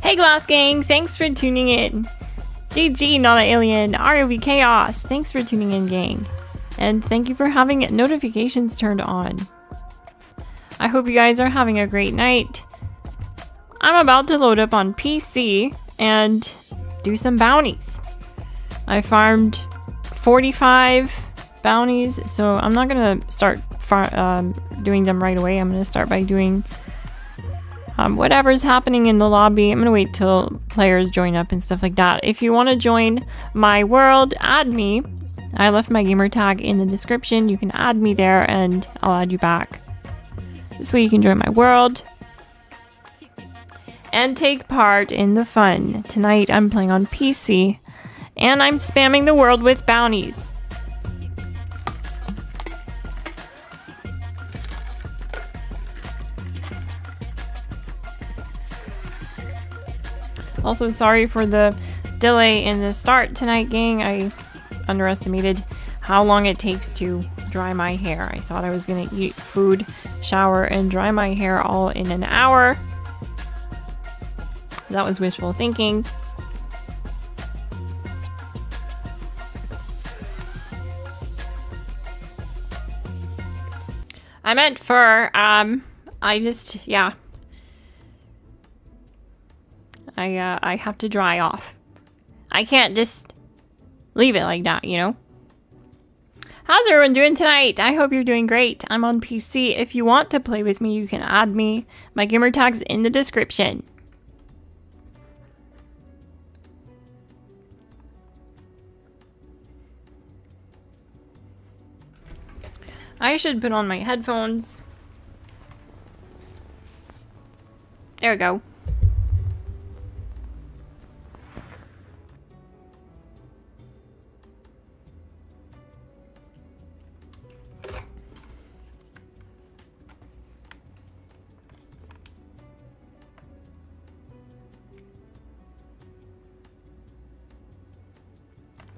Hey Glass Gang, thanks for tuning in. GG, not an alien. ROV Chaos, thanks for tuning in, gang. And thank you for having notifications turned on. I hope you guys are having a great night. I'm about to load up on PC and do some bounties. I farmed 45 bounties, so I'm not gonna start doing them right away. I'm gonna start by doing whatever's happening in the lobby. I'm gonna wait till players join up and stuff like that. If you want to join my world, add me. I left my gamer tag in the description. You can add me there and I'll add you back. This way you can join my world and take part in the fun. Tonight I'm playing on PC and I'm spamming the world with bounties. Also, sorry for the delay in the start tonight, gang. I underestimated how long it takes to dry my hair. I thought I was gonna eat food, shower, and dry my hair all in an hour. That was wishful thinking. I meant fur. Yeah. I have to dry off. I can't just leave it like that, you know? How's everyone doing tonight? I hope you're doing great. I'm on PC. If you want to play with me, you can add me. My gamer tag's in the description. I should put on my headphones. There we go.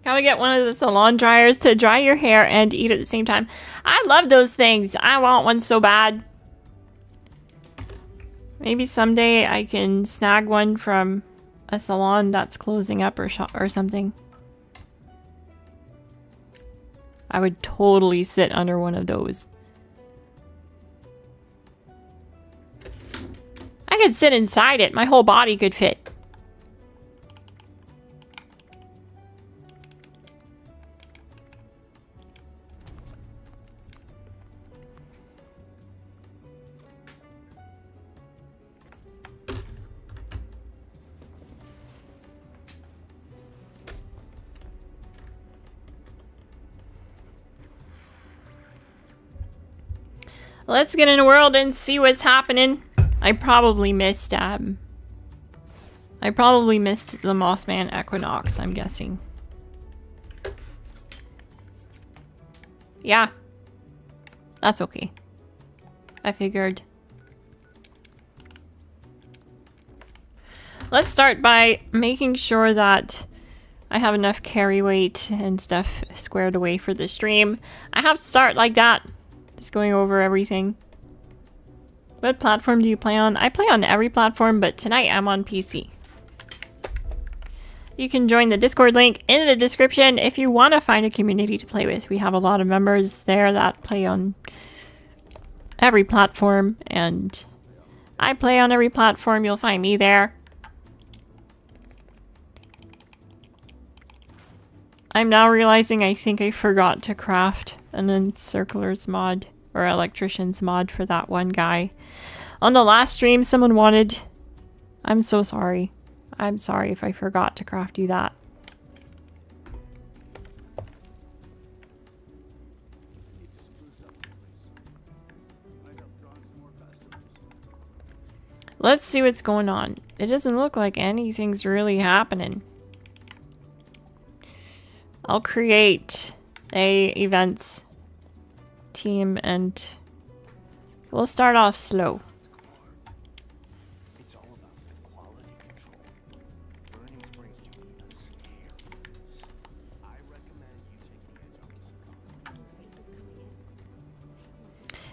Gotta get one of the salon dryers to dry your hair and eat at the same time. I love those things. I want one so bad. Maybe someday I can snag one from a salon that's closing up or something. I would totally sit under one of those. I could sit inside it. My whole body could fit. Let's get in the world and see what's happening. I probably missed the Mothman Equinox, I'm guessing. Yeah. That's okay. I figured. Let's start by making sure that I have enough carry weight and stuff squared away for the stream. I have to start like that. Just going over everything. What platform do you play on? I play on every platform, but tonight I'm on PC. You can join the Discord link in the description if you want to find a community to play with. We have a lot of members there that play on every platform, and I play on every platform. You'll find me there. I'm now realizing I think I forgot to craft an encircler's mod or electrician's mod for that one guy. On the last stream, someone wanted... I'm so sorry. I'm sorry if I forgot to craft you that. Let's see what's going on. It doesn't look like anything's really happening. I'll create a events team and we'll start off slow. It's all about the quality control. Burning springs can be a scare. I recommend you take the edge off.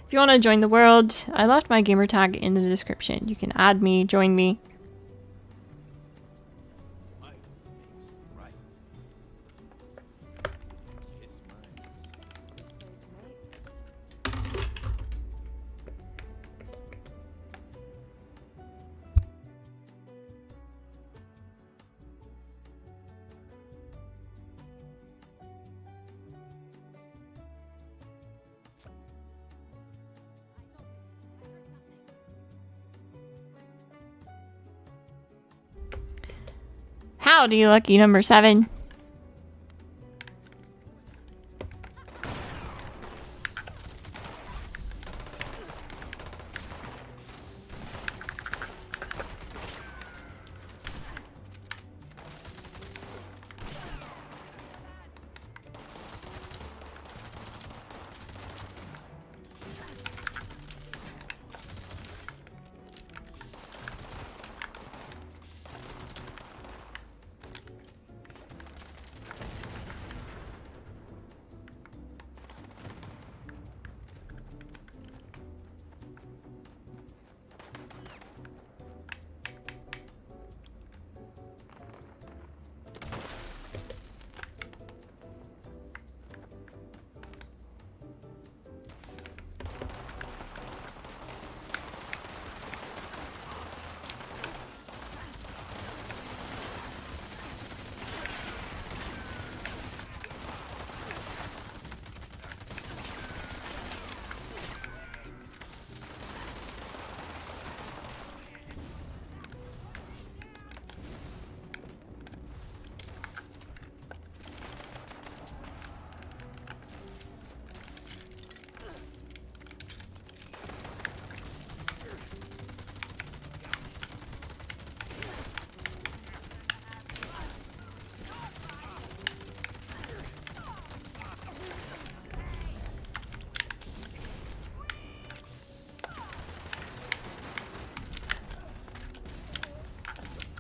If you want to join the world, I left my gamer tag in the description. You can add me, join me. Howdy, lucky number 7.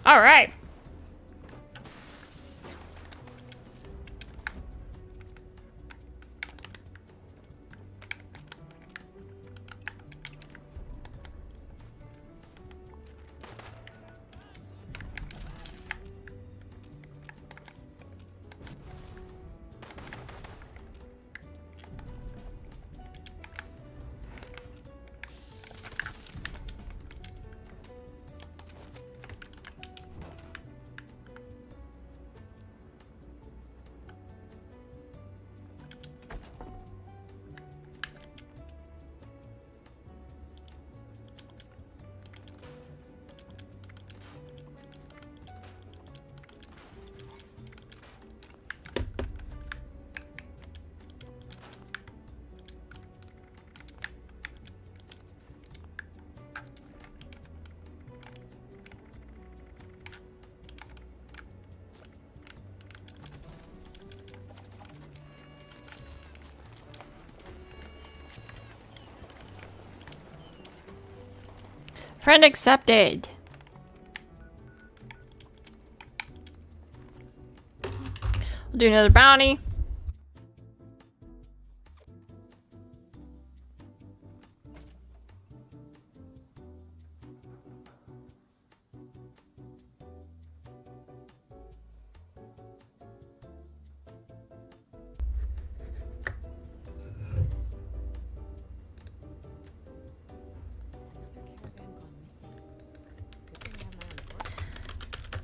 All right. Friend accepted. We'll do another bounty.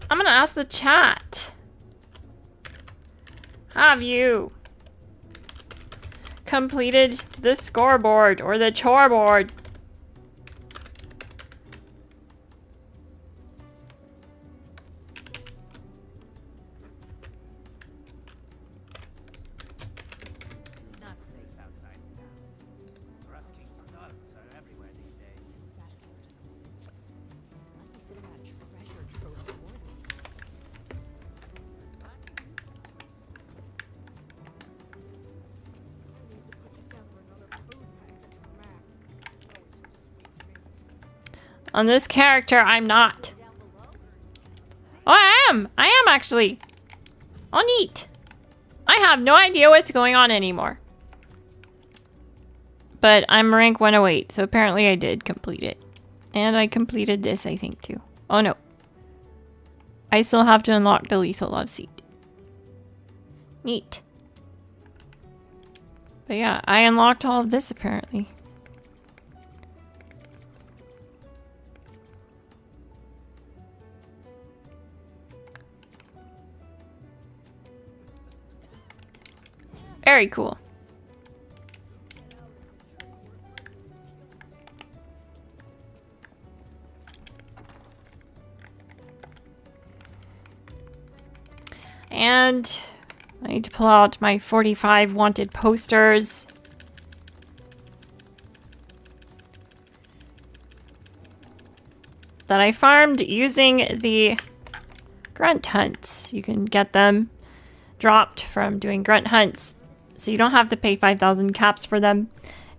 I'm gonna ask the chat. Have you completed the scoreboard or the chore board? It's not safe outside town. Rusking's thugs are everywhere these days. Must be sitting on a treasure trove of warnings. I need to put together another food package for Mac. It's always so sweet to me. On this character, I'm not. Oh, I am! I am actually! Oh, neat! I have no idea what's going on anymore. But I'm rank 108, so apparently I did complete it. And I completed this, I think, too. Oh, no. I still have to unlock the lethal love seed. Neat. But yeah, I unlocked all of this, apparently. Very cool. And I need to pull out my 45 wanted posters. That I farmed using the grunt hunts. You can get them dropped from doing grunt hunts. So you don't have to pay 5,000 caps for them.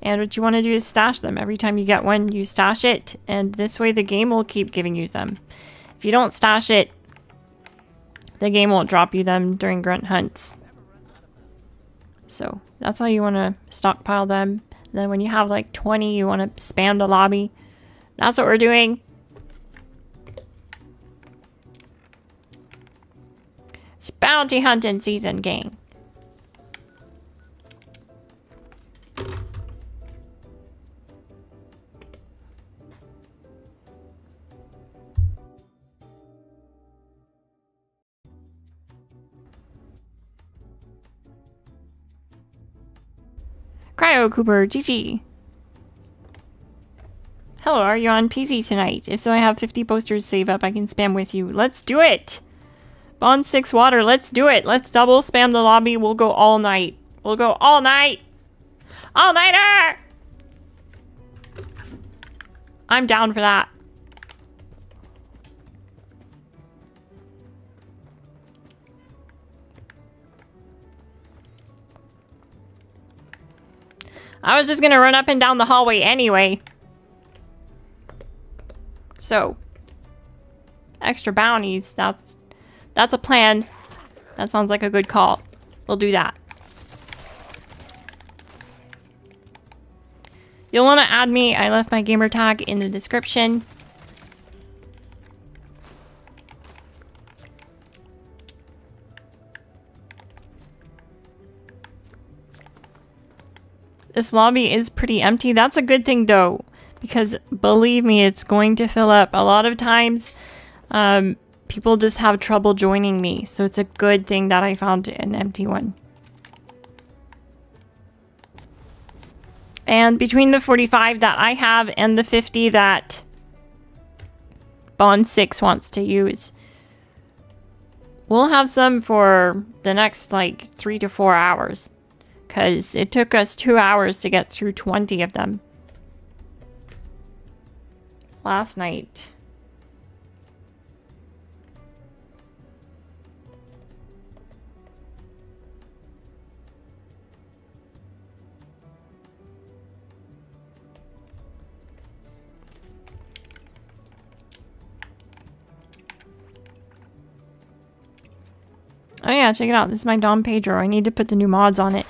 And what you want to do is stash them. Every time you get one, you stash it. And this way the game will keep giving you them. If you don't stash it, the game won't drop you them during grunt hunts. So that's how you want to stockpile them. Then when you have like 20, you want to spam the lobby. That's what we're doing. It's bounty hunting season, gang. Cryo Cooper, GG. Hello, are you on PC tonight? If so, I have 50 posters saved up I can spam with you. Let's do it! Bond 6 water, let's do it! Let's double spam the lobby, we'll go all night. We'll go all night! All-nighter! I'm down for that. I was just gonna run up and down the hallway anyway. So, extra bounties, that's a plan. That sounds like a good call. We'll do that. You'll want to add me. I left my gamer tag in the description. This lobby is pretty empty. That's a good thing though, because believe me, it's going to fill up. A lot of times, people just have trouble joining me. So it's a good thing that I found an empty one. And between the 45 that I have and the 50 that Bond 6 wants to use, we'll have some for the next like 3 to 4 hours. Because it took us 2 hours to get through 20 of them last night. Oh yeah, check it out. This is my Dom Pedro. I need to put the new mods on it.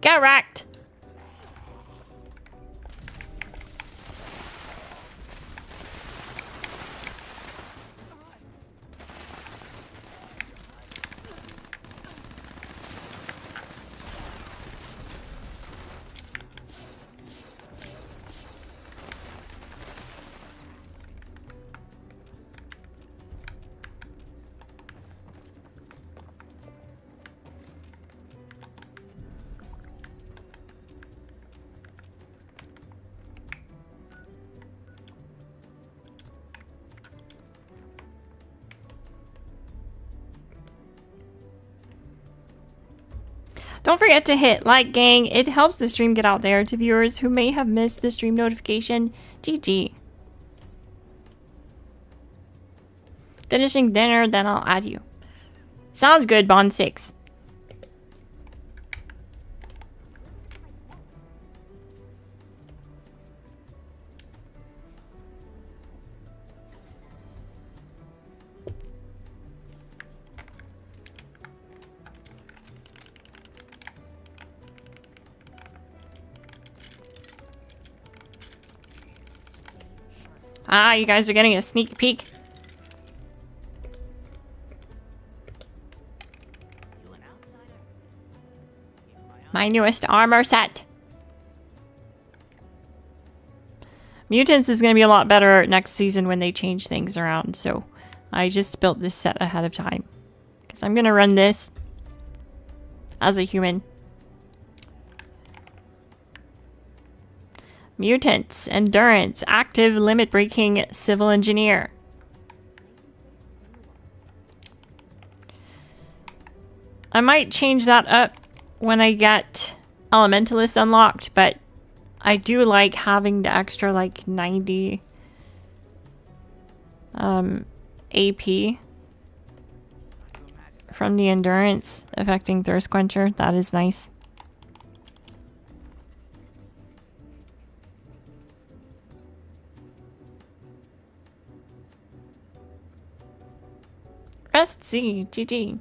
Get wrecked! Don't forget to hit like, gang. It helps the stream get out there to viewers who may have missed the stream notification. GG. Finishing dinner, then I'll add you. Sounds good, Bond 6. Ah, you guys are getting a sneak peek. My newest armor set. Mutants is going to be a lot better next season when they change things around, so I just built this set ahead of time. Because I'm going to run this as a human. Mutants, Endurance, Active, Limit Breaking, Civil Engineer. I might change that up when I get Elementalist unlocked, but I do like having the extra like 90 AP from the Endurance affecting Thirst Quencher. That is nice. Rest C, GG.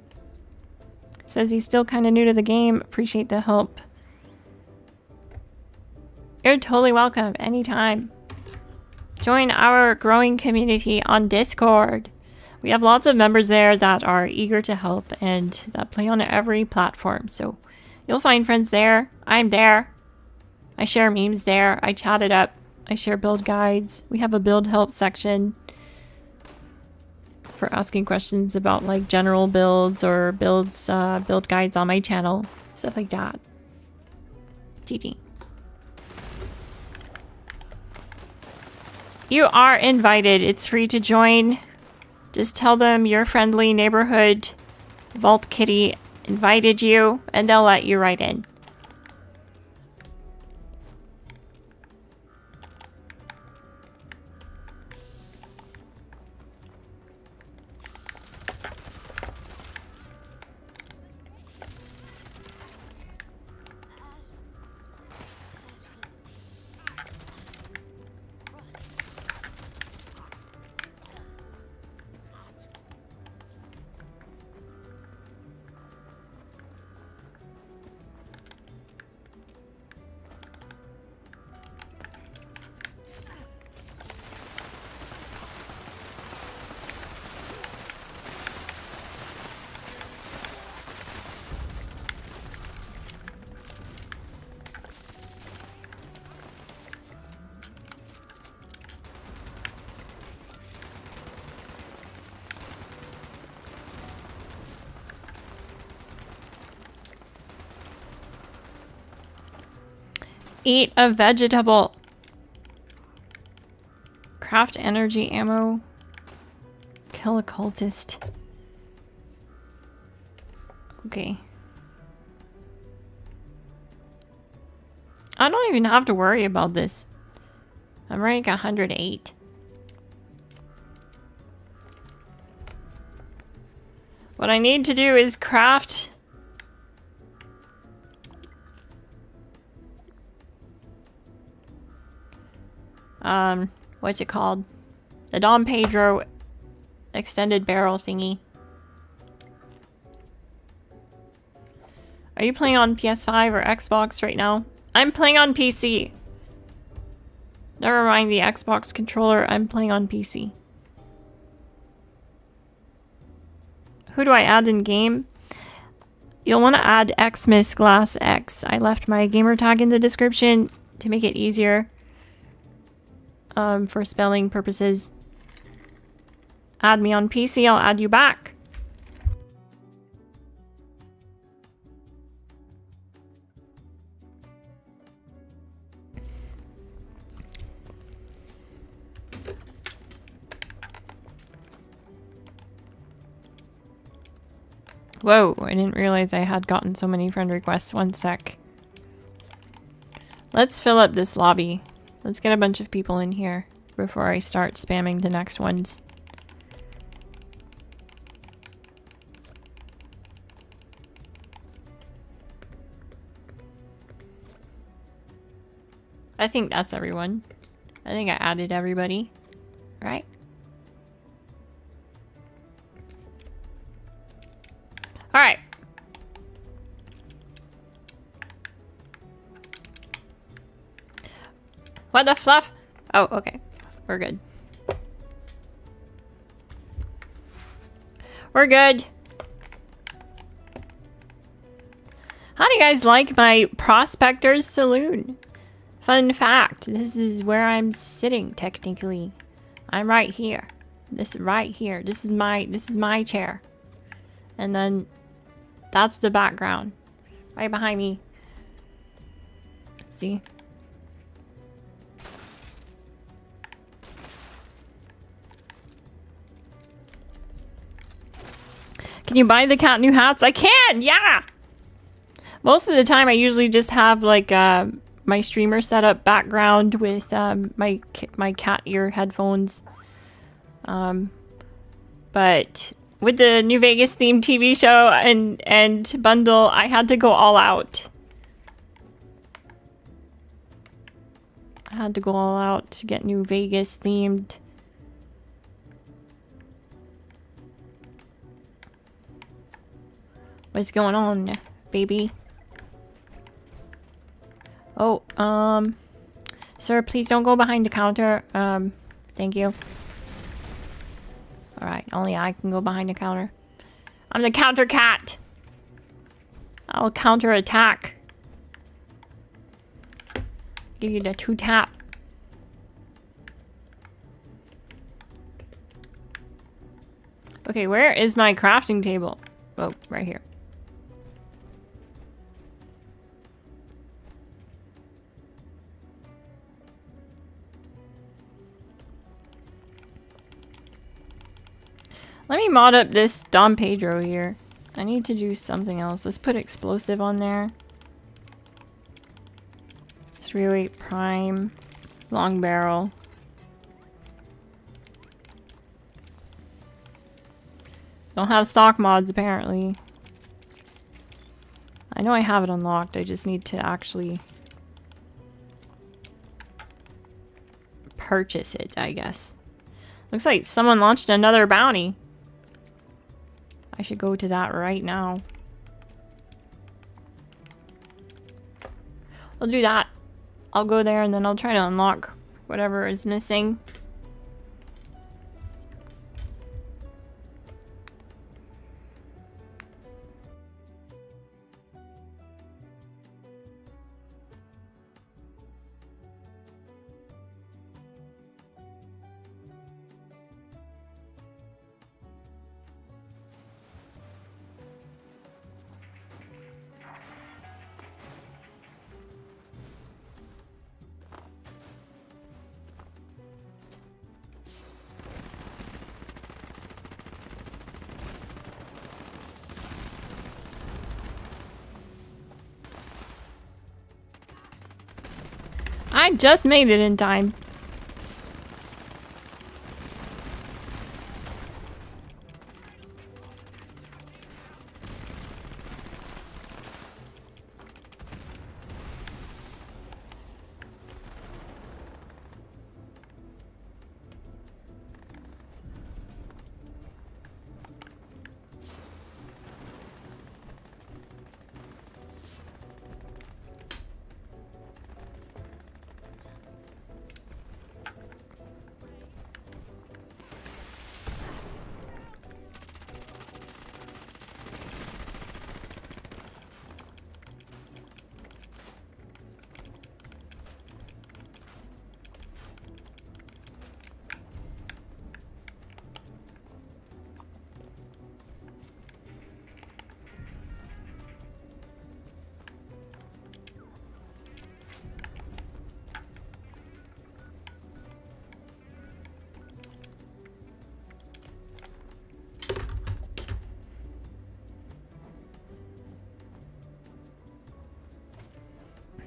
Says he's still kind of new to the game. Appreciate the help. You're totally welcome anytime. Join our growing community on Discord. We have lots of members there that are eager to help and that play on every platform. So you'll find friends there. I'm there. I share memes there. I chat it up. I share build guides. We have a build help section for asking questions about like general builds or builds, build guides on my channel. Stuff like that. GG. You are invited. It's free to join. Just tell them your friendly neighborhood Vault Kitty invited you and they'll let you right in. Eat a vegetable. Craft energy ammo. Kill a cultist. Okay. I don't even have to worry about this. I'm rank 108. What I need to do is craft what's it called? The Dom Pedro extended barrel thingy. Are you playing on PS5 or Xbox right now? I'm playing on PC. Never mind the Xbox controller, I'm playing on PC. Who do I add in game? You'll want to add xMsGLASSx. I left my gamer tag in the description to make it easier. For spelling purposes. Add me on PC, I'll add you back. Whoa, I didn't realize I had gotten so many friend requests. One sec. Let's fill up this lobby. Let's get a bunch of people in here before I start spamming the next ones. I think that's everyone. I think I added everybody, right? All right. What the fluff? Oh, okay. We're good. We're good. How do you guys like my Prospector's Saloon? Fun fact, this is where I'm sitting technically. I'm right here. This right here. This is my chair. And then that's the background. Right behind me. See? Can you buy the cat new hats? I can! Yeah! Most of the time I usually just have like my streamer setup background with my cat ear headphones. But with the New Vegas themed TV show and bundle, I had to go all out. I had to go all out to get New Vegas themed. What's going on, baby? Oh, sir, please don't go behind the counter. Thank you. Alright, only I can go behind the counter. I'm the counter cat. I'll counter attack. Give you the 2-tap. Okay, where is my crafting table? Oh, right here. Let me mod up this Dom Pedro here. I need to do something else. Let's put explosive on there. 308 prime. Long barrel. Don't have stock mods apparently. I know I have it unlocked. I just need to actually purchase it, I guess. Looks like someone launched another bounty. I should go to that right now. I'll do that. I'll go there and then I'll try to unlock whatever is missing. I just made it in time.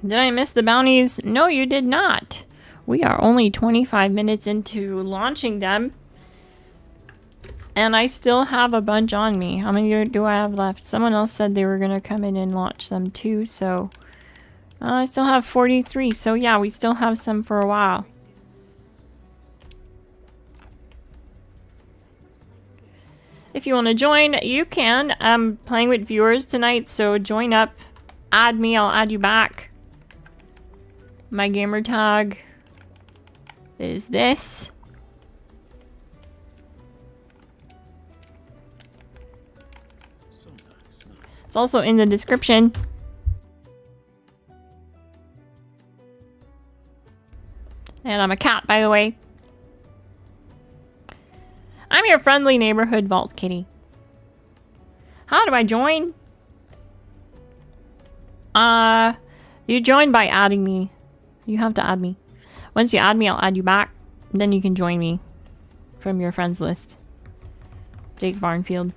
Did I miss the bounties? No, you did not. We are only 25 minutes into launching them. And I still have a bunch on me. How many do I have left? Someone else said they were going to come in and launch some too, so... I still have 43, so yeah, we still have some for a while. If you want to join, you can. I'm playing with viewers tonight, so join up. Add me, I'll add you back. My gamer tag is this. It's also in the description. And I'm a cat, by the way. I'm your friendly neighborhood vault kitty. How do I join? You join by adding me. You have to add me. Once you add me, I'll add you back. Then you can join me from your friends list. Jake Barnfield.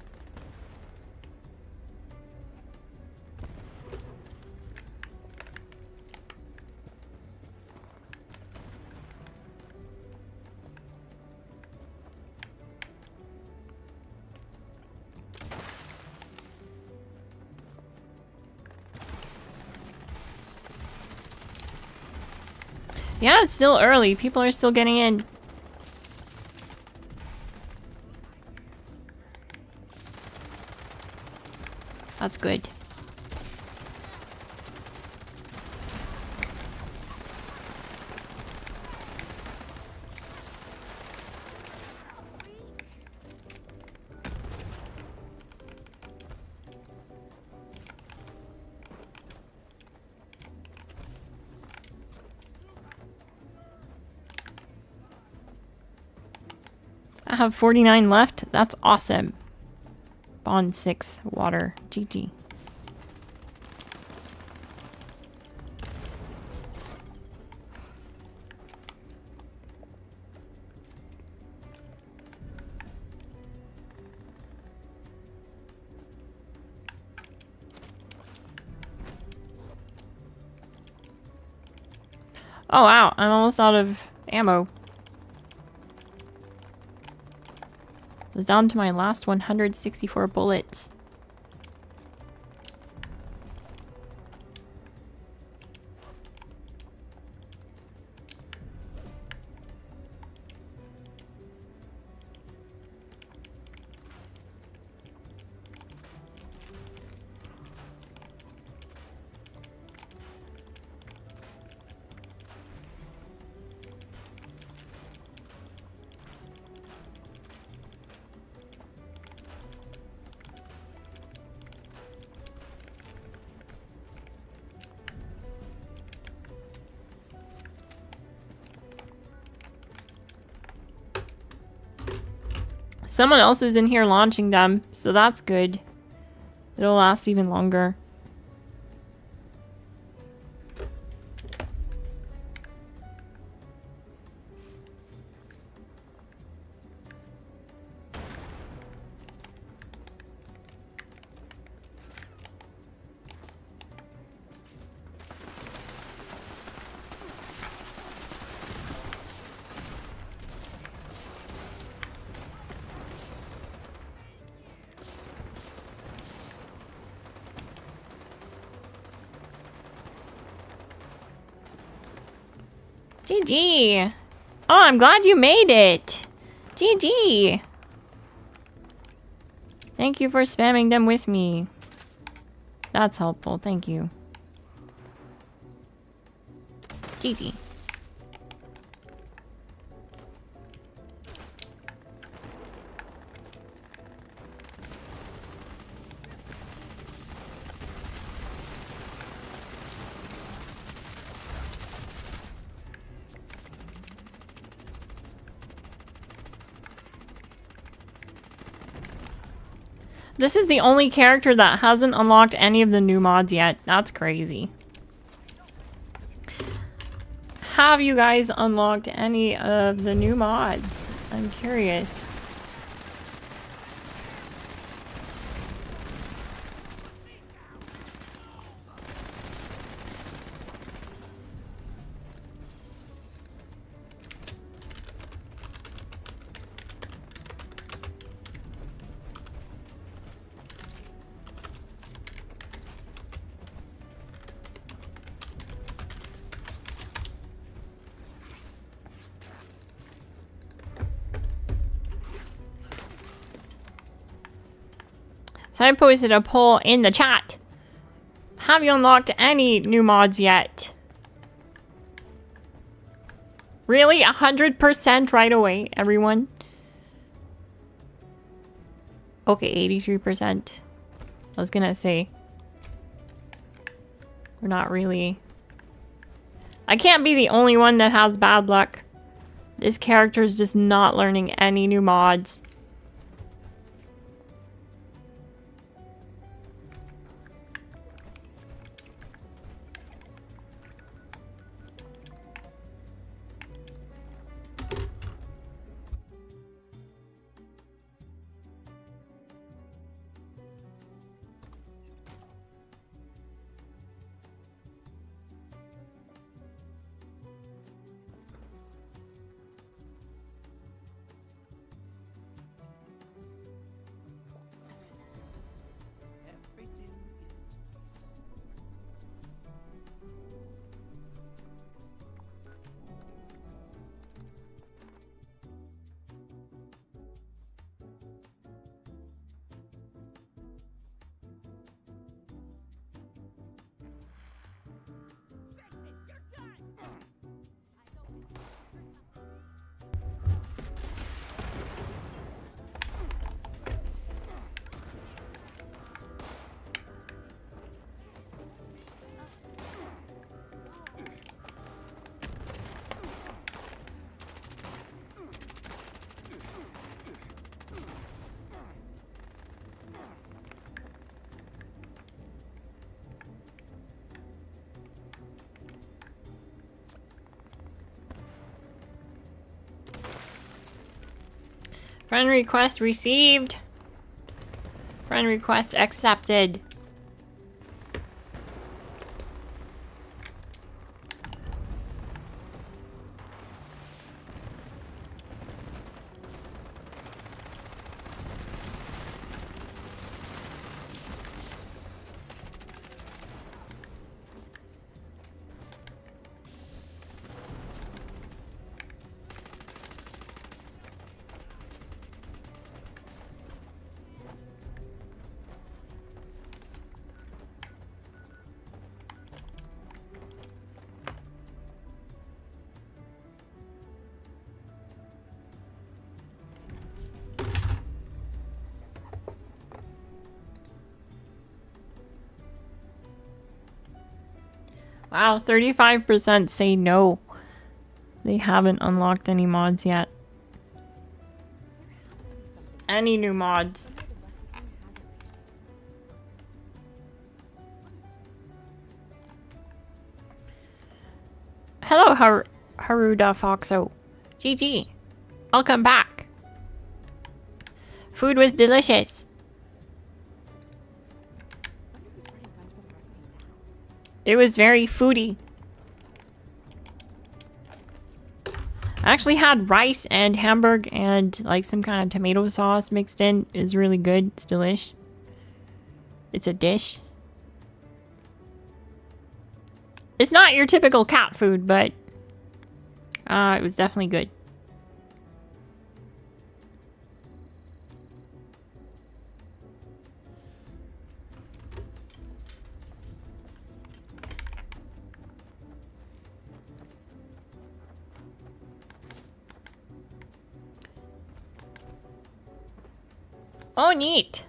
Yeah, it's still early. People are still getting in. That's good. I have 49 left. That's awesome. Bond 6 water. GG. Oh wow, I'm almost out of ammo. I was down to my last 164 bullets. Someone else is in here launching them, so that's good. It'll last even longer. GG. Oh, I'm glad you made it. GG. Thank you for spamming them with me. That's helpful. Thank you. GG. This is the only character that hasn't unlocked any of the new mods yet. That's crazy. Have you guys unlocked any of the new mods? I'm curious. So I posted a poll in the chat. Have you unlocked any new mods yet? Really? 100% right away, everyone? Okay, 83%. I was gonna say, we're not really I can't be the only one that has bad luck. This character is just not learning any new mods. Everything in its place. Friend request received. Friend request accepted. Wow, 35% say no. They haven't unlocked any mods yet. Any new mods. Hello, Haruda Foxo. GG. Welcome back. Food was delicious. It was very foodie. I actually had rice and hamburg and like some kind of tomato sauce mixed in. It's really good. It's delish. It's a dish. It's not your typical cat food, but it was definitely good. Oh, neat.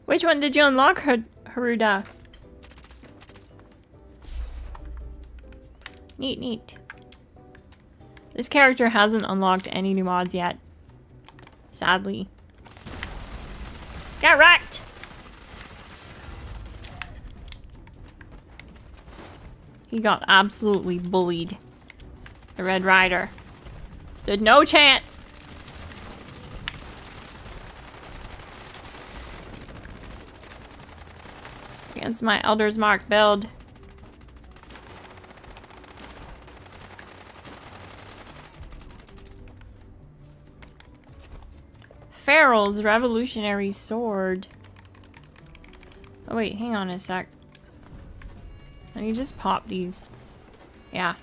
Which one did you unlock, Haruda? Neat, neat. This character hasn't unlocked any new mods yet. Sadly. Get wrecked! He got absolutely bullied. The Red Rider. Stood no chance. Against my Elder's Mark build. Farrell's Revolutionary Sword. Oh wait, hang on a sec. Let me just pop these. Yeah.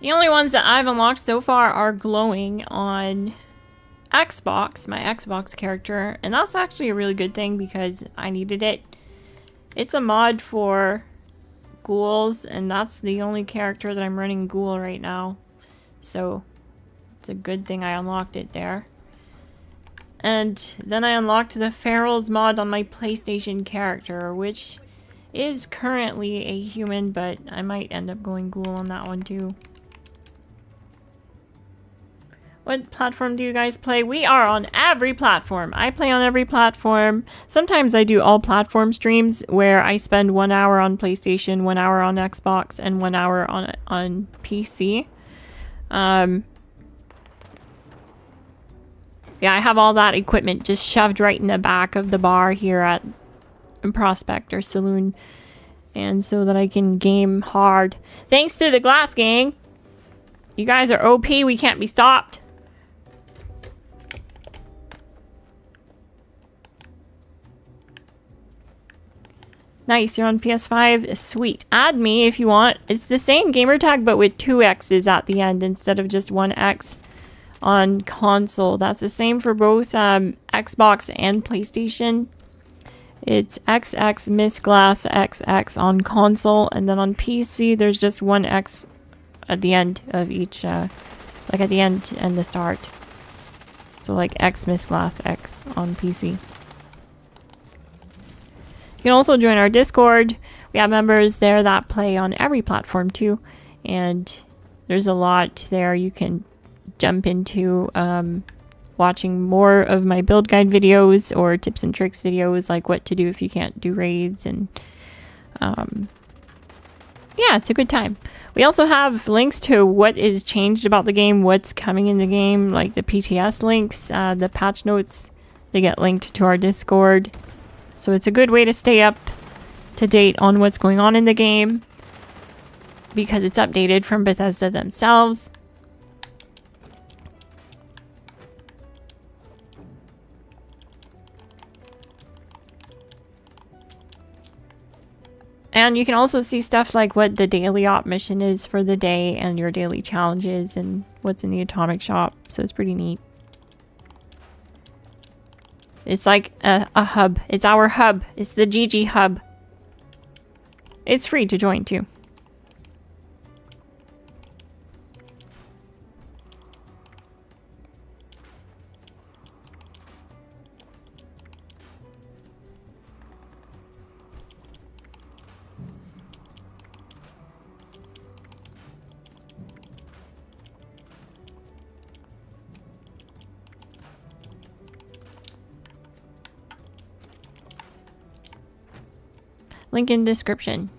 The only ones that I've unlocked so far are glowing on Xbox, my Xbox character, and that's actually a really good thing because I needed it. It's a mod for ghouls, and that's the only character that I'm running ghoul right now. So it's a good thing I unlocked it there. And then I unlocked the Ferals mod on my PlayStation character, which is currently a human, but I might end up going ghoul on that one too. What platform do you guys play? We are on every platform. I play on every platform. Sometimes I do all platform streams where I spend 1 hour on PlayStation, 1 hour on Xbox, and 1 hour on PC. Yeah, I have all that equipment just shoved right in the back of the bar here at Prospect or Saloon. And so that I can game hard. Thanks to the Glass Gang. You guys are OP. We can't be stopped. Nice, you're on PS5. Sweet. Add me if you want. It's the same gamer tag, but with 2 X's at the end instead of just 1 X on console. That's the same for both Xbox and PlayStation. It's xxmsGLASSx on console, and then on PC there's just 1 X at the end of each, like at the end and the start. So like xMsGLASSx on PC. You can also join our Discord. We have members there that play on every platform too, and there's a lot there you can jump into, watching more of my build guide videos or tips and tricks videos, like what to do if you can't do raids, and yeah, it's a good time. We also have links to what is changed about the game, what's coming in the game, like the PTS links, the patch notes, they get linked to our Discord. So it's a good way to stay up to date on what's going on in the game because it's updated from Bethesda themselves. And you can also see stuff like what the daily op mission is for the day and your daily challenges and what's in the atomic shop. So it's pretty neat. It's like a hub. It's our hub. It's the GG hub. It's free to join too. Link in description.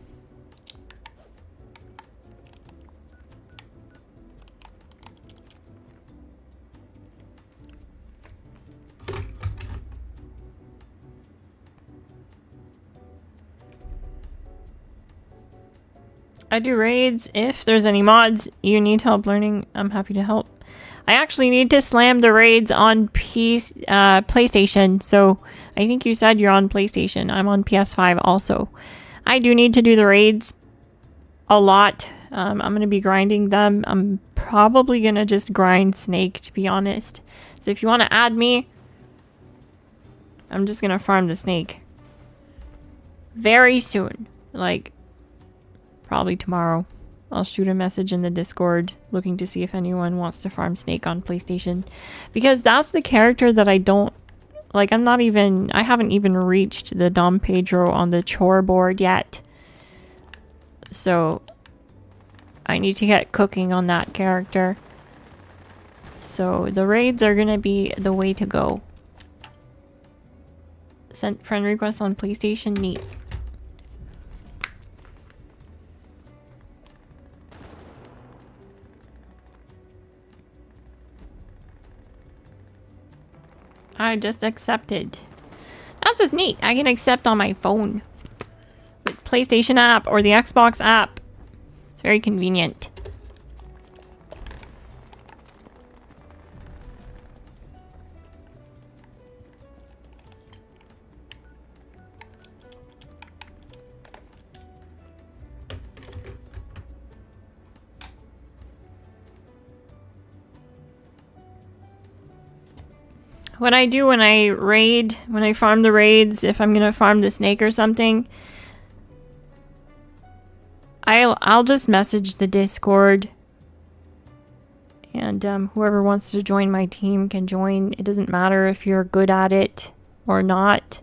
I do raids. If there's any mods you need help learning, I'm happy to help. I actually need to slam the raids on PlayStation, so I think you said you're on PlayStation. I'm on PS5 also. I do need to do the raids a lot. I'm going to be grinding them. I'm probably going to just grind Snake, to be honest. So if you want to add me, I'm just going to farm the Snake. Very soon. Like, probably tomorrow. I'll shoot a message in the Discord looking to see if anyone wants to farm Snake on PlayStation. Because that's the character that I don't... Like, I haven't even reached the Dom Pedro on the chore board yet. So, I need to get cooking on that character. So, the raids are going to be the way to go. Sent friend request on PlayStation, neat. I just accepted. That's just neat. I can accept on my phone. With PlayStation app or the Xbox app. It's very convenient. What I do when I raid, when I farm the raids, if I'm gonna farm the snake or something, I'll just message the Discord, and whoever wants to join my team can join. It doesn't matter if you're good at it or not.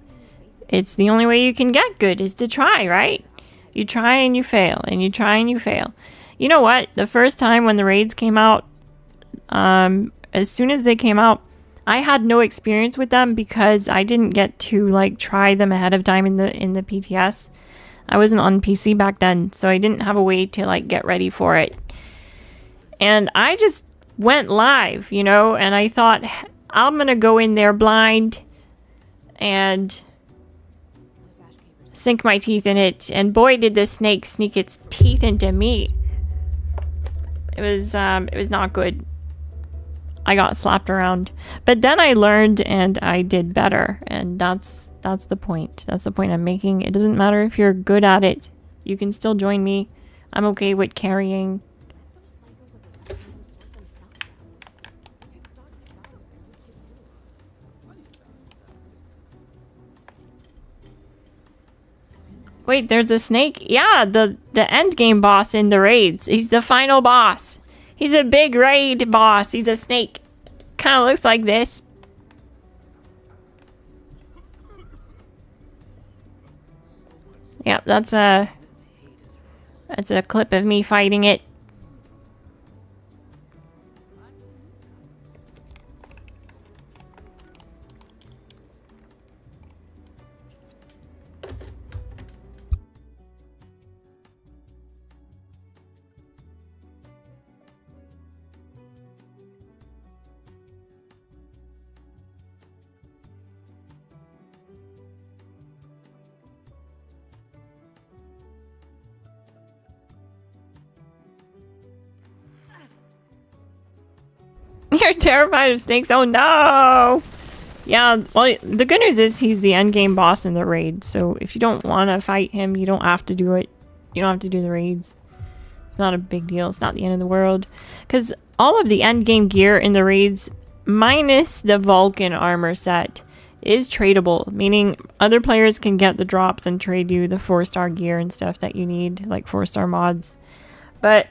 It's the only way you can get good is to try, right? You try and you fail, and you try and you fail. You know what? The first time when the raids came out, as soon as they came out, I had no experience with them because I didn't get to like try them ahead of time in the PTS. I wasn't on PC back then, so I didn't have a way to like get ready for it. And I just went live, you know, and I thought I'm gonna go in there blind and sink my teeth in it. And boy, did the snake sneak its teeth into me. It was not good. I got slapped around, but then I learned and I did better, and that's the point. That's the point I'm making. It doesn't matter if you're good at it. You can still join me. I'm okay with carrying. Wait, there's a snake? Yeah, the end game boss in the raids. He's the final boss. He's a big raid boss. He's a snake. Kind of looks like this. Yep, that's a clip of me fighting it. You're terrified of snakes? Oh no! Yeah, well, the good news is he's the endgame boss in the raid, so if you don't want to fight him, you don't have to do it. You don't have to do the raids. It's not a big deal. It's not the end of the world. Because all of the endgame gear in the raids, minus the Vulcan armor set, is tradable, meaning other players can get the drops and trade you the 4-star gear and stuff that you need, like 4-star mods. But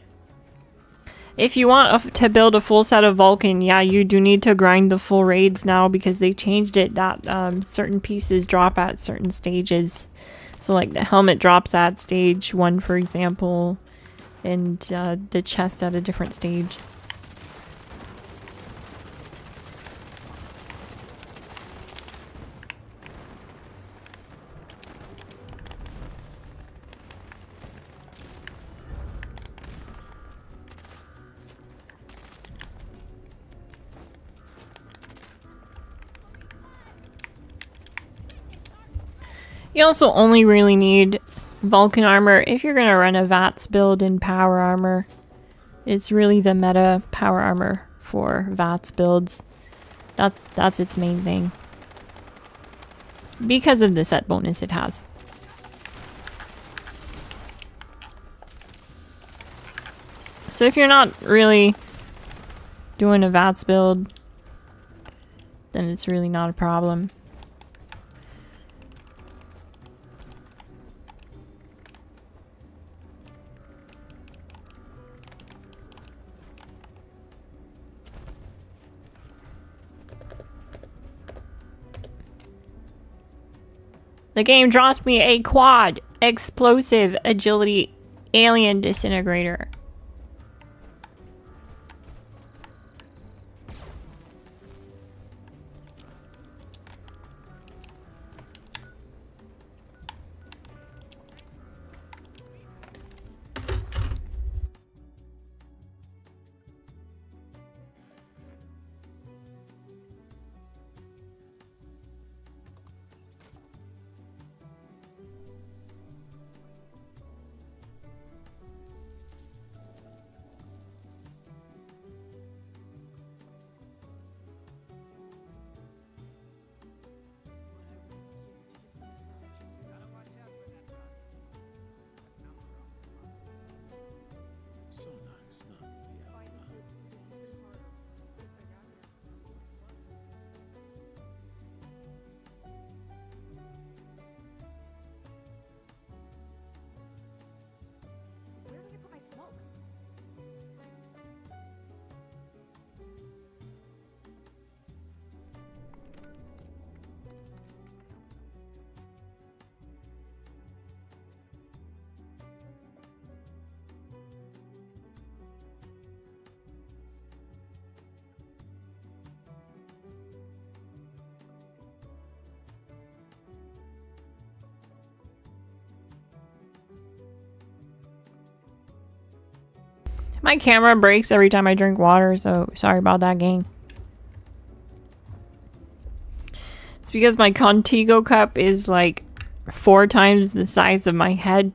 if you want to build a full set of Vulcan, yeah, you do need to grind the full raids now because they changed it that certain pieces drop at certain stages. So like the helmet drops at stage 1, for example, and the chest at a different stage. You also only really need Vulcan armor if you're going to run a VATS build in power armor. It's really the meta power armor for VATS builds. That's its main thing. Because of the set bonus it has. So if you're not really doing a VATS build, then it's really not a problem. The game dropped me a quad explosive agility alien disintegrator. My camera breaks every time I drink water, so sorry about that, gang. It's because my Contigo cup is like 4 times the size of my head.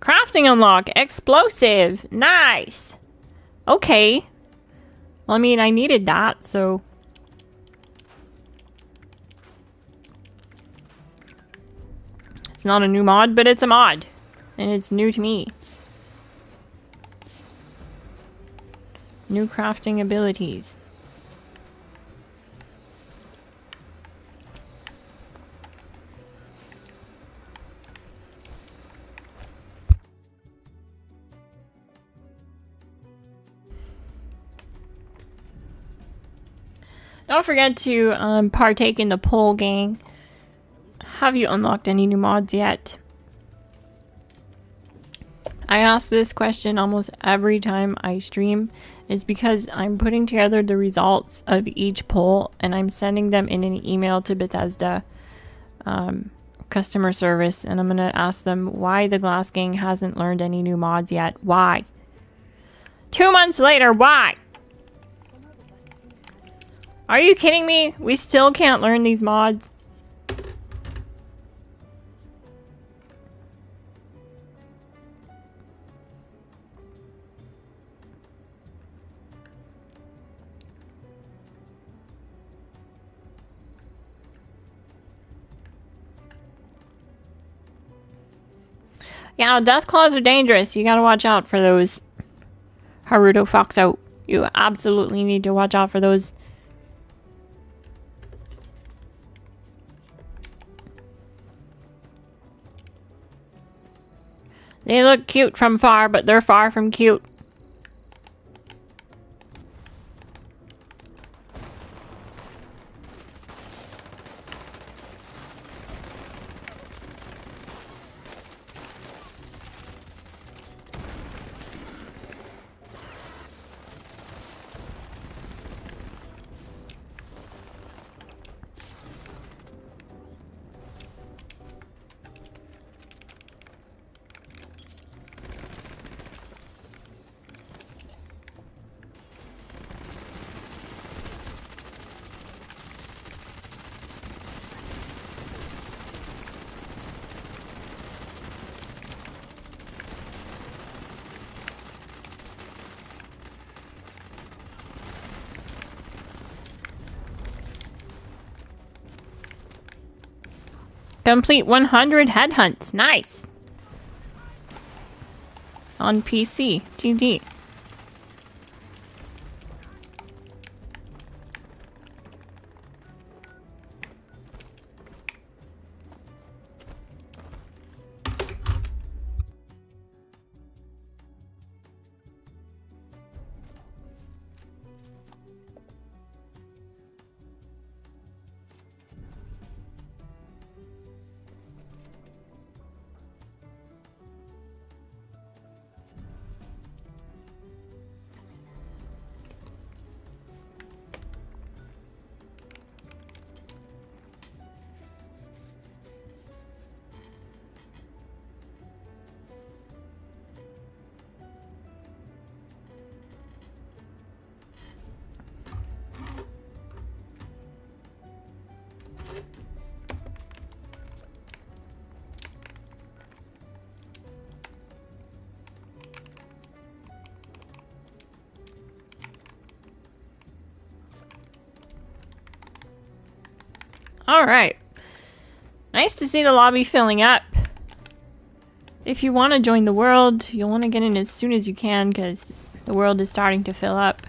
Crafting unlock. Explosive. Nice. Okay. Well, I mean, I needed that, so... It's not a new mod, but it's a mod. And it's new to me. New crafting abilities. Don't forget to partake in the poll, gang. Have you unlocked any new mods yet? I ask this question almost every time I stream. It's because I'm putting together the results of each poll and I'm sending them in an email to Bethesda customer service, and I'm gonna ask them why the Glass Gang hasn't learned any new mods yet. Why? 2 months later, why? Are you kidding me? We still can't learn these mods. Yeah, death claws are dangerous. You gotta watch out for those. Haruto Fox out. You absolutely need to watch out for those. They look cute from far, but they're far from cute. Complete 100 headhunts. Nice. On PC. GG. Alright. Nice to see the lobby filling up. If you want to join the world, you'll want to get in as soon as you can because the world is starting to fill up.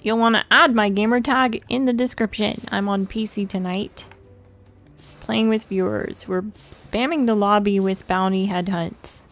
you'll want to add my gamer tag in the description. I'm on PC tonight, playing with viewers. We're spamming the lobby with bounty headhunts.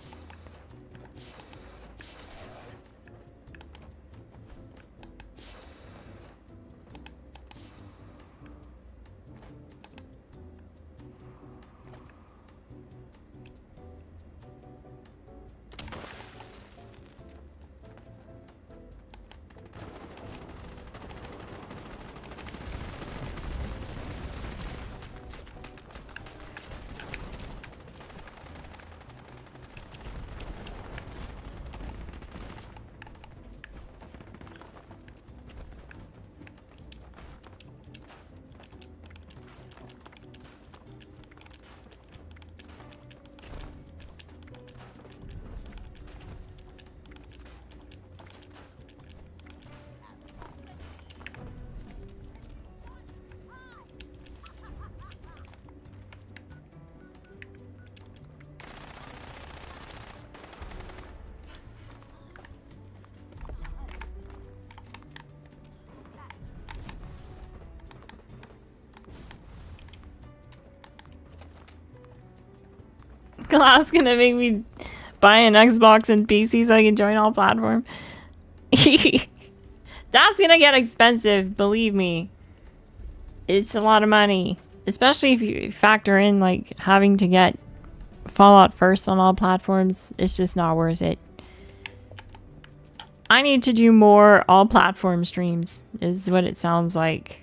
Glass gonna make me buy an Xbox and PC so I can join all platform. That's gonna get expensive, believe me. It's a lot of money, especially if you factor in like having to get Fallout first on all platforms. It's just not worth it. I need to do more all platform streams, is what it sounds like.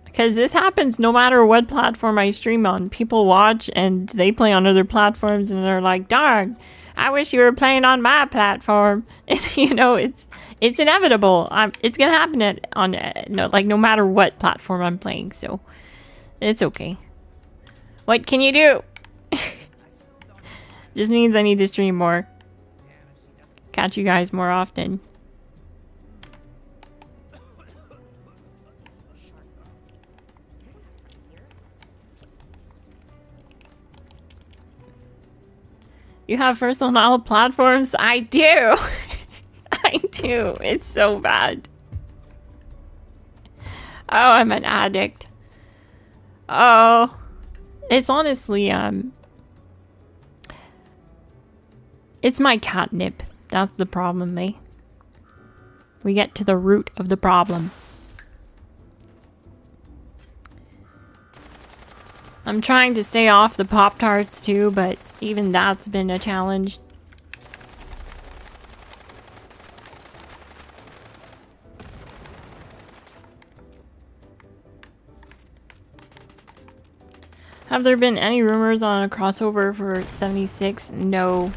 Because this happens no matter what platform I stream on. People watch and they play on other platforms and they're like, darn, I wish you were playing on my platform. And you know, it's inevitable. It's gonna happen no matter what platform I'm playing, so it's okay. What can you do? Just means I need to stream more. Catch you guys more often. You have first on all platforms? I do. I do. It's so bad. Oh, I'm an addict. Oh. It's honestly, it's my catnip. That's the problem, eh? We get to the root of the problem. I'm trying to stay off the Pop-Tarts too, but even that's been a challenge. Have there been any rumors on a crossover for 76? No.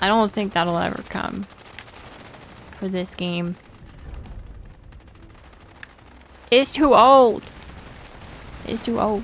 I don't think that'll ever come for this game. It's too old. It's too old.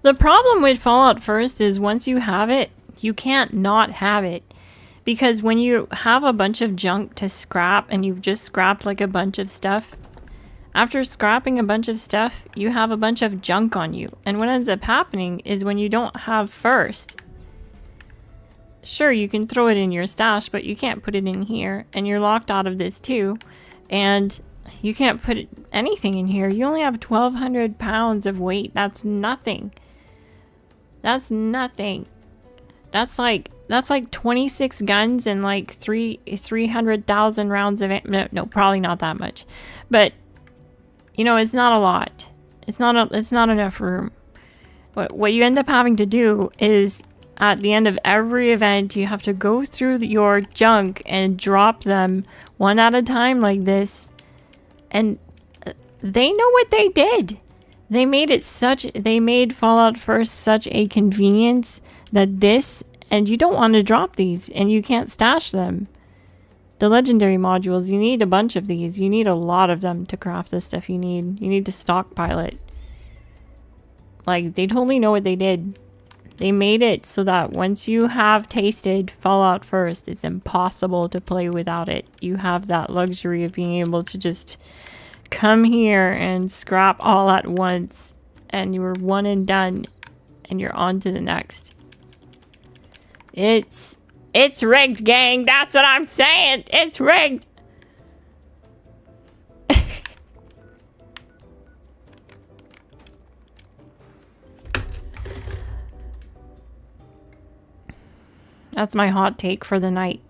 The problem with Fallout First is once you have it, you can't not have it. Because when you have a bunch of junk to scrap and you've just scrapped like a bunch of stuff, after scrapping a bunch of stuff, you have a bunch of junk on you. And what ends up happening is when you don't have First, sure, you can throw it in your stash, but you can't put it in here. And you're locked out of this too. And you can't put anything in here. You only have 1,200 pounds of weight. That's nothing. That's nothing. That's like 26 guns and like 300,000 rounds of ammo. No, probably not that much. But you know, it's not a lot. It's not enough room. What you end up having to do is at the end of every event, you have to go through your junk and drop them one at a time like this. And they know what they did. They made Fallout First such a convenience that and you don't want to drop these and you can't stash them. The legendary modules, you need a bunch of these. You need a lot of them to craft the stuff you need. You need to stockpile it. Like, they totally know what they did. They made it so that once you have tasted Fallout First, it's impossible to play without it. You have that luxury of being able to just come here and scrap all at once, and you're one and done, and you're on to the next. It's rigged, gang. That's what I'm saying. It's rigged. That's my hot take for the night.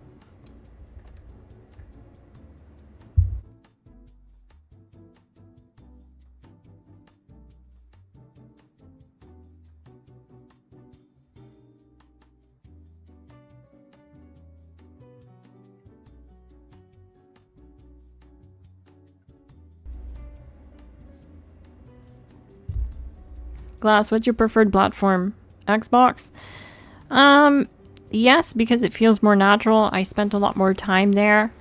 Glass, what's your preferred platform? Xbox? Yes, because it feels more natural. I spent a lot more time there,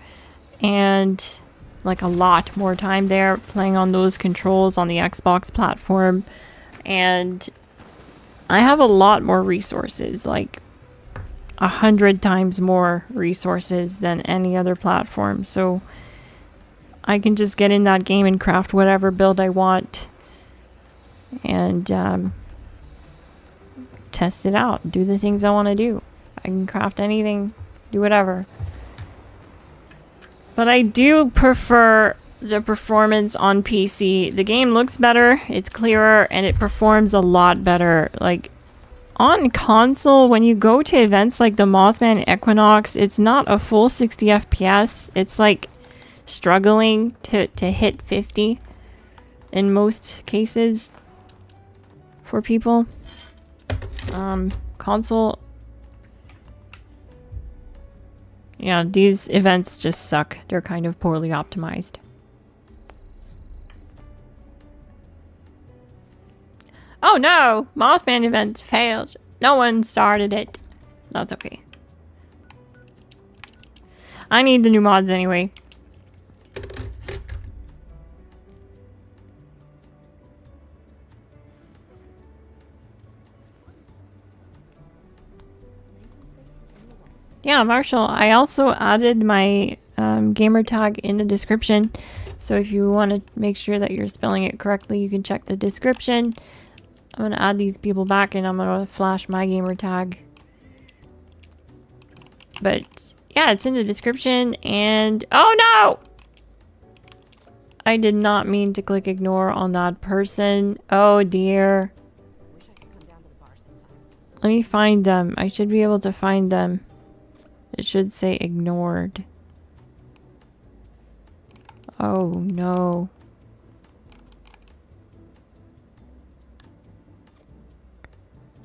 and like a lot more time there playing on those controls on the Xbox platform, and I have a lot more resources, like 100 times more resources than any other platform. So I can just get in that game and craft whatever build I want and test it out, do the things I want to do. I can craft anything, do whatever. But I do prefer the performance on PC. The game looks better, it's clearer, and it performs a lot better. Like, on console, when you go to events like the Mothman Equinox, it's not a full 60 FPS. It's like struggling to hit 50 in most cases for people. Console... Yeah, these events just suck. They're kind of poorly optimized. Oh no! Mothman event failed. No one started it. That's okay. I need the new mods anyway. Yeah, Marshall, I also added my gamer tag in the description. So if you want to make sure that you're spelling it correctly, you can check the description. I'm going to add these people back and I'm going to flash my gamer tag. But yeah, it's in the description. And oh no! I did not mean to click ignore on that person. Oh dear. Let me find them. I should be able to find them. It should say ignored. Oh no.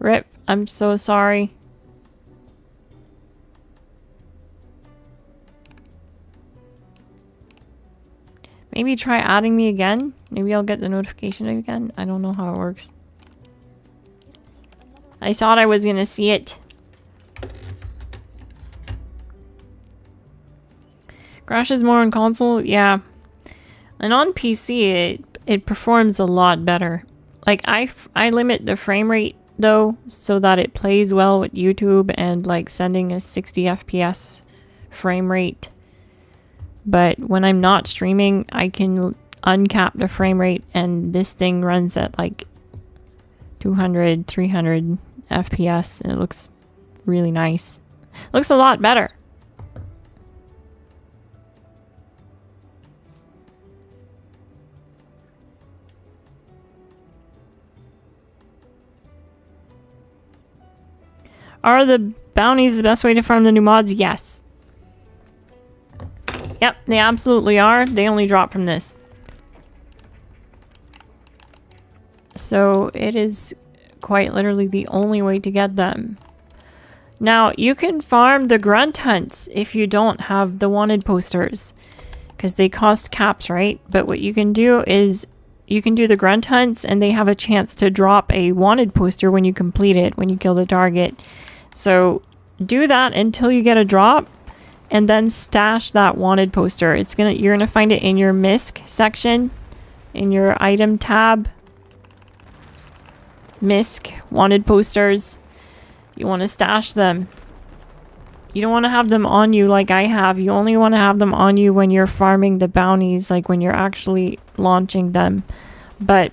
Rip, I'm so sorry. Maybe try adding me again. Maybe I'll get the notification again. I don't know how it works. I thought I was gonna see it. Crashes more on console? Yeah. And on PC, it performs a lot better. Like, I limit the frame rate, though, so that it plays well with YouTube and, like, sending a 60 FPS frame rate. But when I'm not streaming, I can uncap the frame rate, and this thing runs at, like, 200, 300 FPS, and it looks really nice. It looks a lot better. Are the bounties the best way to farm the new mods? Yes. Yep, they absolutely are. They only drop from this. So it is quite literally the only way to get them. Now, you can farm the grunt hunts if you don't have the wanted posters, because they cost caps, right? But what you can do is you can do the grunt hunts and they have a chance to drop a wanted poster when you complete it, when you kill the target. So do that until you get a drop, and then stash that wanted poster. You're gonna find it in your MISC section, in your item tab. MISC, wanted posters. You want to stash them. You don't want to have them on you like I have. You only want to have them on you when you're farming the bounties, like when you're actually launching them. But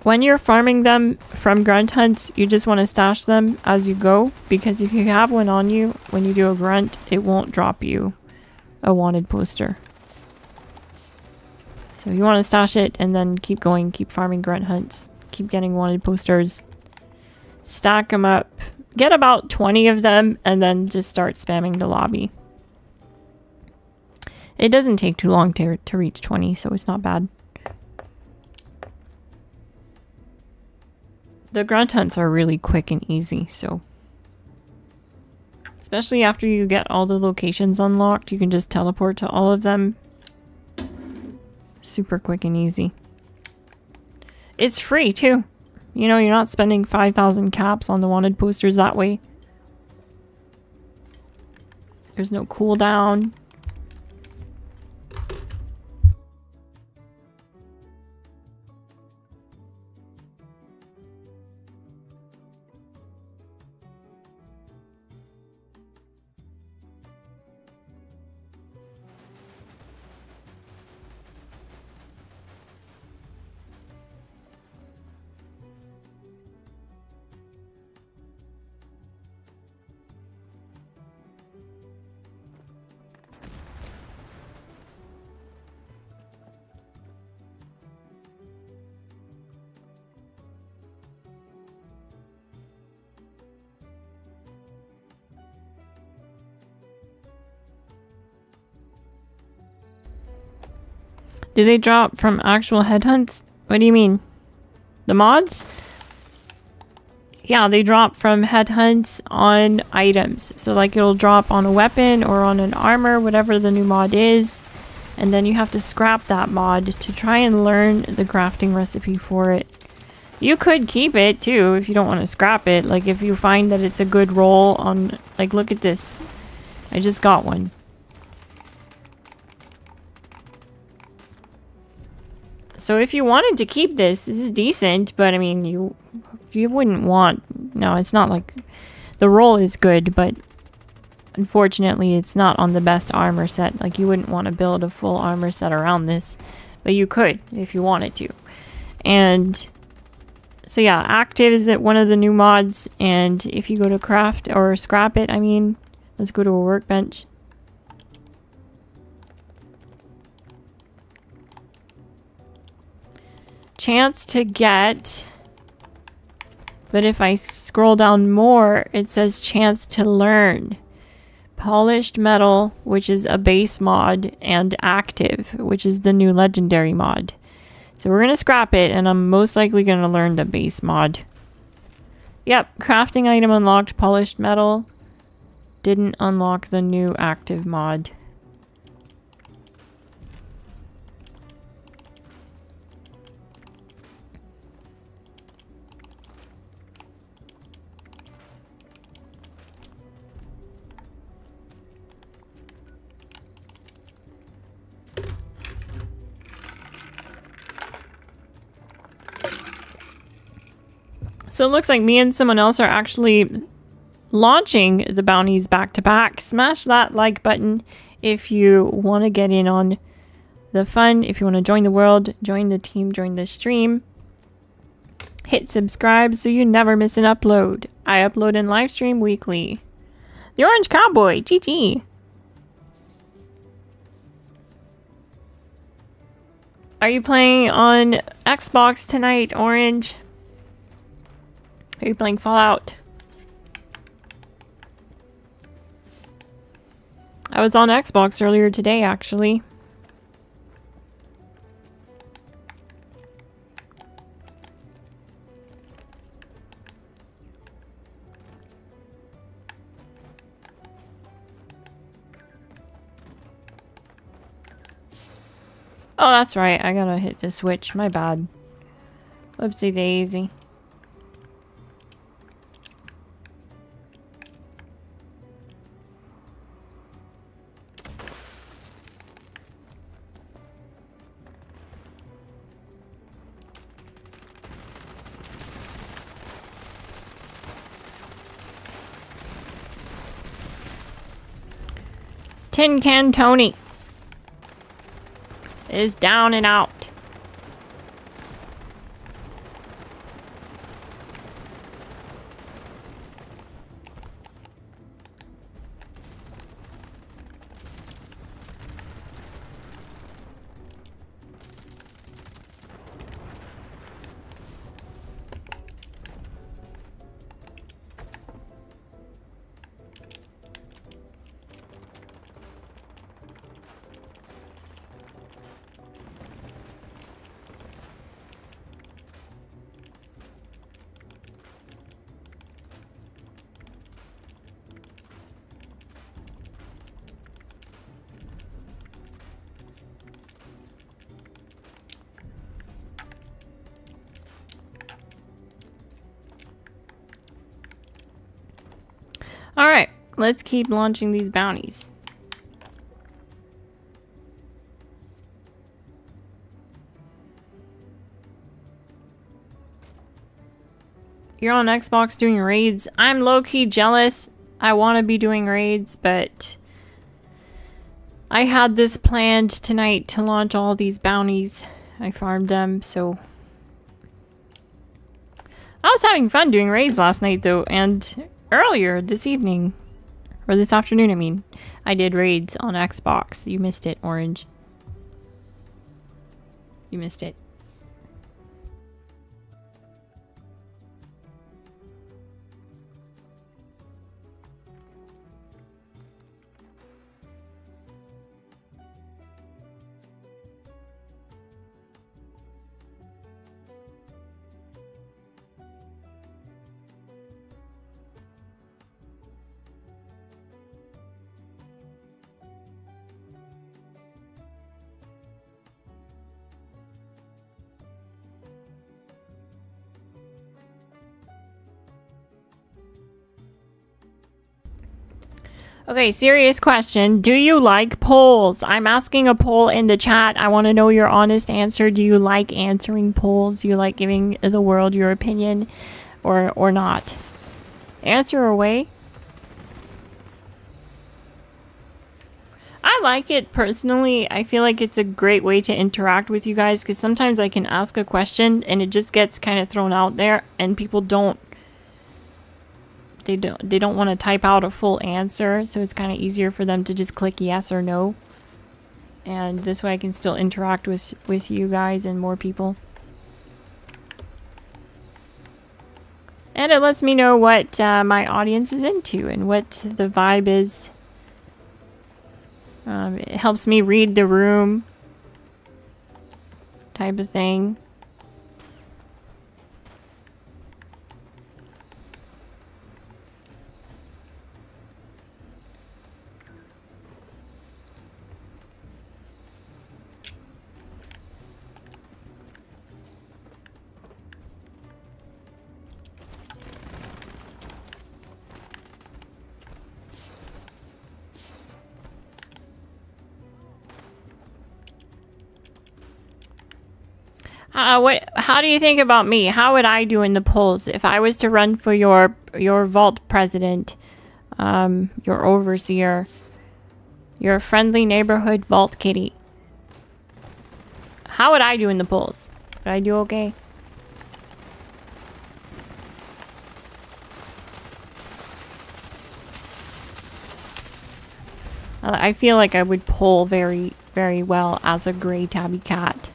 when you're farming them from grunt hunts, you just want to stash them as you go, because if you have one on you when you do a grunt, it won't drop you a wanted poster. So you want to stash it and then keep going, keep farming grunt hunts, keep getting wanted posters, stack them up, get about 20 of them, and then just start spamming the lobby. It doesn't take too long to reach 20, so it's not bad. The grunt hunts are really quick and easy, so especially after you get all the locations unlocked, you can just teleport to all of them. Super quick and easy. It's free too. You know, you're not spending 5,000 caps on the wanted posters that way. There's no cooldown. Do they drop from actual headhunts? What do you mean? The mods? Yeah, they drop from headhunts on items. So like it'll drop on a weapon or on an armor, whatever the new mod is. And then you have to scrap that mod to try and learn the crafting recipe for it. You could keep it too if you don't want to scrap it. Like if you find that it's a good roll on, like look at this. I just got one. So if you wanted to keep this is decent, but I mean, you wouldn't want... No, it's not like... The roll is good, but unfortunately it's not on the best armor set. Like you wouldn't want to build a full armor set around this, but you could if you wanted to. And so yeah, active is one of the new mods, and if you go to craft or scrap it, I mean, let's go to a workbench. Chance to get, but if I scroll down more, it says chance to learn. Polished metal, which is a base mod, and active, which is the new legendary mod. So we're gonna scrap it, and I'm most likely gonna learn the base mod. Yep, crafting item unlocked, polished metal. Didn't unlock the new active mod. So it looks like me and someone else are actually launching the bounties back to back. Smash that like button if you want to get in on the fun. If you want to join the world, join the team, join the stream. Hit subscribe so you never miss an upload. I upload and live stream weekly. The Orange Cowboy, GG. Are you playing on Xbox tonight, Orange? Are you playing Fallout? I was on Xbox earlier today, actually. Oh, that's right. I gotta hit the switch. My bad. Whoopsie daisy. Tin Can Tony is down and out. Alright, let's keep launching these bounties. You're on Xbox doing raids. I'm low-key jealous. I want to be doing raids, but I had this planned tonight to launch all these bounties. I farmed them, so... I was having fun doing raids last night, though, and earlier this evening, or this afternoon, I mean, I did raids on Xbox. You missed it, Orange. You missed it. Okay, serious question. Do you like polls? I'm asking a poll in the chat. I want to know your honest answer. Do you like answering polls? Do you like giving the world your opinion or not? Answer away. I like it personally. I feel like it's a great way to interact with you guys because sometimes I can ask a question and it just gets kind of thrown out there and people don't want to type out a full answer, so it's kind of easier for them to just click yes or no. And this way I can still interact with you guys and more people. And it lets me know what my audience is into and what the vibe is. It helps me read the room type of thing. How do you think about me? How would I do in the polls if I was to run for your vault president, your overseer, your friendly neighborhood vault kitty? How would I do in the polls? Would I do okay? I feel like I would poll very, very well as a gray tabby cat.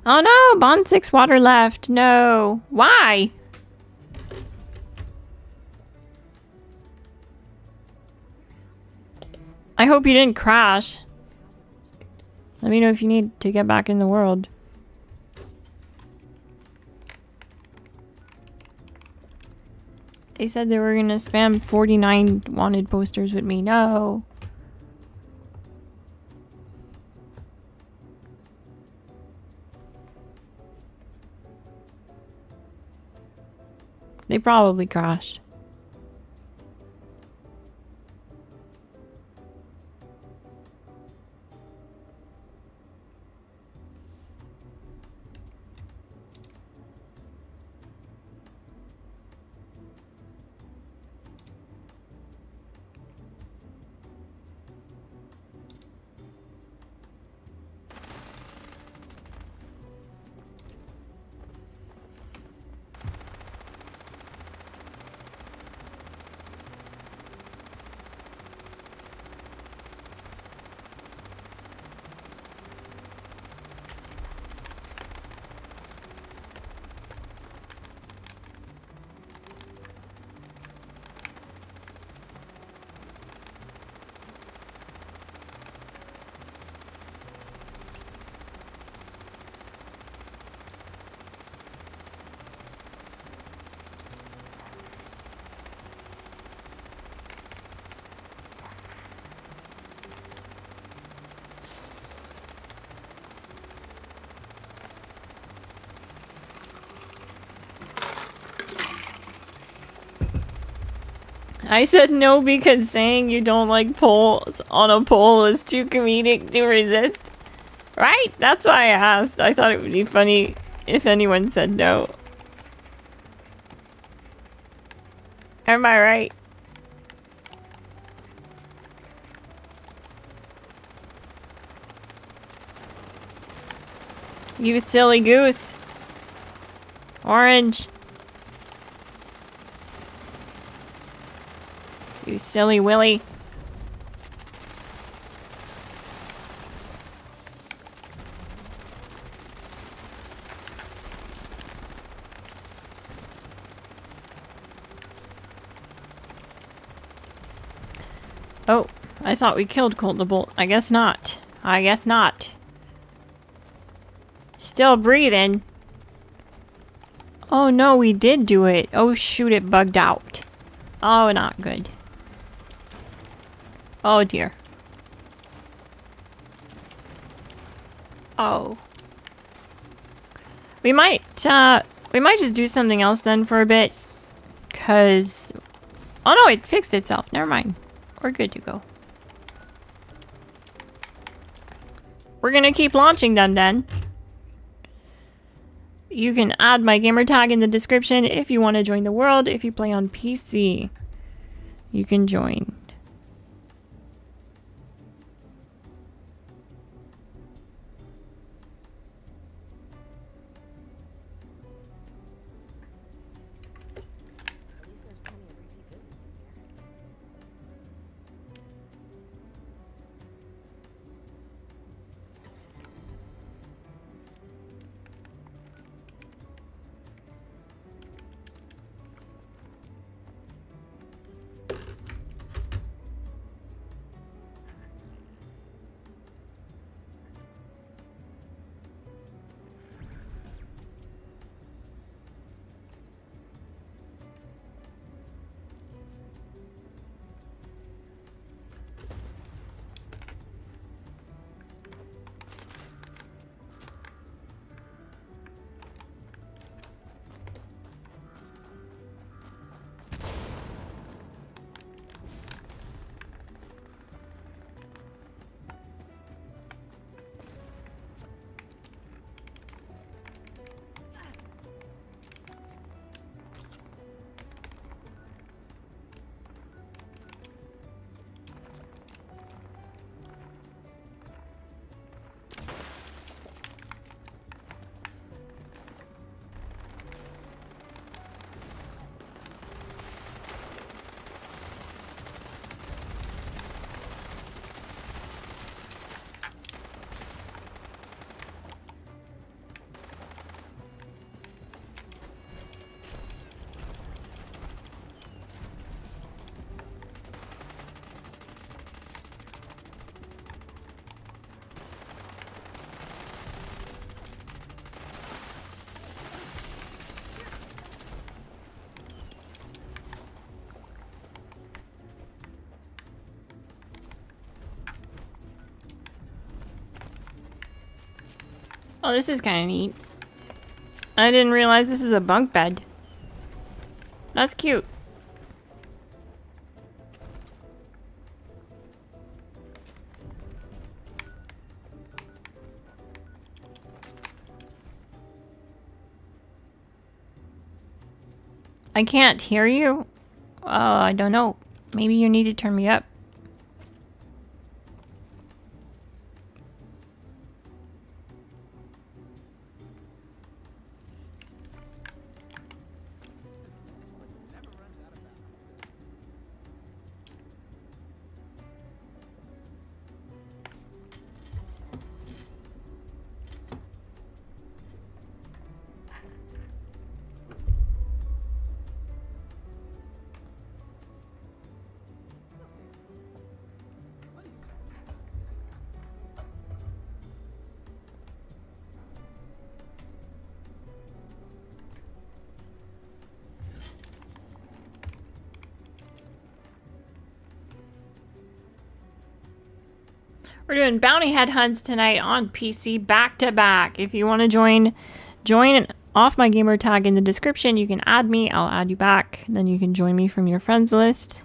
Oh no, Bond 6 water left. No. Why? I hope you didn't crash. Let me know if you need to get back in the world. They said they were gonna spam 49 wanted posters with me. No. They probably crashed. I said no because saying you don't like polls on a poll is too comedic to resist. Right? That's why I asked. I thought it would be funny if anyone said no. Am I right? You silly goose. Orange. You silly Willy. Oh, I thought we killed Colt the Bolt. I guess not. I guess not. Still breathing. Oh no, we did do it. Oh shoot, it bugged out. Oh, not good. Oh dear. Oh. We might just do something else then for a bit. 'Cause... Oh no, it fixed itself. Never mind. We're good to go. We're gonna keep launching them then. You can add my gamer tag in the description if you want to join the world. If you play on PC, you can join. At least there's plenty of repeat business in here. Oh, this is kind of neat. I didn't realize this is a bunk bed. That's cute. I can't hear you. Oh, I don't know. Maybe you need to turn me up. We're doing bounty head hunts tonight on PC back to back. If you want to join off my gamer tag in the description. You can add me. I'll add you back. Then you can join me from your friends list.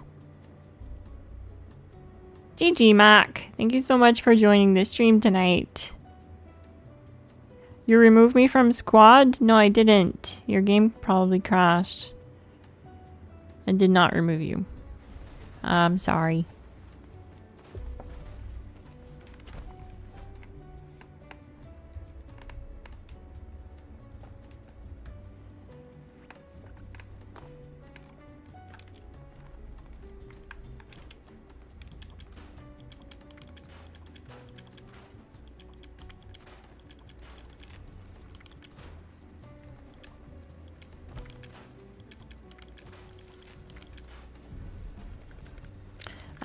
GG Mac. Thank you so much for joining the stream tonight. You removed me from squad? No, I didn't. Your game probably crashed. I did not remove you. I'm sorry.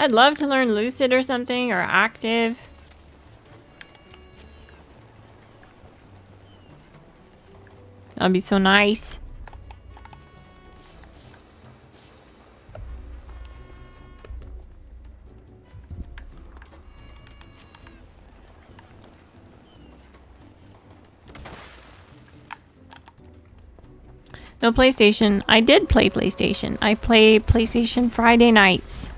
I'd love to learn Lucid or something, or Active. That'd be so nice. No PlayStation. I did play PlayStation. I play PlayStation Friday nights.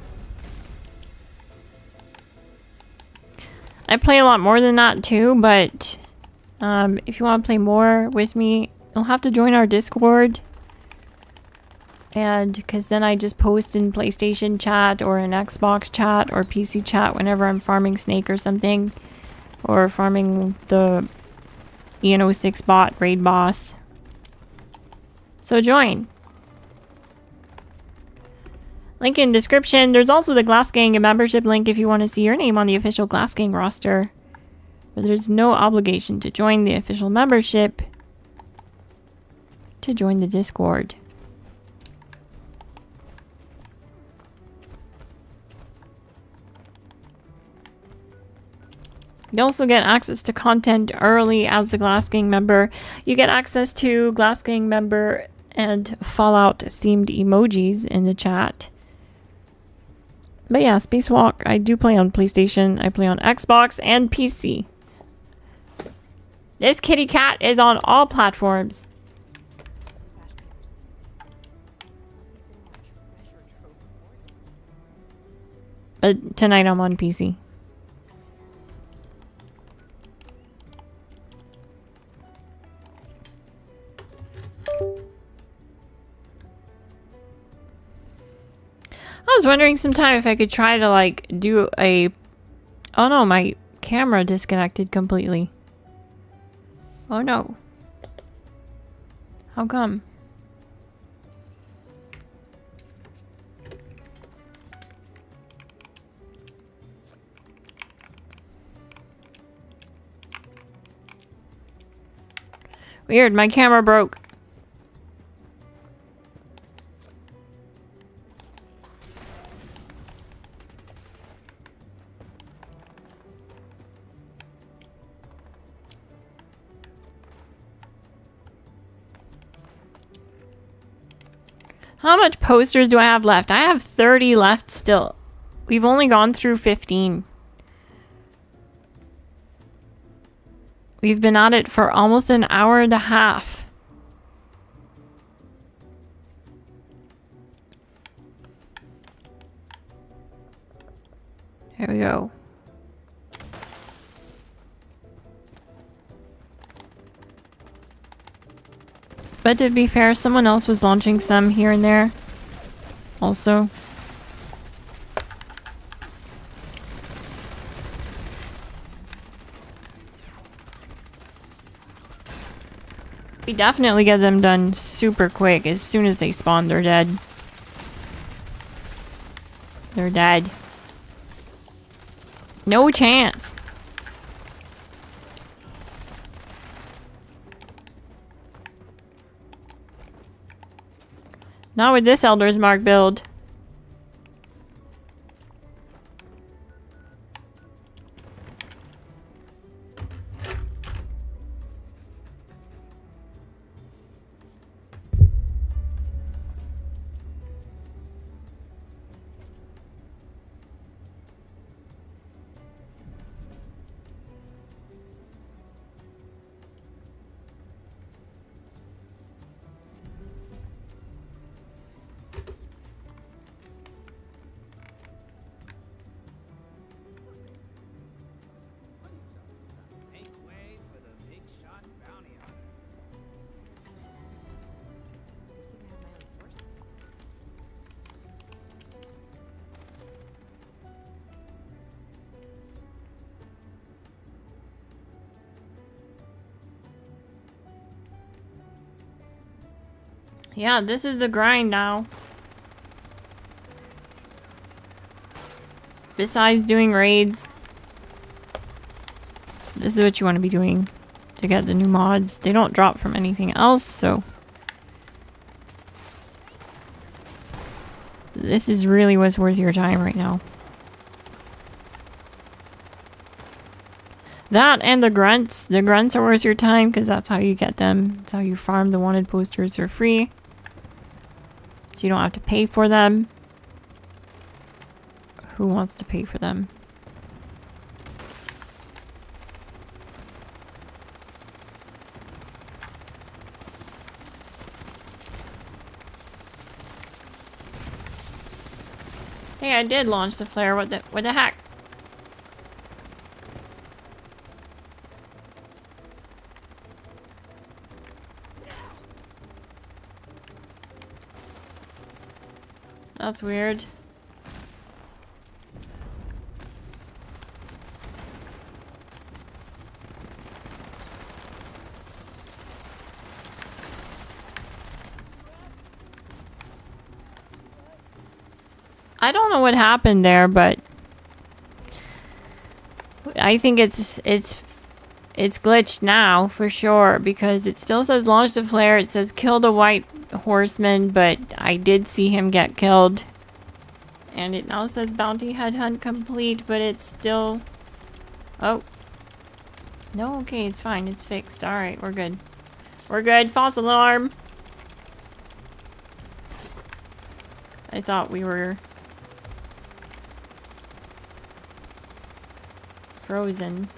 I play a lot more than that too, but if you want to play more with me, you'll have to join our Discord. And because then I just post in PlayStation chat or in Xbox chat or PC chat whenever I'm farming Snake or something. Or farming the EN06 bot raid boss. So join. Link in description. There's also the GLASSGANG membership link if you want to see your name on the official GLASSGANG roster. But there's no obligation to join the official membership to join the Discord. You also get access to content early as a GLASSGANG member. You get access to GLASSGANG member and Fallout themed emojis in the chat. But yeah, Spacewalk, I do play on PlayStation, I play on Xbox and PC. This kitty cat is on all platforms. But tonight I'm on PC. I was wondering sometime if I could try to like do a... Oh no, my camera disconnected completely. Oh no. How come? Weird, my camera broke. How much posters do I have left? I have 30 left still. We've only gone through 15. We've been at it for almost an hour and a half. Here we go. But to be fair, someone else was launching some here and there. Also. We definitely get them done super quick. As soon as they spawn, they're dead. They're dead. No chance. Not with this Elder's Mark build. Make way for the big shot bounty hunter. I have my own sources. Yeah, this is the grind now. Besides doing raids, this is what you want to be doing to get the new mods. They don't drop from anything else, so this is really what's worth your time right now. That and the grunts. The grunts are worth your time because that's how you get them. That's how you farm the wanted posters for free. So you don't have to pay for them. Who wants to pay for them? Hey, I did launch the flare. What the heck? That's weird. I don't know what happened there, but I think it's glitched now for sure because it still says launch the flare. It says kill the white horseman, but I did see him get killed. And it now says bounty headhunt complete, but it's still... Oh. No, okay, it's fine. It's fixed. Alright, we're good. We're good. False alarm. I thought we were... frozen.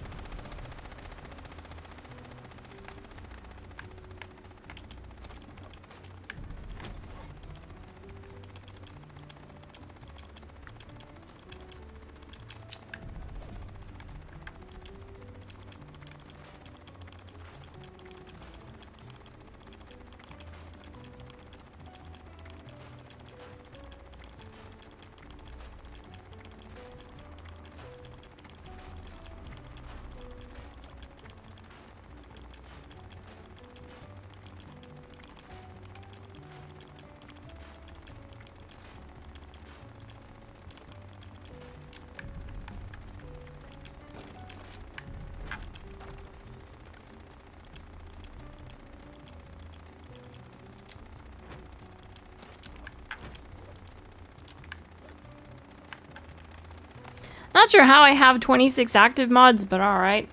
Not sure how I have 26 active mods, but alright.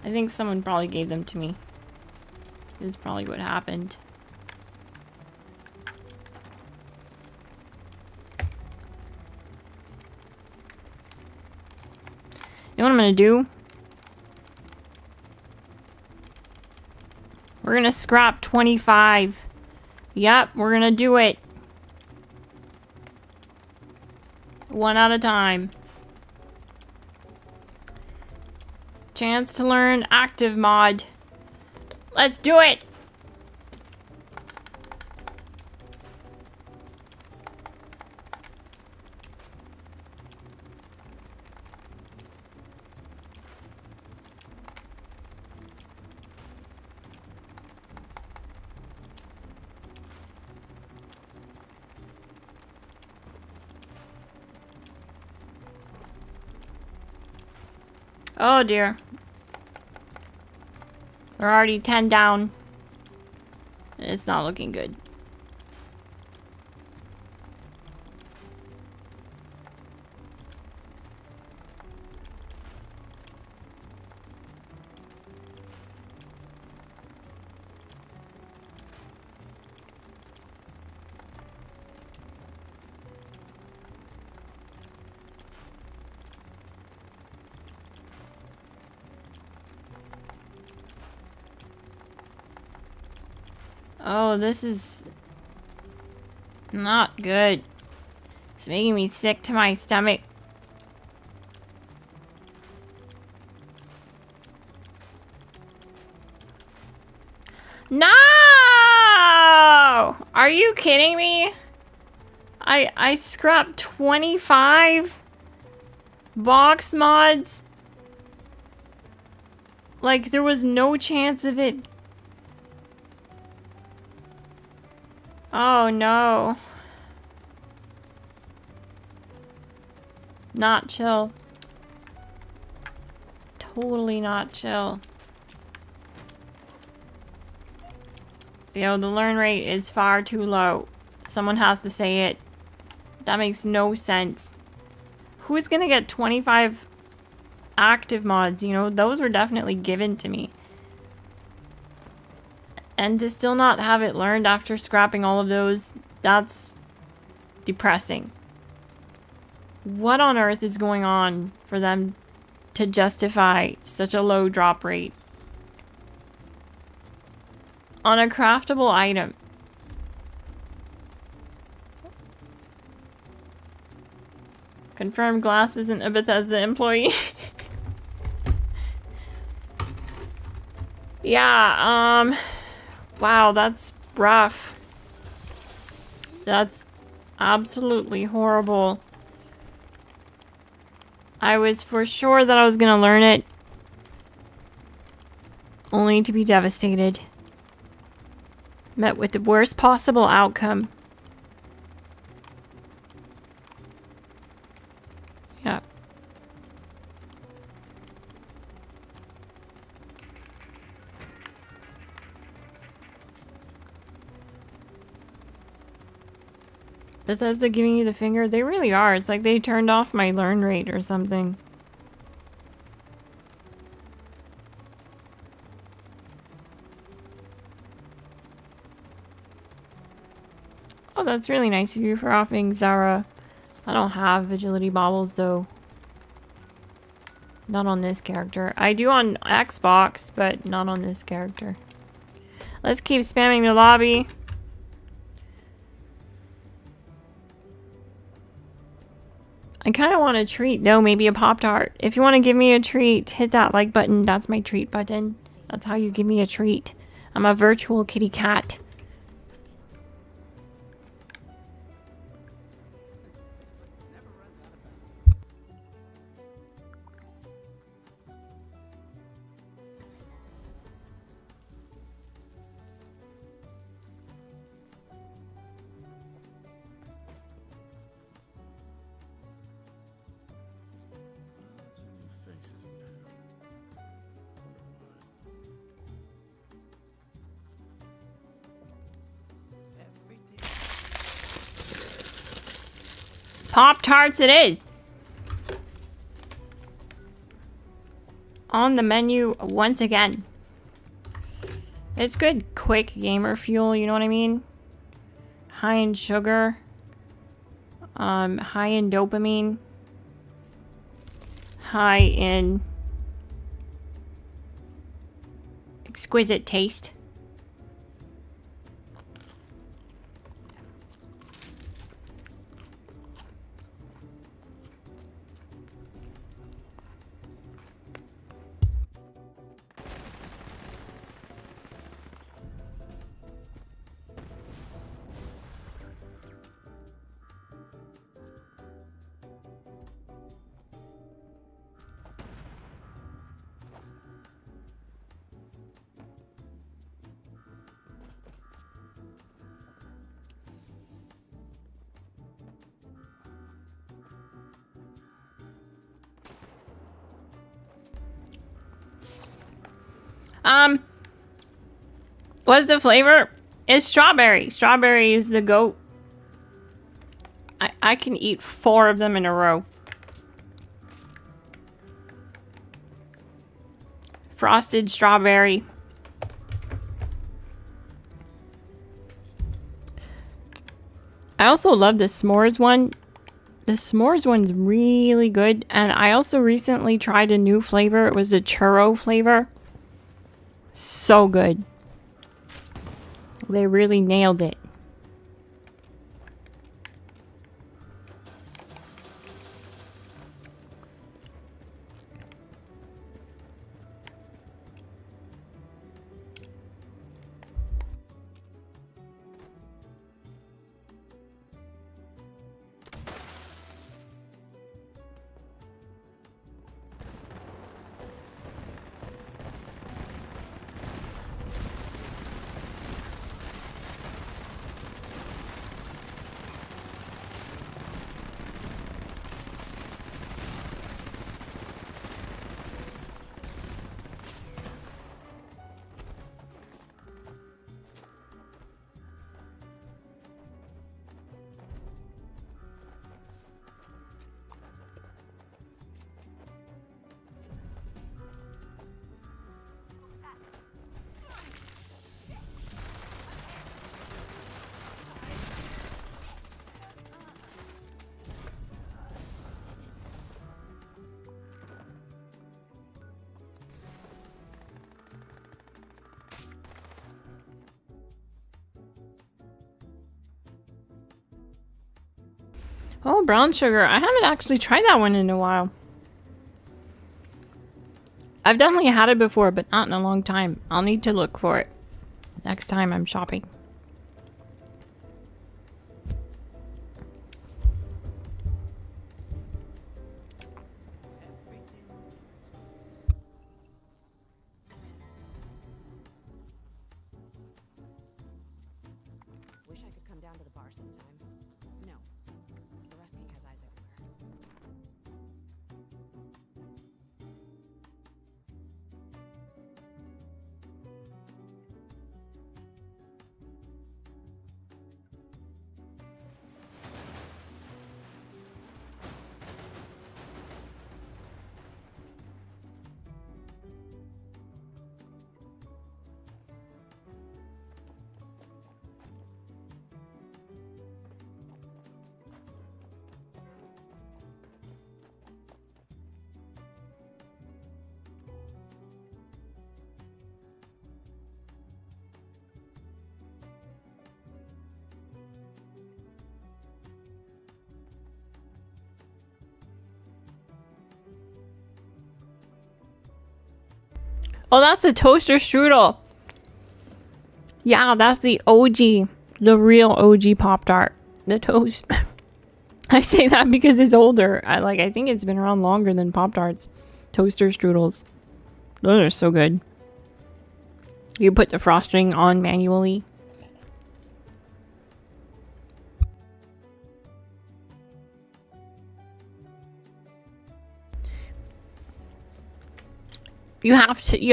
I think someone probably gave them to me. This is probably what happened. You know what I'm gonna do? We're gonna scrap 25. Yep, we're gonna do it. One at a time. Chance to learn active mod. Let's do it! Oh dear. We're already 10 down. It's not looking good. Oh, this is not good. It's making me sick to my stomach. No! Are you kidding me? I scrapped 25 box mods. Like, there was no chance of it. Oh no. Not chill. Totally not chill. Yo, the learn rate is far too low. Someone has to say it. That makes no sense. Who's gonna get 25 active mods? You know, those were definitely given to me. And to still not have it learned after scrapping all of those, that's depressing. What on earth is going on for them to justify such a low drop rate on a craftable item? Confirmed Glass isn't a Bethesda employee. Yeah, wow, that's rough. That's absolutely horrible. I was for sure that I was gonna learn it, only to be devastated. Met with the worst possible outcome. Yeah. Bethesda giving you the finger? They really are. It's like they turned off my learn rate or something. Oh, that's really nice of you for offering Zara. I don't have agility baubles though. Not on this character. I do on Xbox, but not on this character. Let's keep spamming the lobby. I kind of want a treat though, maybe a Pop-Tart. If you want to give me a treat, hit that like button. That's my treat button. That's how you give me a treat. I'm a virtual kitty cat. Pop-Tarts it is! On the menu once again. It's good quick gamer fuel, you know what I mean? High in sugar. High in dopamine. high in exquisite taste. What's the flavor? It's strawberry. Strawberry is the goat. I can eat 4 of them in a row. Frosted strawberry. I also love the s'mores one. The s'mores one's really good. And I also recently tried a new flavor. It was a churro flavor. So good. They really nailed it. Oh, brown sugar. I haven't actually tried that one in a while. I've definitely had it before, but not in a long time. I'll need to look for it next time I'm shopping. Wish I could come down to the bar sometime. No. The Rust King has eyes everywhere. Oh, that's the toaster strudel. Yeah, that's the OG. The real OG Pop-Tart. The toast. I say that because it's older. I think it's been around longer than Pop-Tarts. Toaster strudels. Those are so good. You put the frosting on manually. You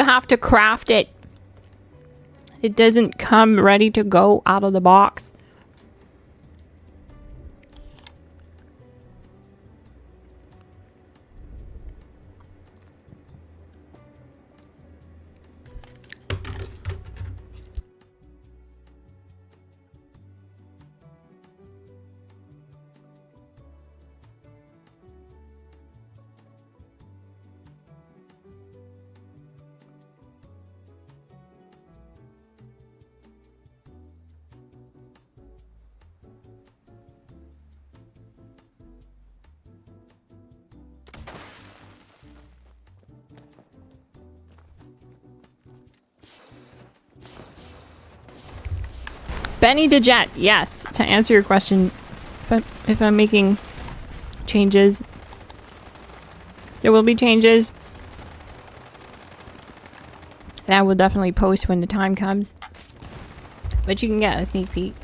have to craft it. It doesn't come ready to go out of the box. Benny DeJet, yes. To answer your question, if I'm making changes, there will be changes. And I will definitely post when the time comes. But you can get a sneak peek.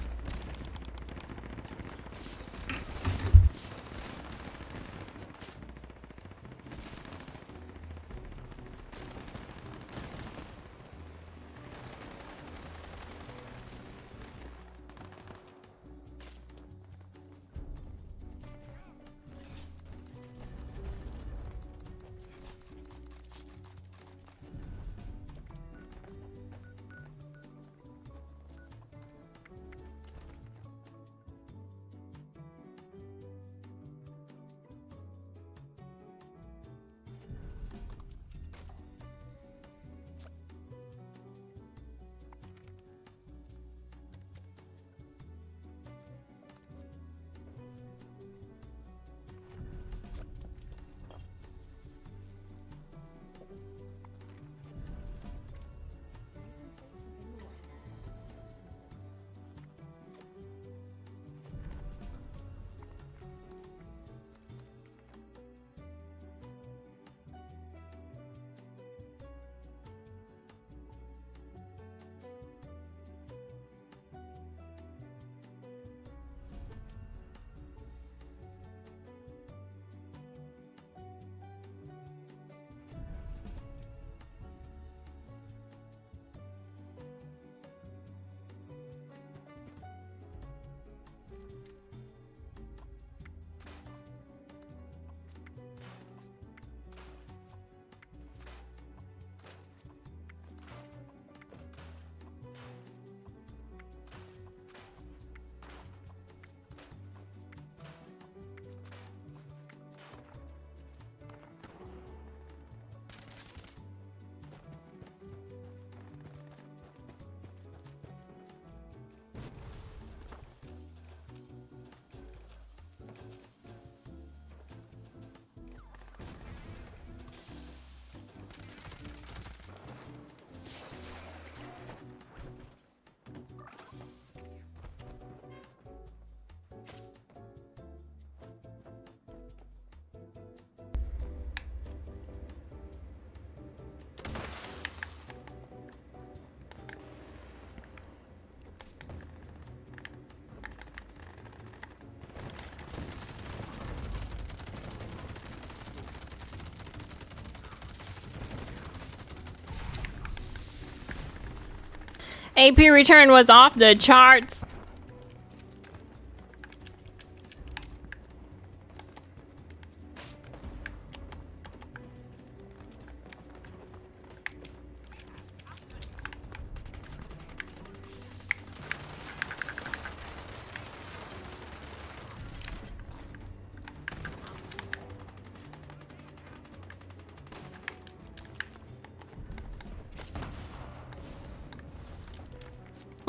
AP return was off the charts.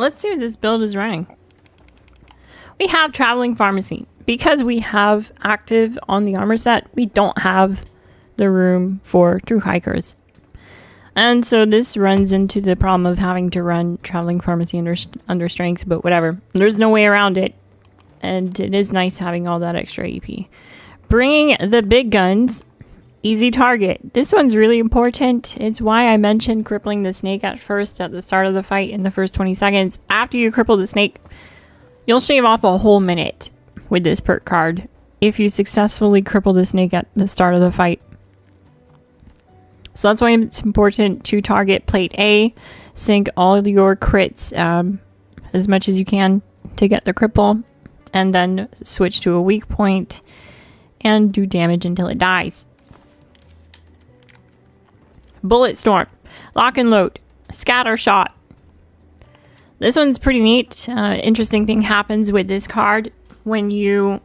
Let's see what this build is running. We have traveling pharmacy. Because we have active on the armor set, we don't have the room for true hikers. And so this runs into the problem of having to run traveling pharmacy under strength, but whatever. There's no way around it. And it is nice having all that extra AP. Bringing the big guns. Easy target. This one's really important. It's why I mentioned crippling the snake at first at the start of the fight in the first 20 seconds. After you cripple the snake, you'll shave off a whole minute with this perk card if you successfully cripple the snake at the start of the fight. So that's why it's important to target plate A, sink all your crits as much as you can to get the cripple, and then switch to a weak point and do damage until it dies. Bullet Storm, Lock and Load, Scatter Shot. This one's pretty neat. Interesting thing happens with this card when you,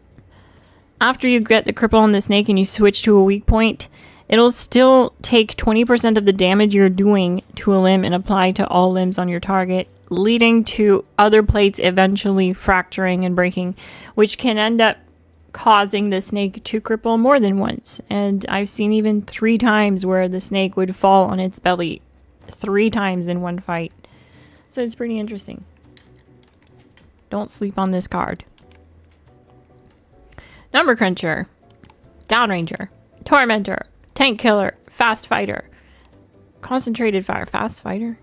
after you get the cripple on the snake and you switch to a weak point, it'll still take 20% of the damage you're doing to a limb and apply to all limbs on your target, leading to other plates eventually fracturing and breaking, which can end up causing the snake to cripple more than once. And I've seen even 3 times where the snake would fall on its belly 3 times in one fight. So it's pretty interesting. Don't sleep on this card. Number Cruncher, Downranger, Tormentor, Tank Killer, Fast Fighter, Concentrated Fire, Fast Fighter.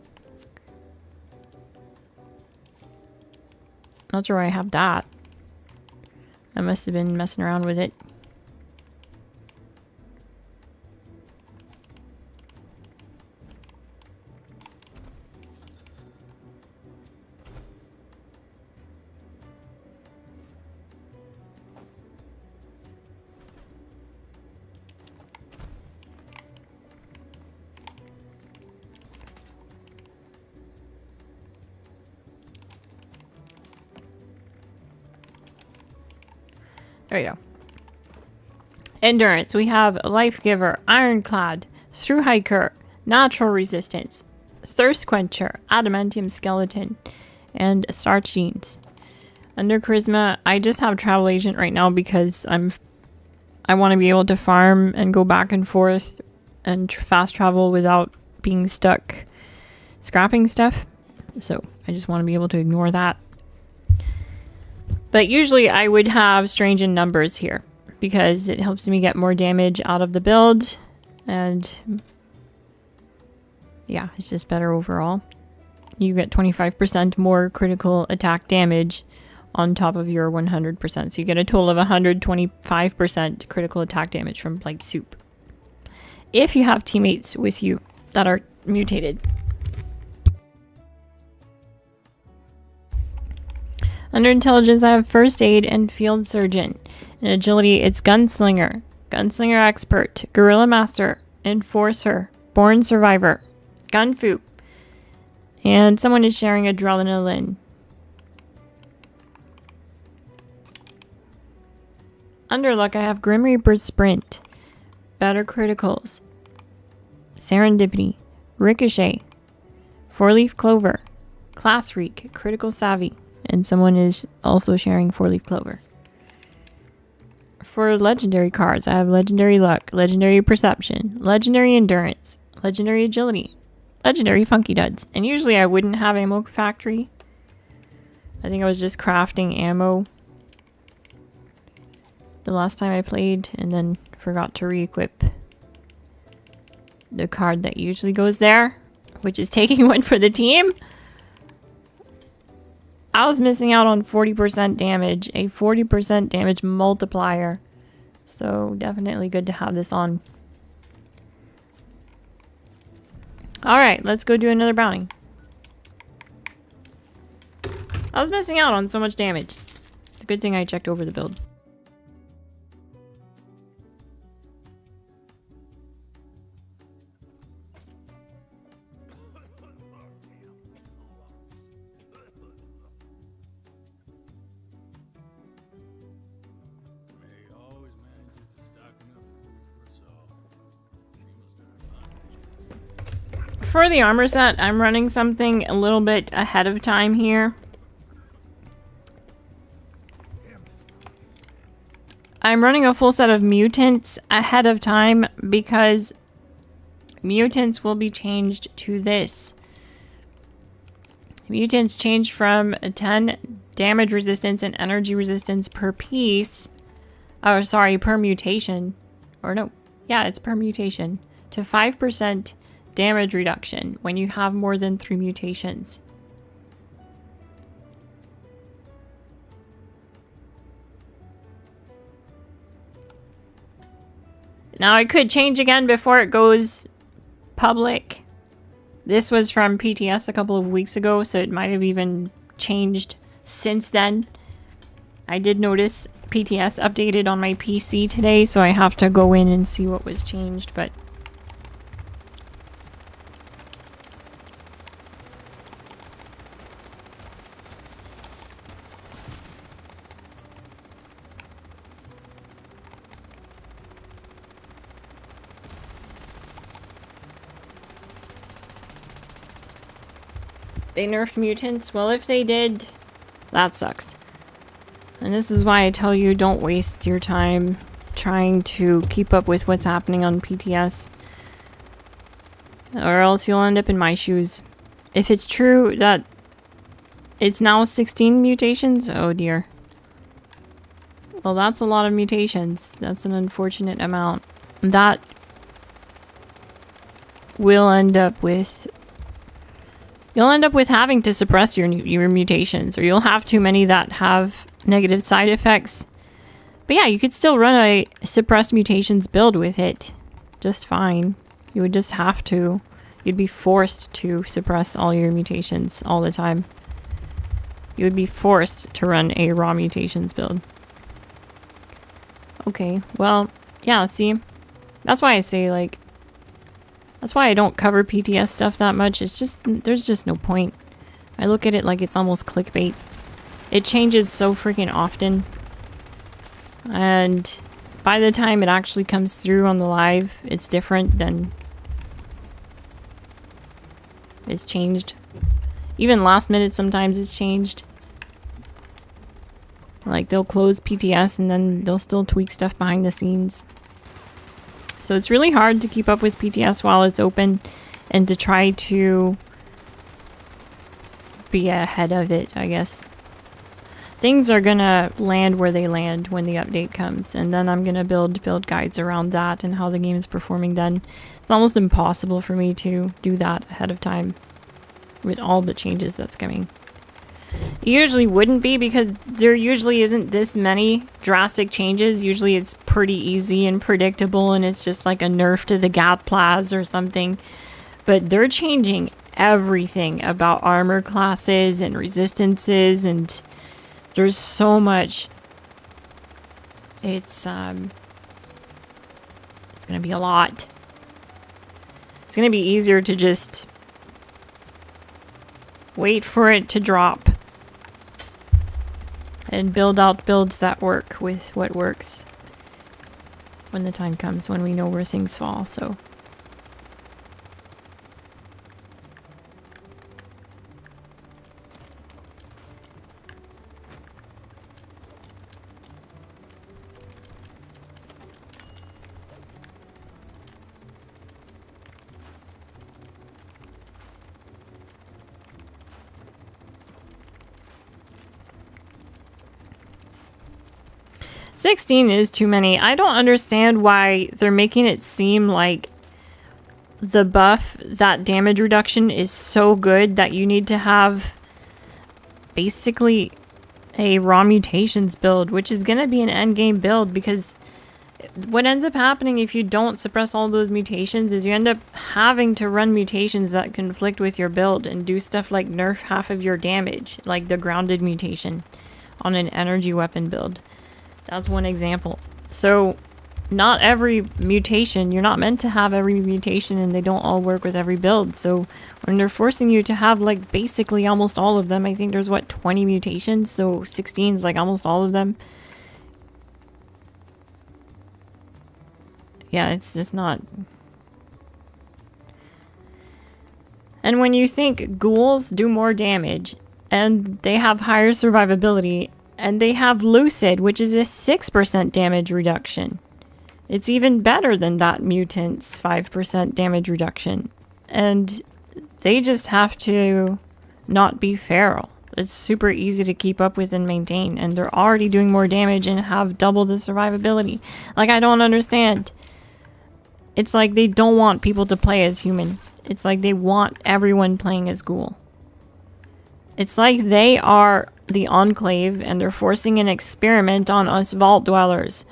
Not sure why I have that. I must have been messing around with it. There we go. Endurance. We have Life Giver, Ironclad, Through Hiker, Natural Resistance, Thirst Quencher, Adamantium Skeleton, and Starch Jeans. Under Charisma, I just have Travel Agent right now because I want to be able to farm and go back and forth and fast travel without being stuck scrapping stuff. So I just want to be able to ignore that. But usually I would have Strange in Numbers here because it helps me get more damage out of the build. And yeah, it's just better overall. You get 25% more critical attack damage on top of your 100%. So you get a total of 125% critical attack damage from Blight Soup. If you have teammates with you that are mutated. Under Intelligence, I have First Aid and Field Surgeon. In Agility, it's Gunslinger, Gunslinger Expert, Guerrilla Master, Enforcer, Born Survivor, Gunfu, and someone is sharing Adrenaline. Under Luck, I have Grim Reaper Sprint, Better Criticals, Serendipity, Ricochet, Four-Leaf Clover, Class Freak, Critical Savvy, and someone is also sharing Four-Leaf Clover. For legendary cards, I have Legendary Luck, Legendary Perception, Legendary Endurance, Legendary Agility, Legendary Funky Duds. And usually I wouldn't have Ammo Factory. I think I was just crafting ammo the last time I played and then forgot to re-equip the card that usually goes there, which is taking one for the team. I was missing out on 40% damage, a 40% damage multiplier. So definitely good to have this on. Alright, let's go do another brownie. I was missing out on so much damage. It's a good thing I checked over the build. For the armor set, I'm running something a little bit ahead of time here. I'm running a full set of mutants ahead of time because mutants will be changed to this. Mutants change from 10 damage resistance and energy resistance per piece. Oh, sorry, per mutation. Or no, yeah, it's per mutation. To 5% damage reduction when you have more than 3 mutations. Now I could change again before it goes public. This was from PTS a couple of weeks ago, so it might have even changed since then. I did notice PTS updated on my PC today, so I have to go in and see what was changed, but they nerfed mutants? Well, if they did, that sucks. And this is why I tell you, don't waste your time trying to keep up with what's happening on PTS. Or else you'll end up in my shoes. If it's true that It's now 16 mutations? Oh dear. Well, that's a lot of mutations. That's an unfortunate amount. That will end up with... You'll end up with having to suppress your mutations, or you'll have too many that have negative side effects. But yeah, you could still run a suppressed mutations build with it just fine. You would just have to. You'd be forced to suppress all your mutations all the time. You would be forced to run a raw mutations build. Okay, well, yeah, see? That's why I say, like... That's why I don't cover PTS stuff that much. It's just... There's just no point. I look at it like it's almost clickbait. It changes so freaking often. And by the time it actually comes through on the live, it's different than... It's changed. Even last minute sometimes it's changed. Like, they'll close PTS and then they'll still tweak stuff behind the scenes. So it's really hard to keep up with PTS while it's open and to try to be ahead of it, I guess. Things are gonna land where they land when the update comes, and then I'm gonna build guides around that and how the game is performing then. It's almost impossible for me to do that ahead of time with all the changes that's coming. It usually wouldn't be, because there usually isn't this many drastic changes. Usually it's pretty easy and predictable, and it's just like a nerf to the Gadplas or something. But they're changing everything about armor classes and resistances, and there's so much. It's gonna be a lot. It's gonna be easier to just wait for it to drop and build out builds that work with what works when the time comes, when we know where things fall. So $16 is too many. I don't understand why they're making it seem like the buff, that damage reduction, is so good that you need to have basically a raw mutations build, which is going to be an endgame build, because what ends up happening if you don't suppress all those mutations is you end up having to run mutations that conflict with your build and do stuff like nerf half of your damage, like the grounded mutation on an energy weapon build. That's one example. So not every mutation, you're not meant to have every mutation, and they don't all work with every build. So when they're forcing you to have like basically almost all of them, I think there's what, 20 mutations, so 16 is like almost all of them. Yeah, it's just not. And when you think ghouls do more damage and they have higher survivability, and they have Lucid, which is a 6% damage reduction. It's even better than that mutant's 5% damage reduction. And they just have to not be feral. It's super easy to keep up with and maintain. And they're already doing more damage and have double the survivability. Like, I don't understand. It's like they don't want people to play as human. It's like they want everyone playing as ghoul. It's like they are the Enclave, and they're forcing an experiment on us Vault Dwellers.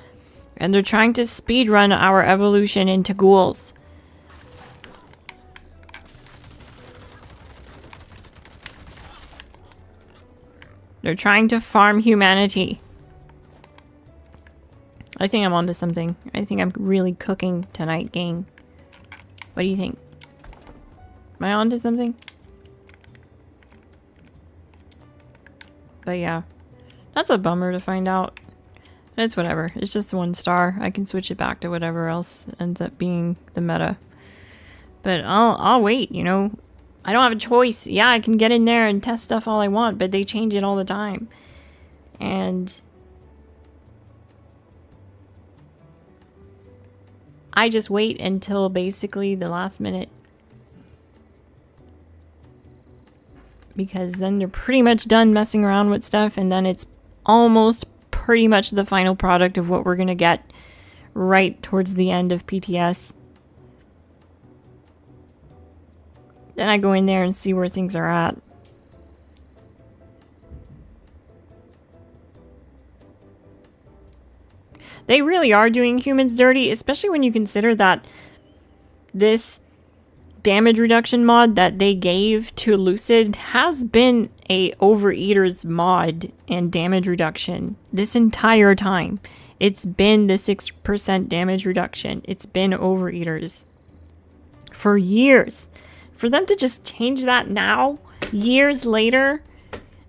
And they're trying to speedrun our evolution into ghouls. They're trying to farm humanity. I think I'm onto something. I think I'm really cooking tonight, gang. What do you think? Am I onto something? But yeah, that's a bummer to find out. It's whatever. It's just 1 star. I can switch it back to whatever else ends up being the meta. But I'll wait, you know. I don't have a choice. Yeah, I can get in there and test stuff all I want, but they change it all the time. And I just wait until basically the last minute. because then they're pretty much done messing around with stuff, and then it's almost pretty much the final product of what we're gonna get right towards the end of PTS. Then I go in there and see where things are at. They really are doing humans dirty, especially when you consider that this damage reduction mod that they gave to Lucid has been a Overeaters mod and damage reduction this entire time. It's been the 6% damage reduction. It's been Overeaters for years. For them to just change that now, years later,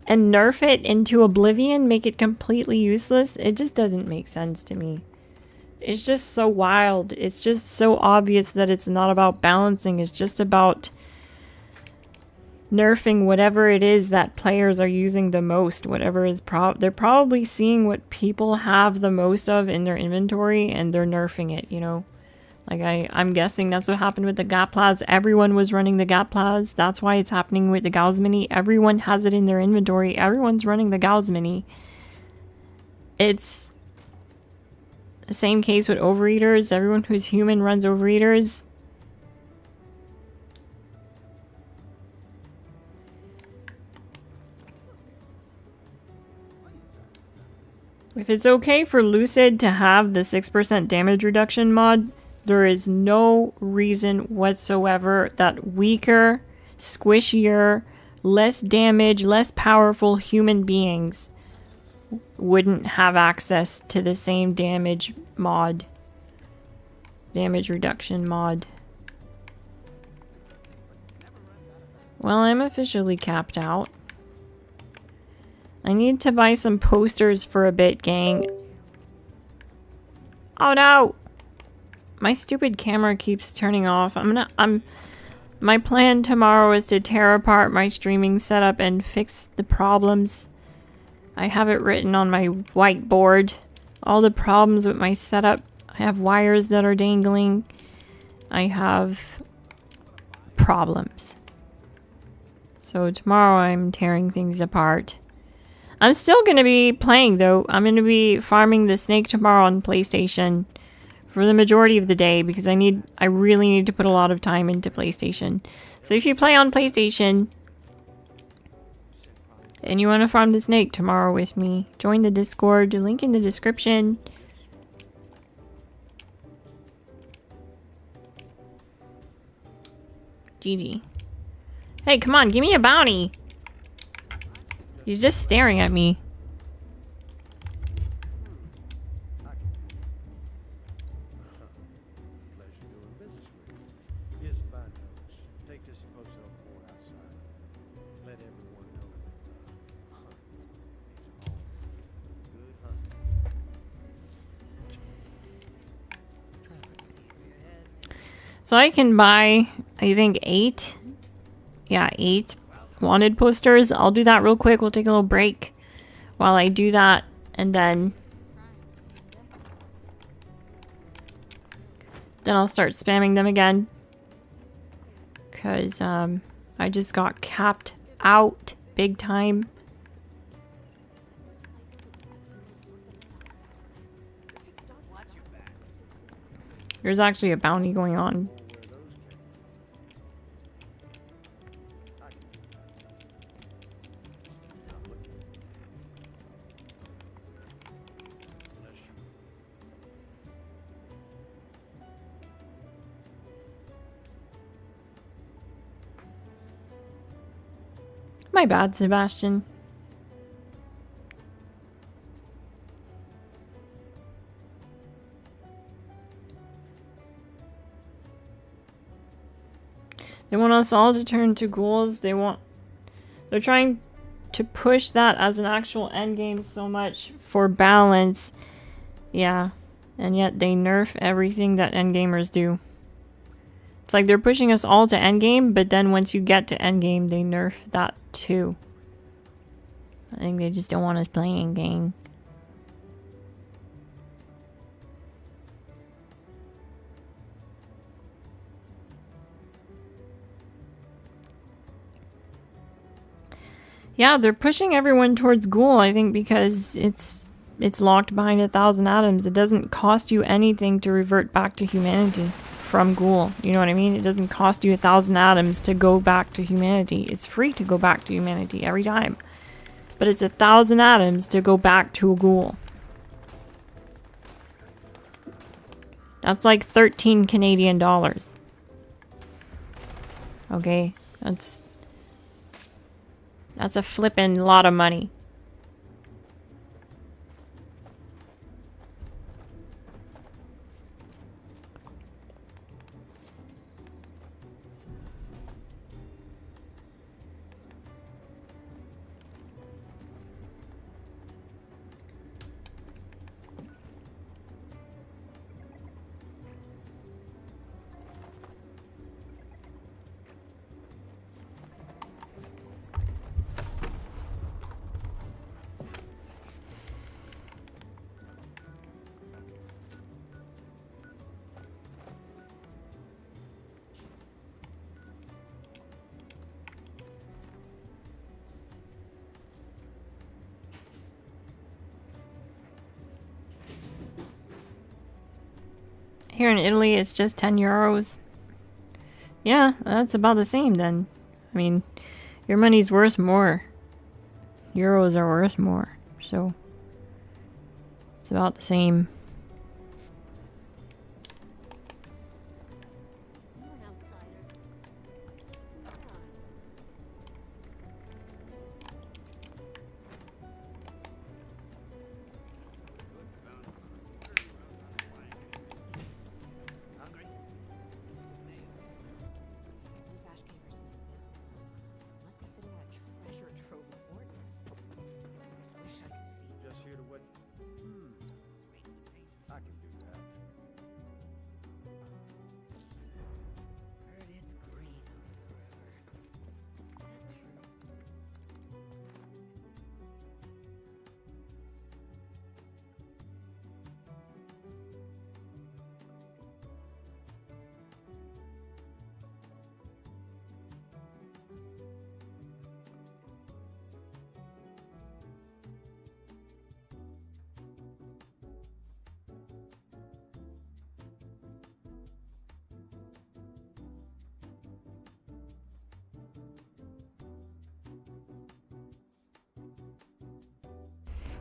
and nerf it into oblivion, make it completely useless, it just doesn't make sense to me. It's just so wild. It's just so obvious that it's not about balancing. It's just about nerfing whatever it is that players are using the most. Whatever is they're probably seeing what people have the most of in their inventory and they're nerfing it, you know? Like I'm guessing that's what happened with the Gatplaz. Everyone was running the Gatplaz. That's why it's happening with the Gauss Mini. Everyone has it in their inventory. Everyone's running the Gauss Mini. It's the same case with Overeaters. Everyone who's human runs Overeaters. If it's okay for Lucid to have the 6% damage reduction mod, there is no reason whatsoever that weaker, squishier, less damage, less powerful human beings wouldn't have access to the same damage mod. Damage reduction mod. Well, I'm officially capped out. I need to buy some posters for a bit, gang. Oh no! My stupid camera keeps turning off. My plan tomorrow is to tear apart my streaming setup and fix the problems. I have it written on my whiteboard. All the problems with my setup. I have wires that are dangling. I have problems. So tomorrow I'm tearing things apart. I'm still going to be playing though. I'm going to be farming the snake tomorrow on PlayStation for the majority of the day because I really need to put a lot of time into PlayStation. So if you play on PlayStation and you want to farm the snake tomorrow with me, join the Discord, link in the description. GG. Hey, come on, give me a bounty. He's just staring at me. So I can buy, I think 8 wanted posters. I'll do that real quick. We'll take a little break while I do that, and then I'll start spamming them again. Because I just got capped out big time. There's actually a bounty going on. My bad, Sebastian. They want us all to turn to ghouls. They're trying to push that as an actual endgame so much for balance. Yeah. And yet they nerf everything that endgamers do. It's like they're pushing us all to endgame, but then once you get to endgame, they nerf that too. I think they just don't want us playing, gang. Yeah, they're pushing everyone towards Ghoul, I think, because it's locked behind 1,000 atoms. It doesn't cost you anything to revert back to humanity from Ghoul. You know what I mean? It doesn't cost you 1,000 atoms to go back to humanity. It's free to go back to humanity every time. But it's 1,000 atoms to go back to a Ghoul. That's like 13 Canadian dollars. Okay, that's a flippin' lot of money. Here in Italy, it's just 10 euros. Yeah, that's about the same then. I mean, your money's worth more. Euros are worth more, so it's about the same. Hungry? Who's Ash Caver's main business? Must be sitting on a treasure trove of ordnance. Wish I could see. Just here to what? Straight to the pages. I can do that. Heard it's green over the river. Not true.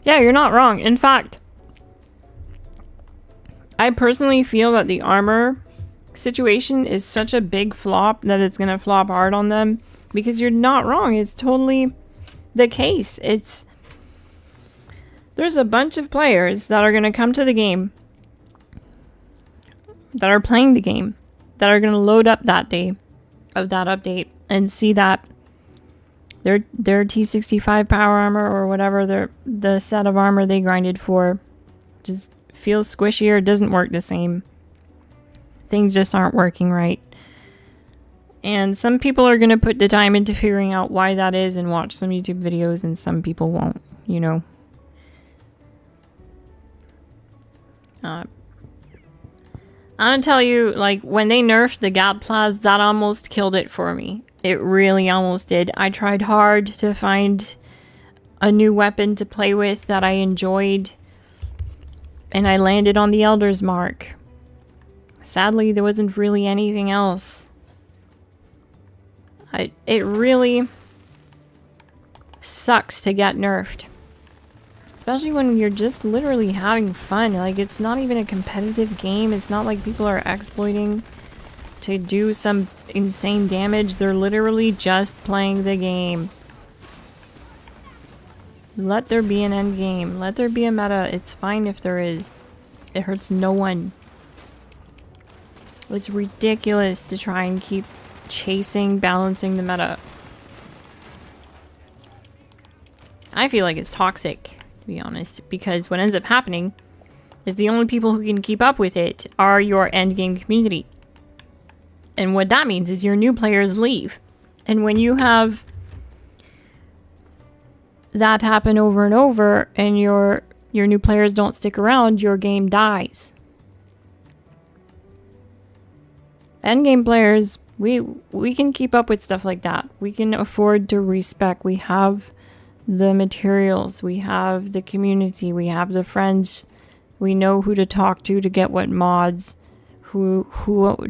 Yeah, you're not wrong. In fact, I personally feel that the armor situation is such a big flop that it's gonna flop hard on them, because you're not wrong. It's totally the case. There's a bunch of players that are gonna come to the game, that are playing the game, that are gonna load up that day of that update and see that their T65 power armor or whatever the set of armor they grinded for just feels squishier, doesn't work the same. Things just aren't working right. And some people are going to put the time into figuring out why that is and watch some YouTube videos, and some people won't, you know. I'm gonna tell you, like, when they nerfed the Gadplas, that almost killed it for me. It really almost did. I tried hard to find a new weapon to play with that I enjoyed, and I landed on the Elder's Mark. Sadly, there wasn't really anything else. It really sucks to get nerfed. Especially when you're just literally having fun. Like, it's not even a competitive game. It's not like people are exploiting to do some insane damage. They're literally just playing the game. Let there be an end game. Let there be a meta. It's fine if there is. It hurts no one. It's ridiculous to try and keep chasing, balancing the meta. I feel like it's toxic, to be honest, because what ends up happening is the only people who can keep up with it are your endgame community. And what that means is your new players leave. And when you have that happen over and over and your new players don't stick around, your game dies. Endgame players, we can keep up with stuff like that. We can afford to respec. We have the materials, we have the community, we have the friends, we know who to talk to get what mods, who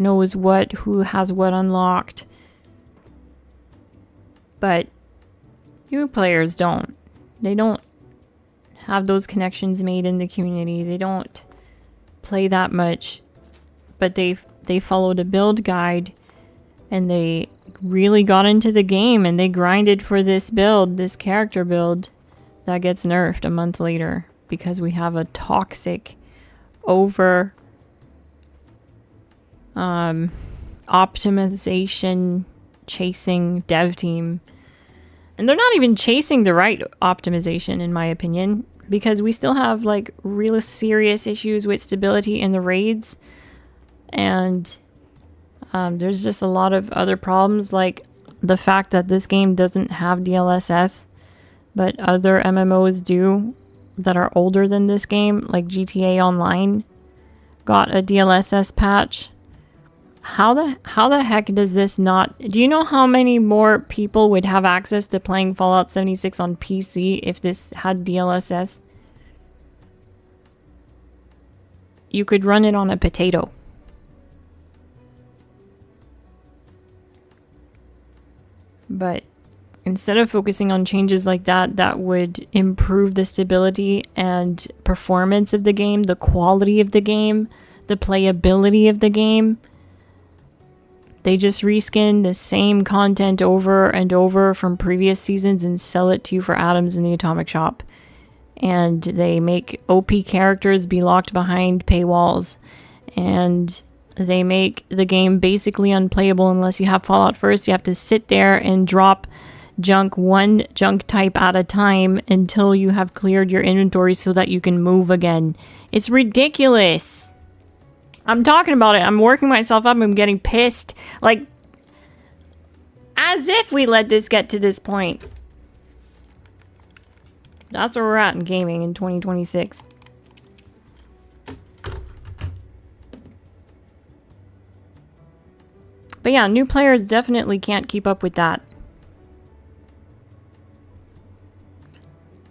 knows what, who has what unlocked. But new players don't. They don't have those connections made in the community. They don't play that much. But they followed a build guide and they really got into the game and they grinded for this build, this character build that gets nerfed a month later because we have a toxic over optimization chasing dev team. And they're not even chasing the right optimization, in my opinion, because we still have like real serious issues with stability in the raids. And there's just a lot of other problems, like the fact that this game doesn't have DLSS, but other MMOs do that are older than this game, like GTA Online got a DLSS patch. How the heck does this not... Do you know how many more people would have access to playing Fallout 76 on PC if this had DLSS? You could run it on a potato. But instead of focusing on changes like that, that would improve the stability and performance of the game, the quality of the game, the playability of the game, they just reskin the same content over and over from previous seasons and sell it to you for atoms in the atomic shop. And they make OP characters be locked behind paywalls. And they make the game basically unplayable unless you have Fallout first. You have to sit there and drop one junk type at a time until you have cleared your inventory so that you can move again. It's ridiculous. I'm talking about it. I'm working myself up. I'm getting pissed. Like, as if we let this get to this point. That's where we're at in gaming in 2026. But yeah, new players definitely can't keep up with that.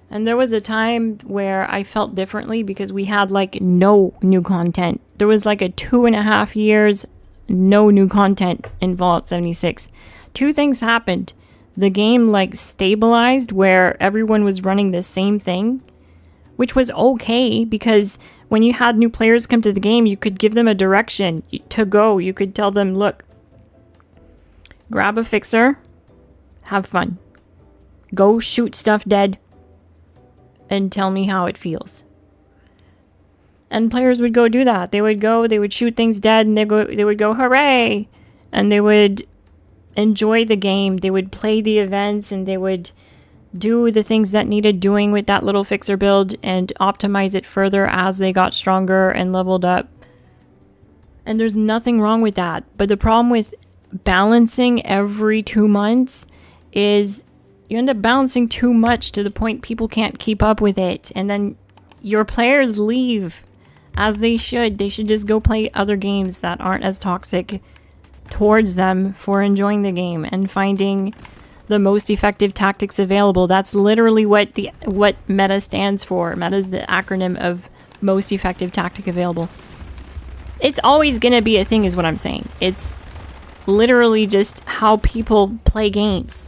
And there was a time where I felt differently because we had like no new content. There was like a 2.5 years, no new content in Fallout 76. Two things happened. The game like stabilized where everyone was running the same thing, which was okay because when you had new players come to the game, you could give them a direction to go. You could tell them, look, grab a fixer, have fun, go shoot stuff dead, and tell me how it feels. And players would go do that. They would shoot things dead, and they would go, hooray! And they would enjoy the game. They would play the events, and they would do the things that needed doing with that little fixer build and optimize it further as they got stronger and leveled up. And there's nothing wrong with that. But the problem with balancing every 2 months is you end up balancing too much to the point people can't keep up with it. And then your players leave, as they should. They should just go play other games that aren't as toxic towards them for enjoying the game and finding the most effective tactics available. That's literally what meta stands for. Meta is the acronym of most effective tactic available. It's always gonna be a thing is what I'm saying. It's literally just how people play games.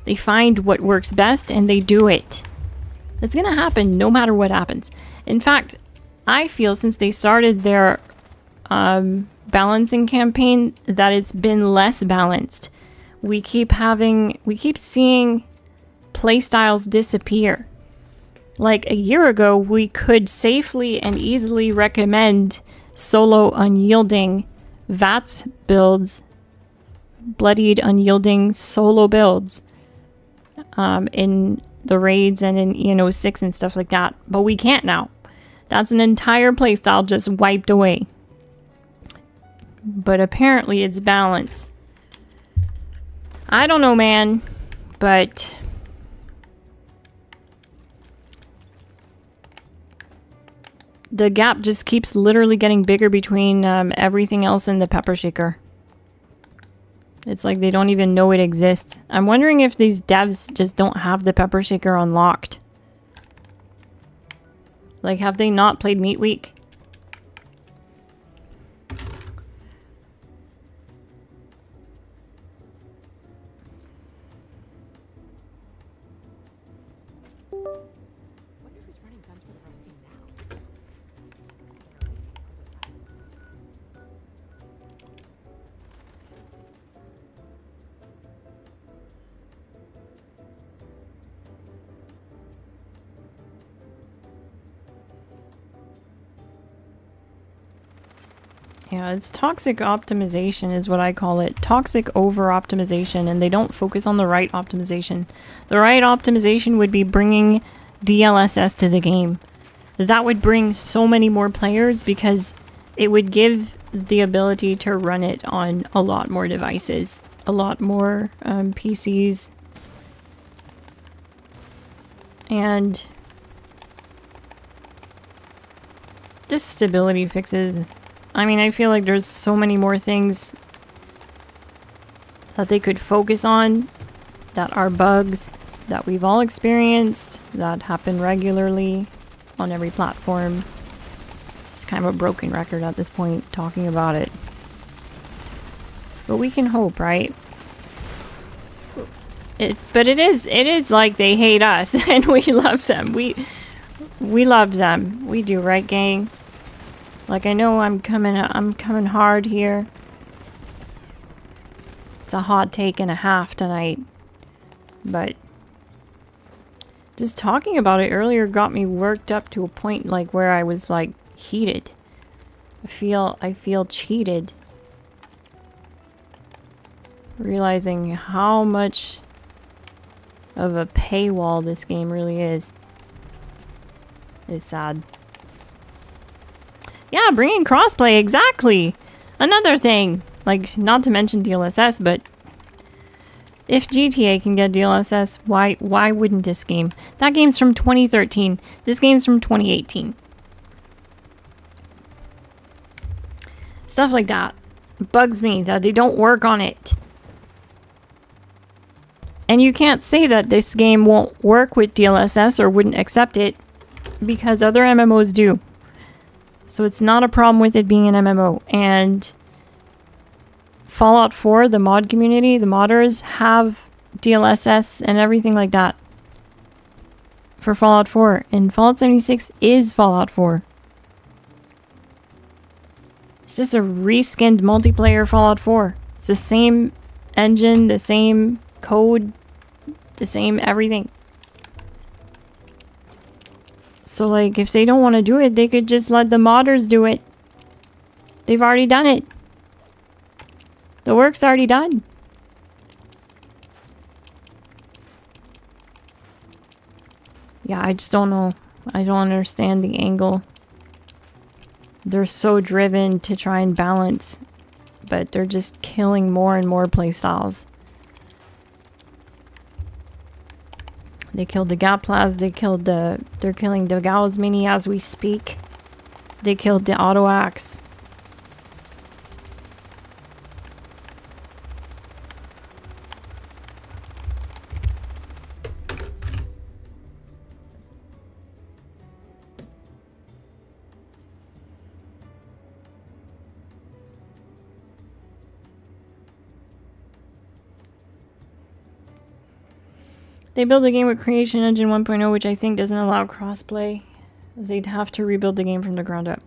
They find what works best and they do it. It's gonna happen no matter what happens. In fact, I feel since they started their balancing campaign that it's been less balanced. We keep seeing playstyles disappear. Like a year ago, we could safely and easily recommend solo unyielding VATS builds, bloodied unyielding solo builds in the raids and in EN06 and stuff like that. But we can't now. That's an entire playstyle just wiped away. But apparently it's balance. I don't know, man, but the gap just keeps literally getting bigger between everything else and the pepper shaker. It's like they don't even know it exists. I'm wondering if these devs just don't have the pepper shaker unlocked. Like, have they not played Meat Week? Wonder who's running guns for the Ruskin now. Their race is good as happens. Yeah, it's toxic optimization is what I call it. Toxic over-optimization, and they don't focus on the right optimization. The right optimization would be bringing DLSS to the game. That would bring so many more players because it would give the ability to run it on a lot more devices, a lot more PCs. And just stability fixes. I mean, I feel like there's so many more things that they could focus on that are bugs that we've all experienced, that happen regularly on every platform. It's kind of a broken record at this point talking about it. But we can hope, right? But it is like they hate us and we love them. We love them. We do, right, gang? Like, I know I'm coming hard here. It's a hot take and a half tonight. But just talking about it earlier got me worked up to a point like where I was like heated. I feel cheated. Realizing how much of a paywall this game really is. It's sad. Yeah, bringing crossplay, exactly. Another thing, like, not to mention DLSS, but if GTA can get DLSS, why wouldn't this game? That game's from 2013. This game's from 2018. Stuff like that bugs me that they don't work on it. And you can't say that this game won't work with DLSS or wouldn't accept it because other MMOs do. So it's not a problem with it being an MMO. And Fallout 4, the mod community, the modders have DLSS and everything like that for Fallout 4. And Fallout 76 is Fallout 4. It's just a reskinned multiplayer Fallout 4. It's the same engine, the same code, the same everything. So, like, if they don't want to do it, they could just let the modders do it. They've already done it. The work's already done. Yeah, I just don't know. I don't understand the angle. They're so driven to try and balance, but they're just killing more and more playstyles. They killed the Gaplas, they're killing the Gauss Mini as we speak. They killed the Auto Axe. They built a game with Creation Engine 1.0, which I think doesn't allow crossplay. They'd have to rebuild the game from the ground up.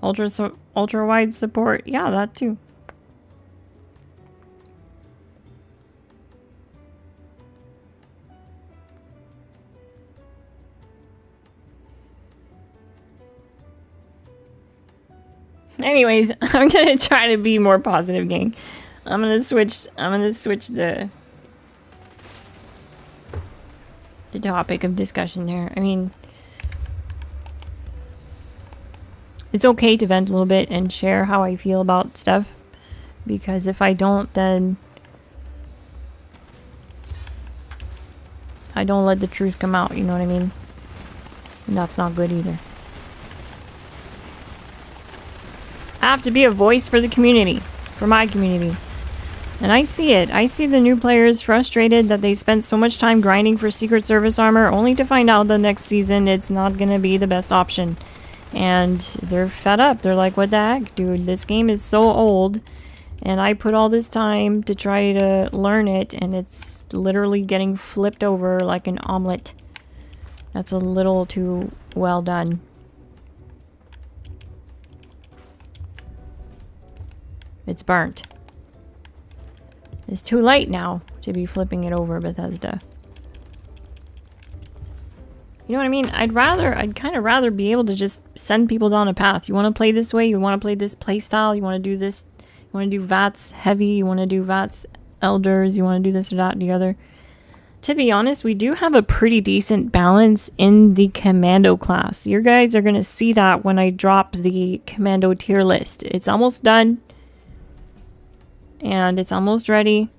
Ultra wide support, yeah, that too. Anyways, I'm gonna try to be more positive, gang. I'm gonna switch the topic of discussion here. I mean, it's okay to vent a little bit and share how I feel about stuff, because if I don't, then I don't let the truth come out, you know what I mean? And that's not good either. I have to be a voice for the community, for my community. And I see it. I see the new players frustrated that they spent so much time grinding for Secret Service armor only to find out the next season it's not gonna be the best option. And they're fed up. They're like, what the heck, dude? This game is so old. And I put all this time to try to learn it, and it's literally getting flipped over like an omelet. That's a little too well done. It's burnt. It's too late now to be flipping it over, Bethesda. You know what I mean? I'd kind of rather be able to just send people down a path. You want to play this way? You want to play this play style? You want to do this? You want to do VATS heavy? You want to do VATS elders? You want to do this or that or the other? To be honest, we do have a pretty decent balance in the commando class. You guys are going to see that when I drop the commando tier list. It's almost done. And it's almost ready.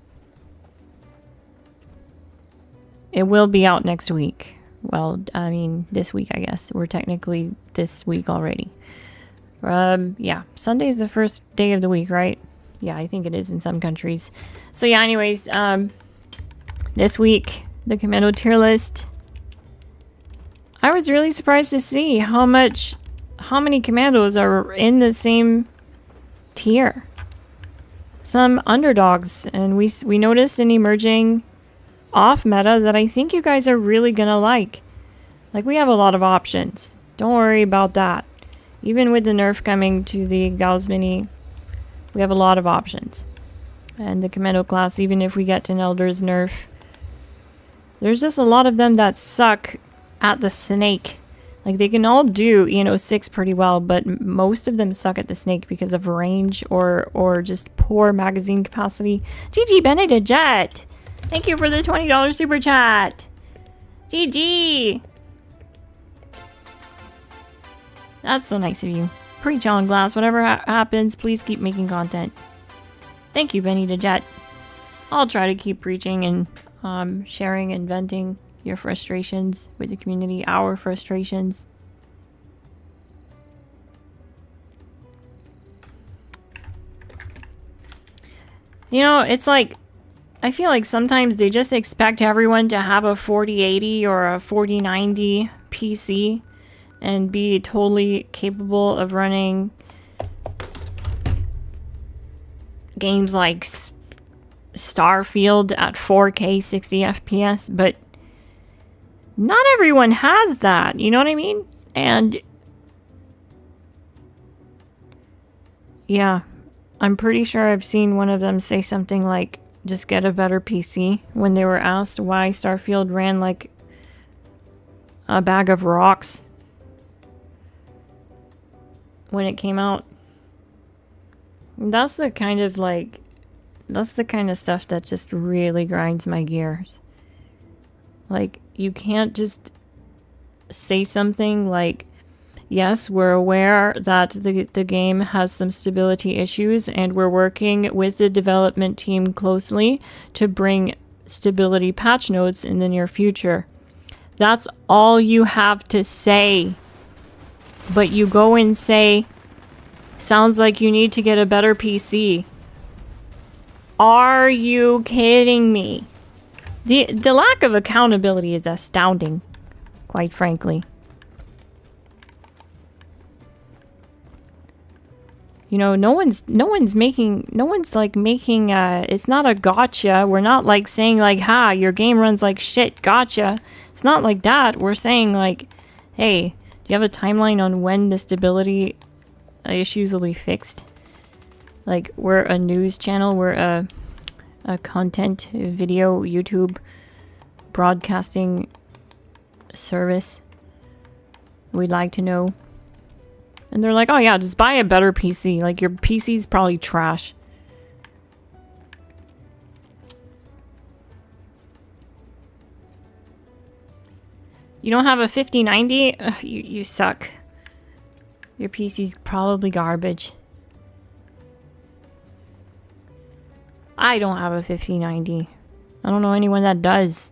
It will be out next week. Well, I mean, this week, I guess. We're technically this week already. Yeah, Sunday's the first day of the week, right? Yeah, I think it is in some countries. So yeah, anyways, this week, the commando tier list. I was really surprised to see how many commandos are in the same tier. Some underdogs, and we noticed an emerging off meta that I think you guys are really gonna like. Like, we have a lot of options. Don't worry about that. Even with the nerf coming to the Gauss Mini, we have a lot of options. And the commando class, even if we get an Elder's nerf, there's just a lot of them that suck at the snake. Like, they can all do EN06 pretty well, but most of them suck at the snake because of range or just poor magazine capacity. GG Benedict Jet! Thank you for the $20 super chat! GG! That's so nice of you. Preach on, Glass. Whatever happens, please keep making content. Thank you, Benny the Jet. I'll try to keep preaching and sharing and venting your frustrations with the community, our frustrations. You know, it's like, I feel like sometimes they just expect everyone to have a 4080 or a 4090 PC and be totally capable of running games like Starfield at 4K 60 FPS, but not everyone has that, you know what I mean? And yeah, I'm pretty sure I've seen one of them say something like, just get a better PC, when they were asked why Starfield ran like a bag of rocks when it came out. That's the kind of stuff that just really grinds my gears. Like, you can't just say something like, yes, we're aware that the game has some stability issues and we're working with the development team closely to bring stability patch notes in the near future. That's all you have to say. But you go and say, sounds like you need to get a better PC. Are you kidding me? The lack of accountability is astounding, quite frankly. You know, no one's like making it's not a gotcha. We're not like saying like, ha, your game runs like shit, gotcha. It's not like that. We're saying like, hey, do you have a timeline on when the stability issues will be fixed? Like, we're a news channel, we're a content video YouTube broadcasting service. We'd like to know. And they're like, oh yeah, just buy a better PC. Like, your PC's probably trash. You don't have a 5090? Ugh, you suck. Your PC's probably garbage. I don't have a 5090. I don't know anyone that does.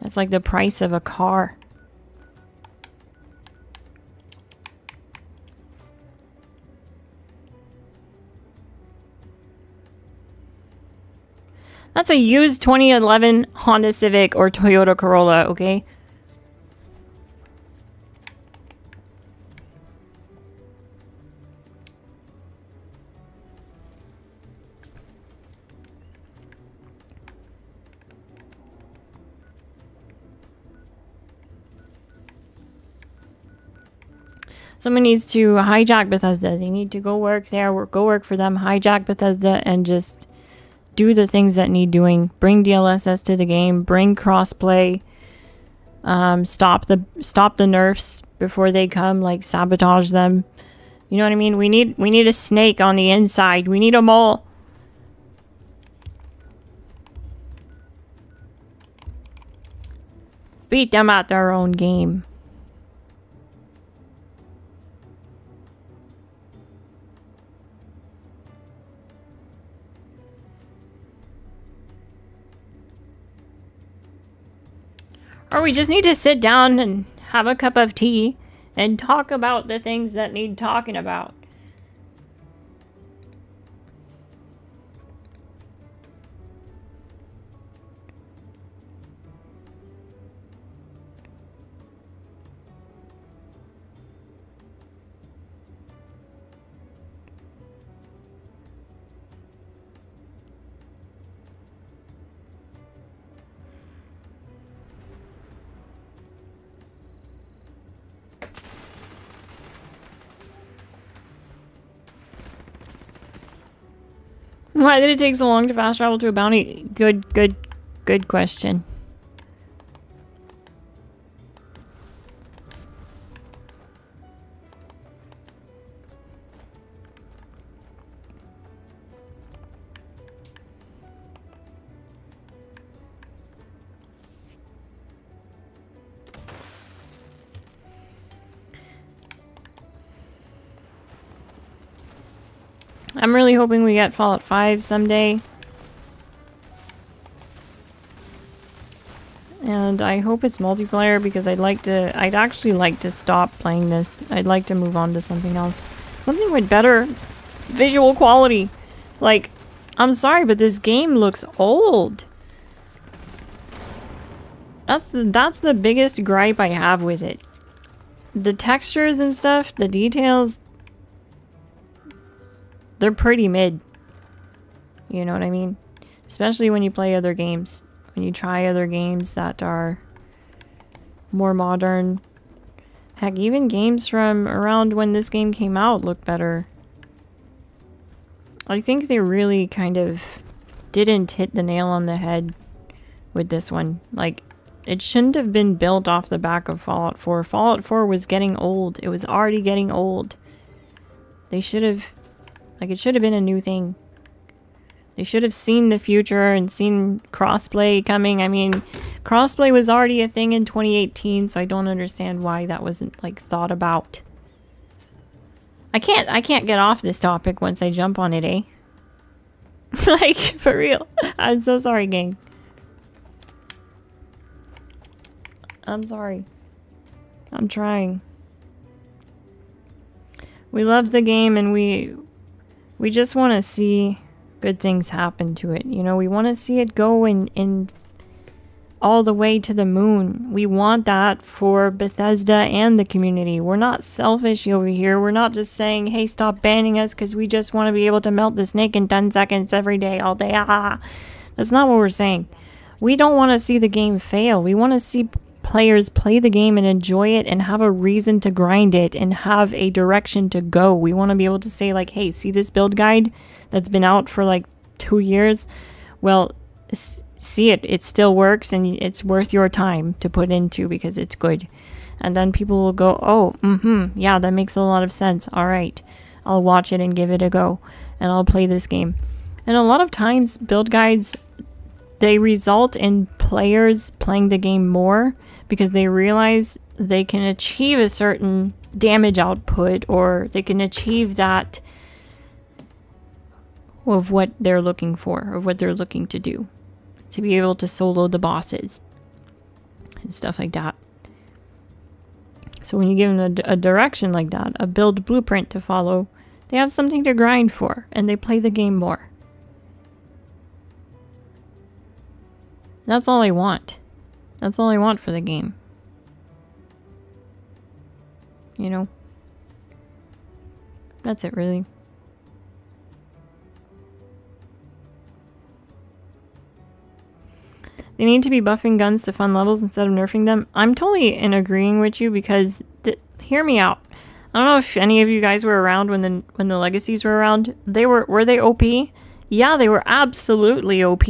That's like the price of a car. That's a used 2011 Honda Civic or Toyota Corolla, okay? Someone needs to hijack Bethesda. They need to go work there, go work for them, hijack Bethesda, and just do the things that need doing. Bring DLSS to the game, bring crossplay, stop the nerfs before they come, like sabotage them. You know what I mean? We need a snake on the inside. We need a mole. Beat them at their own game. Or we just need to sit down and have a cup of tea and talk about the things that need talking about. Why did it take so long to fast travel to a bounty? Good question. I'm really hoping we get Fallout 5 someday. And I hope it's multiplayer because I'd actually like to stop playing this. I'd like to move on to something else. Something with better visual quality. Like, I'm sorry, but this game looks old. That's the biggest gripe I have with it. The textures and stuff, the details, they're pretty mid. You know what I mean? Especially when you play other games. When you try other games that are more modern. Heck, even games from around when this game came out look better. I think they really kind of didn't hit the nail on the head with this one. Like, it shouldn't have been built off the back of Fallout 4. Fallout 4 was getting old. It was already getting old. They should have... Like, it should have been a new thing. They should have seen the future and seen crossplay coming. I mean, crossplay was already a thing in 2018, so I don't understand why that wasn't, like, thought about. I can't get off this topic once I jump on it, eh? Like, for real. I'm so sorry, gang. I'm sorry. I'm trying. We love the game and we just want to see good things happen to it. You know, we want to see it go in all the way to the moon. We want that for Bethesda and the community. We're not selfish over here. We're not just saying, hey, stop banning us because we just want to be able to melt the snake in 10 seconds every day, all day. Ah. That's not what we're saying. We don't want to see the game fail. We want to see players play the game and enjoy it and have a reason to grind it and have a direction to go. We want to be able to say, like, hey, see this build guide that's been out for like 2 years? Well, see it. It still works and it's worth your time to put into because it's good. And then people will go, oh, yeah, that makes a lot of sense. All right, I'll watch it and give it a go and I'll play this game. And a lot of times build guides, they result in players playing the game more because they realize they can achieve a certain damage output or they can achieve that of what they're looking for, of what they're looking to do. To be able to solo the bosses and stuff like that. So when you give them a direction like that, a build blueprint to follow, they have something to grind for and they play the game more. That's all I want. That's all I want for the game. You know? That's it, really. They need to be buffing guns to fun levels instead of nerfing them. I'm totally in agreeing with you because, hear me out. I don't know if any of you guys were around when the legacies were around. Were they OP? Yeah, they were absolutely OP.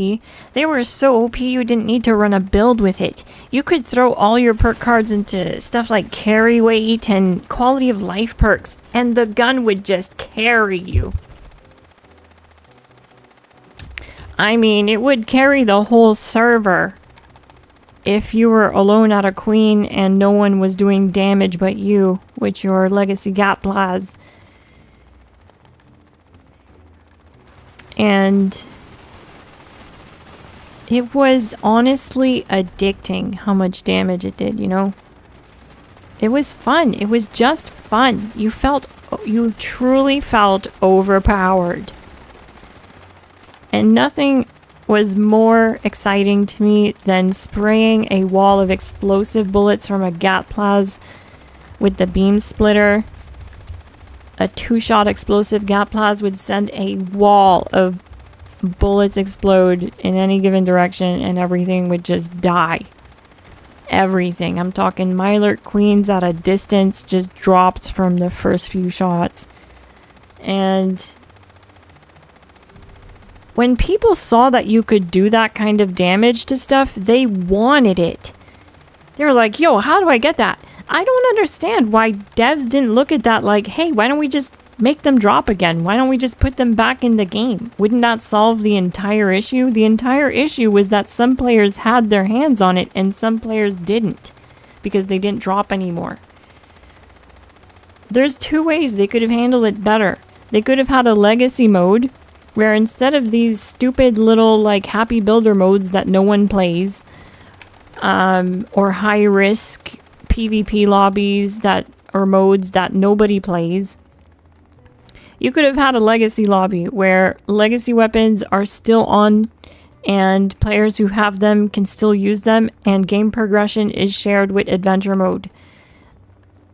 They were so OP you didn't need to run a build with it. You could throw all your perk cards into stuff like carry weight and quality of life perks, and the gun would just carry you. I mean, it would carry the whole server if you were alone at a queen and no one was doing damage but you with your legacy gatblas. And it was honestly addicting how much damage it did, you know? It was fun. It was just fun. You truly felt overpowered. And nothing was more exciting to me than spraying a wall of explosive bullets from a gatblas with the beam splitter. A 2-shot explosive gatblas would send a wall of bullets explode in any given direction and everything would just die. Everything. I'm talking Mylert queens at a distance just dropped from the first few shots. And when people saw that you could do that kind of damage to stuff, they wanted it. They were like, yo, how do I get that? I don't understand why devs didn't look at that like, hey, why don't we just make them drop again? Why don't we just put them back in the game? Wouldn't that solve the entire issue? The entire issue was that some players had their hands on it and some players didn't because they didn't drop anymore. There's 2 ways they could have handled it better. They could have had a legacy mode where instead of these stupid little like happy builder modes that no one plays, or high risk PvP lobbies or modes that nobody plays, you could have had a legacy lobby where legacy weapons are still on and players who have them can still use them and game progression is shared with adventure mode.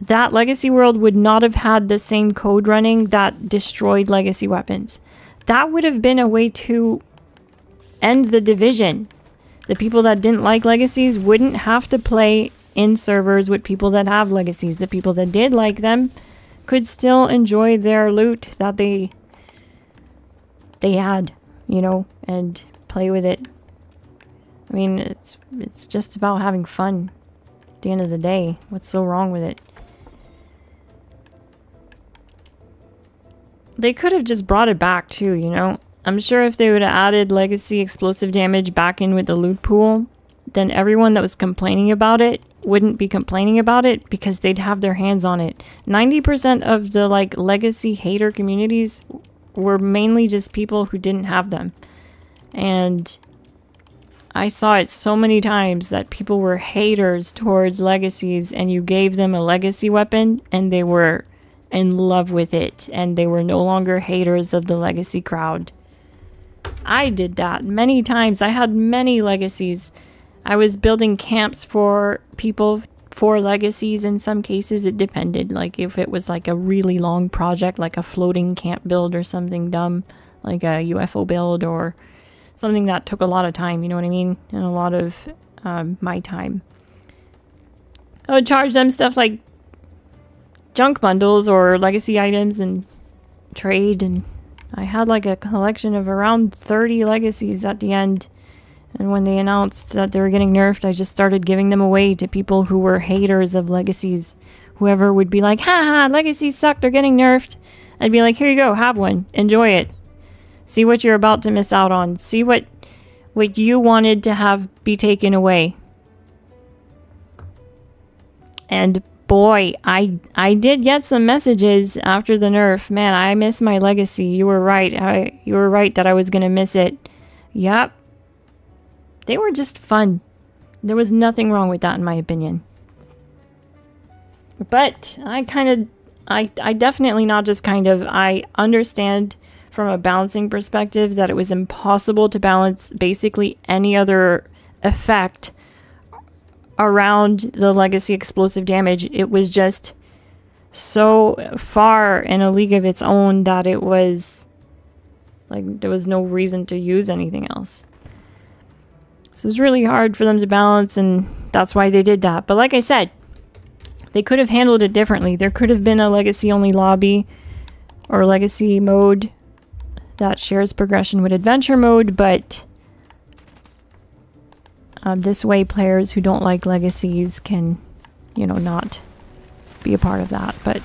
That legacy world would not have had the same code running that destroyed legacy weapons. That would have been a way to end the division. The people that didn't like legacies wouldn't have to play in servers with people that have legacies. The people that did like them could still enjoy their loot that they had, you know, and play with it. I mean, it's just about having fun at the end of the day. What's so wrong with it? They could have just brought it back too, you know? I'm sure if they would have added legacy explosive damage back in with the loot pool, then everyone that was complaining about it wouldn't be complaining about it because they'd have their hands on it. 90% of the like legacy hater communities were mainly just people who didn't have them. And I saw it so many times that people were haters towards legacies and you gave them a legacy weapon and they were in love with it and they were no longer haters of the legacy crowd. I did that many times. I had many legacies. I was building camps for people for legacies. In some cases it depended, like if it was like a really long project like a floating camp build or something dumb like a UFO build or something that took a lot of time, you know what I mean, and a lot of my time. I would charge them stuff like junk bundles or legacy items and trade, and I had like a collection of around 30 legacies at the end. And when they announced that they were getting nerfed, I just started giving them away to people who were haters of legacies. Whoever would be like, haha, legacies suck, they're getting nerfed. I'd be like, here you go, have one, enjoy it. See what you're about to miss out on. See what you wanted to have be taken away. And boy, I did get some messages after the nerf. Man, I miss my legacy. You were right. You were right that I was going to miss it. Yep. They were just fun. There was nothing wrong with that in my opinion. But I definitely not just kind of, I understand from a balancing perspective that it was impossible to balance basically any other effect around the legacy explosive damage. It was just so far in a league of its own that it was like there was no reason to use anything else. So it was really hard for them to balance, and that's why they did that. But like I said, they could have handled it differently. There could have been a legacy only lobby or legacy mode that shares progression with adventure mode, but this way players who don't like legacies can, you know, not be a part of that. But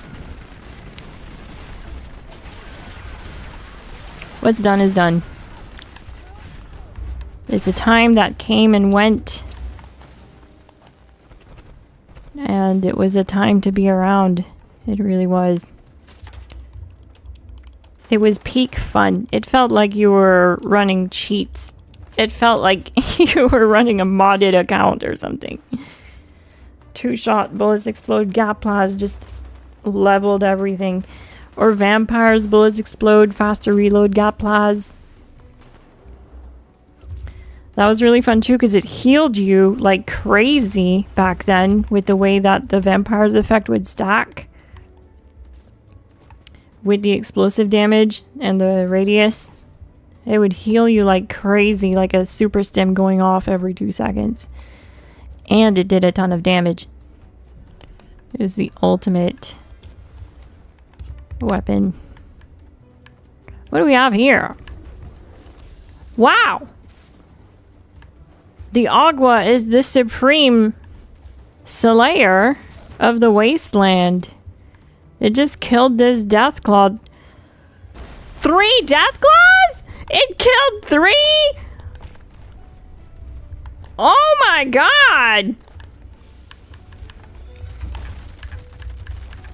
what's done is done. It's a time that came and went, and it was a time to be around. It really was. It was peak fun. It felt like you were running cheats. It felt like you were running a modded account or something. Two-shot bullets explode, Gaplas just leveled everything. Or vampires, bullets explode, faster reload, Gaplas. That was really fun too, because it healed you like crazy back then with the way that the vampires effect would stack with the explosive damage and the radius. It would heal you like crazy, like a super stim going off every 2 seconds. And it did a ton of damage. It was the ultimate weapon. What do we have here? Wow! The Agua is the supreme slayer of the wasteland. It just killed this Deathclaw. 3 Deathclaws? It killed 3? Oh my god!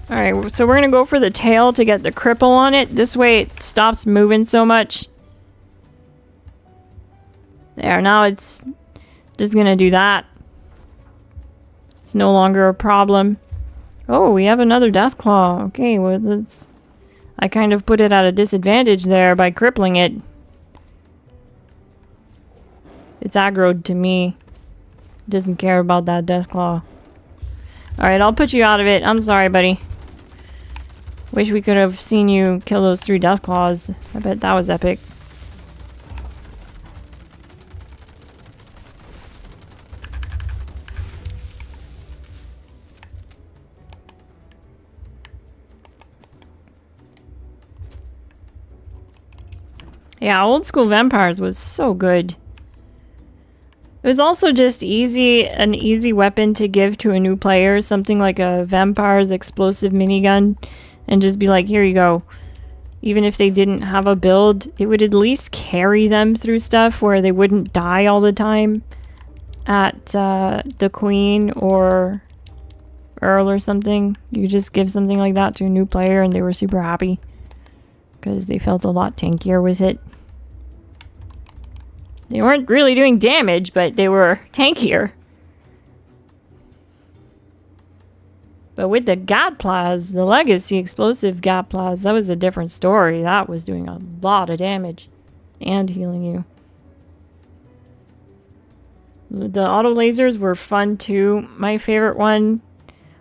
Alright, so we're gonna go for the tail to get the cripple on it. This way it stops moving so much. There, now it's just gonna do that. It's no longer a problem. Oh, we have another Deathclaw. Okay, well, let's... I kind of put it at a disadvantage there by crippling it. It's aggroed to me. It doesn't care about that Deathclaw. Alright, I'll put you out of it. I'm sorry, buddy. Wish we could have seen you kill those 3 Deathclaws. I bet that was epic. Yeah, old school vampires was so good. It was also just an easy weapon to give to a new player, something like a vampire's explosive minigun, and just be like, here you go. Even if they didn't have a build, it would at least carry them through stuff where they wouldn't die all the time at the Queen or Earl or something. You just give something like that to a new player and they were super happy because they felt a lot tankier with it. They weren't really doing damage, but they were tankier. But with the Gaplas, the legacy explosive Gaplas, that was a different story. That was doing a lot of damage and healing you. The auto lasers were fun too. My favorite one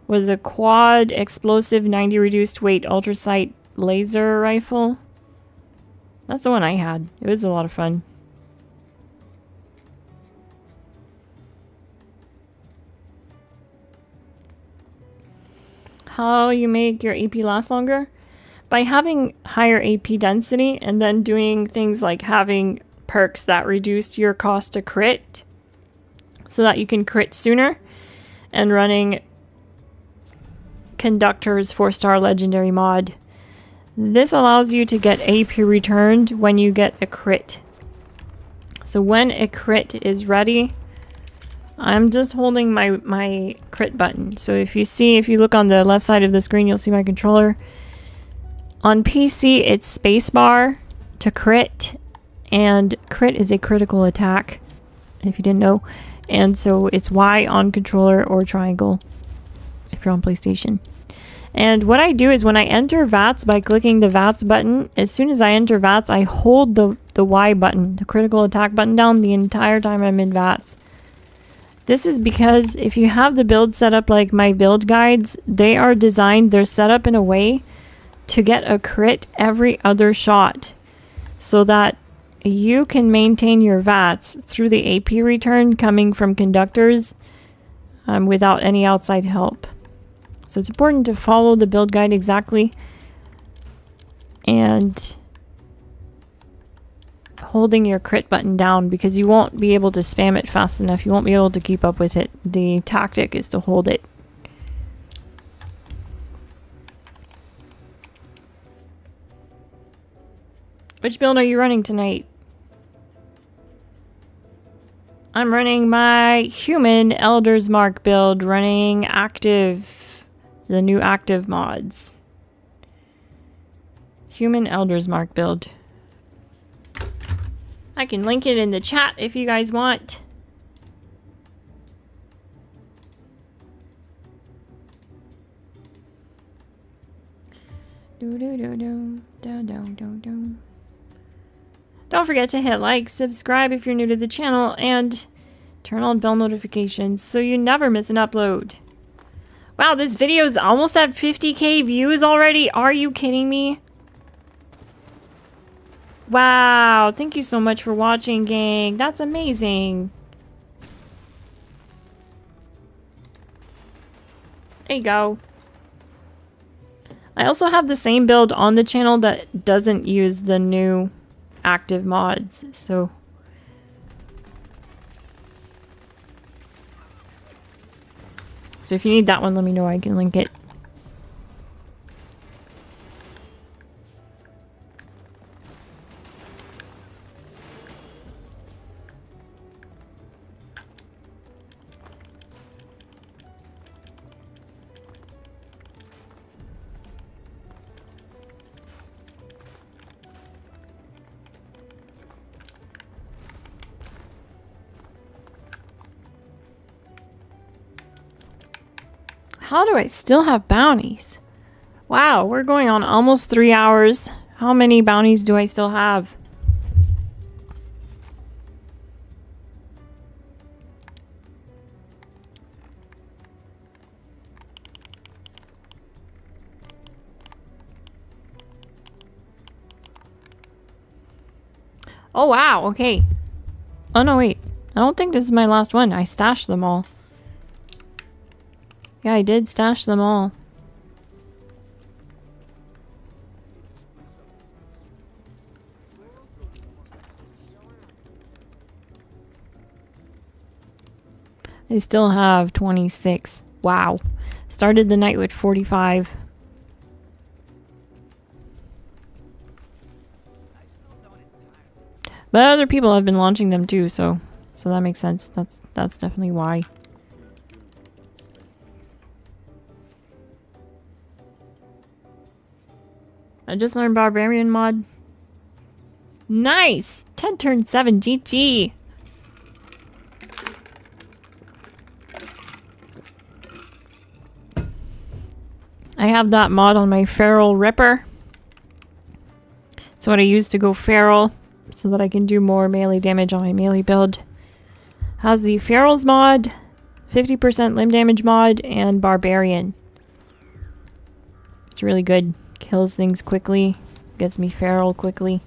was a quad explosive 90 reduced weight ultrasight laser rifle. That's the one I had. It was a lot of fun. How you make your AP last longer? By having higher AP density and then doing things like having perks that reduce your cost to crit so that you can crit sooner, and running Conductor's 4-star legendary mod. This allows you to get AP returned when you get a crit. So when a crit is ready, I'm just holding my crit button. So if you look on the left side of the screen, you'll see my controller. On PC, it's spacebar to crit, and crit is a critical attack, if you didn't know. And so it's Y on controller or triangle if you're on PlayStation. And what I do is when I enter VATS by clicking the VATS button, as soon as I enter VATS, I hold the Y button, the critical attack button down the entire time I'm in VATS. This is because if you have the build set up like my build guides, they are designed, they're set up in a way to get a crit every other shot so that you can maintain your VATs through the AP return coming from conductors without any outside help. So it's important to follow the build guide exactly and holding your crit button down because you won't be able to spam it fast enough. You won't be able to keep up with it. The tactic is to hold it. Which build are you running tonight? I'm running my human Elder's Mark build, running active, the new active mods. Human Elder's Mark build. I can link it in the chat if you guys want. Don't forget to hit like, subscribe if you're new to the channel, and turn on bell notifications so you never miss an upload. Wow, this video is almost at 50k views already. Are you kidding me? Wow, thank you so much for watching, gang. That's amazing. There you go. I also have the same build on the channel that doesn't use the new active mods, so if you need that one, let me know. I can link it. How do I still have bounties? Wow, we're going on almost 3 hours. How many bounties do I still have? Oh wow, okay. Oh no, wait. I don't think this is my last one. I stashed them all. Yeah, I did stash them all. I still have 26. Wow. Started the night with 45. But other people have been launching them too, so that makes sense. That's definitely why. I just learned Barbarian mod. Nice! 10 turn 7 GG! I have that mod on my Feral Ripper. It's what I use to go feral so that I can do more melee damage on my melee build. Has the Ferals mod, 50% limb damage mod, and Barbarian. It's really good. Kills things quickly, gets me feral quickly.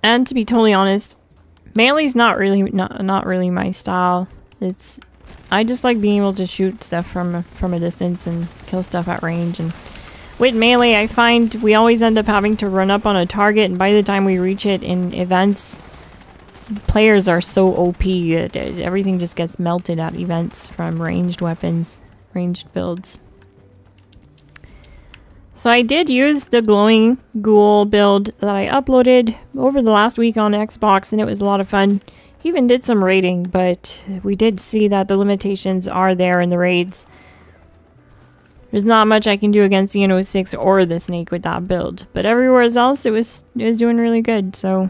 And to be totally honest, melee's not really my style. I just like being able to shoot stuff from a distance and kill stuff at range. And with melee, I find we always end up having to run up on a target, and by the time we reach it in events, players are so OP that everything just gets melted at events from ranged weapons, ranged builds. So I did use the glowing ghoul build that I uploaded over the last week on Xbox, and it was a lot of fun. Even did some raiding, but we did see that the limitations are there in the raids. There's not much I can do against the N06 or the snake with that build, but everywhere else it was doing really good. So.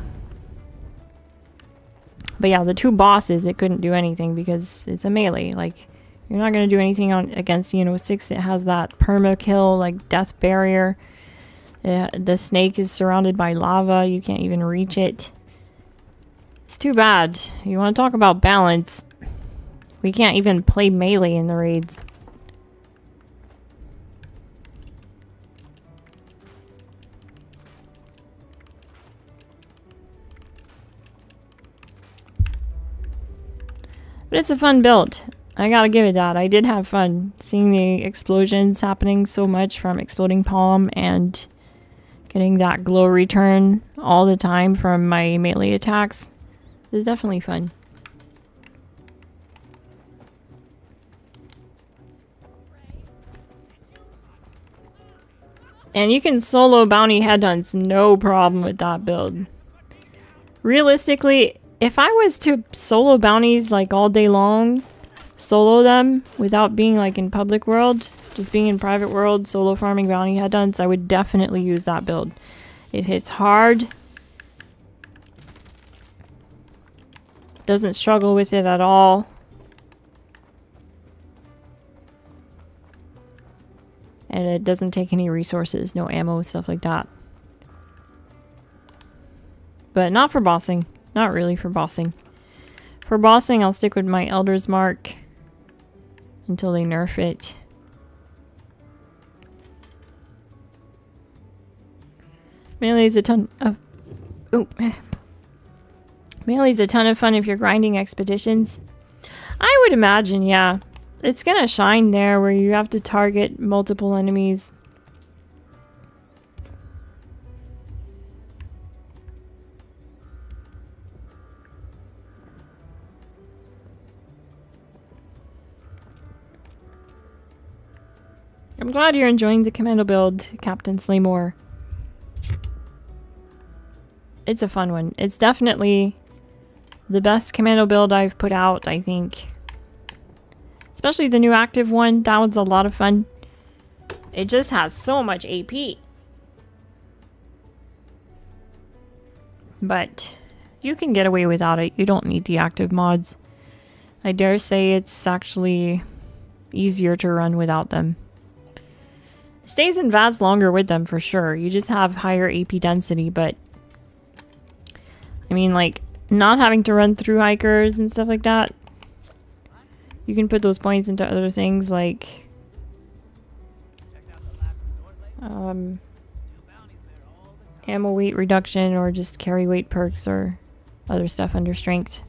But yeah, the two bosses, it couldn't do anything because it's a melee. Like, you're not going to do anything against the N06. It has that perma kill, like, death barrier. The snake is surrounded by lava. You can't even reach it. It's too bad. You want to talk about balance? We can't even play melee in the raids. But it's a fun build. I gotta give it that. I did have fun seeing the explosions happening so much from exploding palm and getting that glow return all the time from my melee attacks. It's definitely fun. And you can solo bounty headhunts, no problem with that build. Realistically, if I was to solo bounties like all day long, solo them without being like in public world, just being in private world, solo farming bounty headhunts, I would definitely use that build. It hits hard. Doesn't struggle with it at all. And it doesn't take any resources, no ammo, stuff like that. But not for bossing. Not really for bossing. For bossing, I'll stick with my Elder's Mark until they nerf it. Melee's a ton of... Melee's a ton of fun if you're grinding expeditions. I would imagine, yeah. It's gonna shine there where you have to target multiple enemies. I'm glad you're enjoying the commando build, Captain Slaymore. It's a fun one. It's definitely the best commando build I've put out, I think. Especially the new active one. That one's a lot of fun. It just has so much AP. But you can get away without it. You don't need the active mods. I dare say it's actually easier to run without them. It stays in VADs longer with them for sure. You just have higher AP density, but I mean, like, not having to run through hikers and stuff like that. You can put those points into other things like ammo weight reduction or just carry weight perks or other stuff under strength.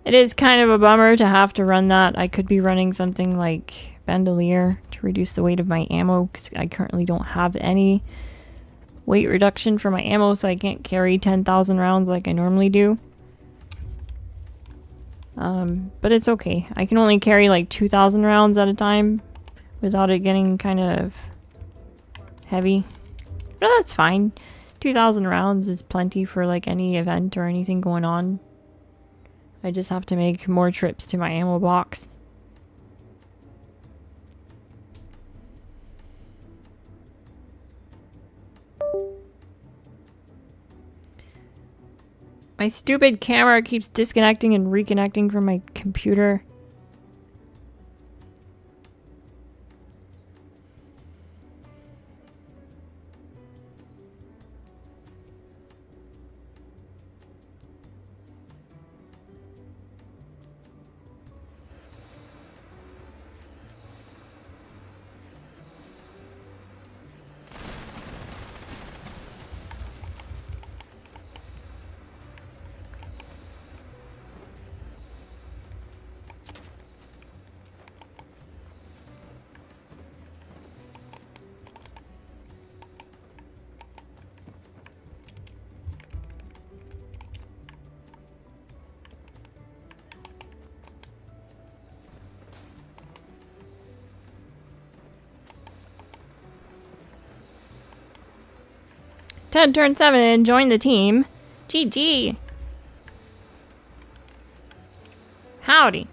It is kind of a bummer to have to run that. I could be running something like Bandolier to reduce the weight of my ammo because I currently don't have any weight reduction for my ammo, so I can't carry 10,000 rounds like I normally do. But it's okay. I can only carry like 2,000 rounds at a time without it getting kind of heavy. But that's fine. 2,000 rounds is plenty for like any event or anything going on. I just have to make more trips to my ammo box. My stupid camera keeps disconnecting and reconnecting from my computer. Ted turned 7 and joined the team. GG. Howdy.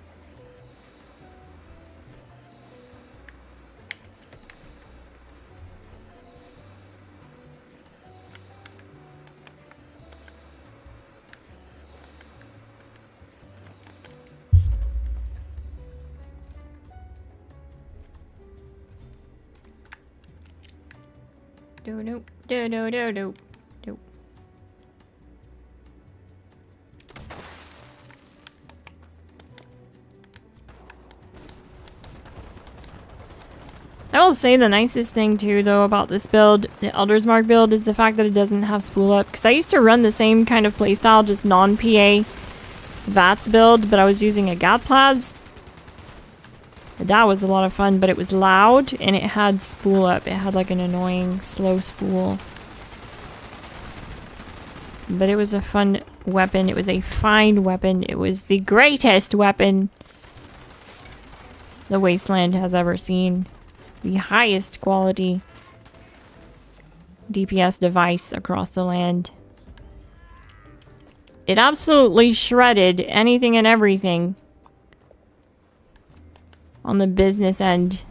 Do do do do do do do. I will say the nicest thing too though about this build, the Elder's Mark build, is the fact that it doesn't have spool up. Because I used to run the same kind of playstyle, just non-PA VATS build, but I was using a GATPLAS. That was a lot of fun, but it was loud and it had spool up. It had like an annoying slow spool. But it was a fun weapon. It was a fine weapon. It was the greatest weapon the Wasteland has ever seen. The highest quality DPS device across the land. It absolutely shredded anything and everything on the business end.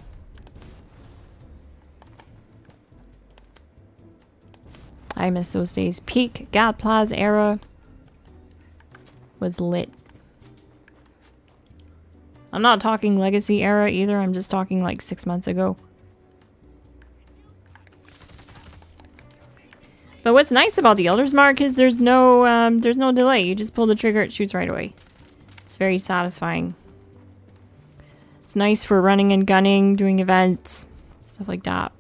I miss those days. Peak GATPLAS era was lit. I'm not talking legacy era either. I'm just talking like 6 months ago. But what's nice about the Elder's Mark is there's no delay. You just pull the trigger, it shoots right away. It's very satisfying. It's nice for running and gunning, doing events, stuff like that.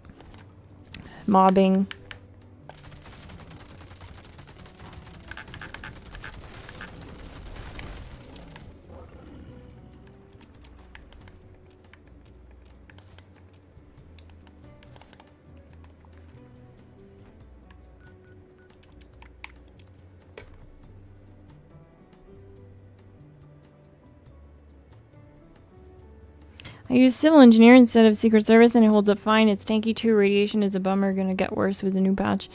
Mobbing. I use civil engineer instead of Secret Service and it holds up fine. It's tanky too. Radiation is a bummer. Gonna get worse with the new patch.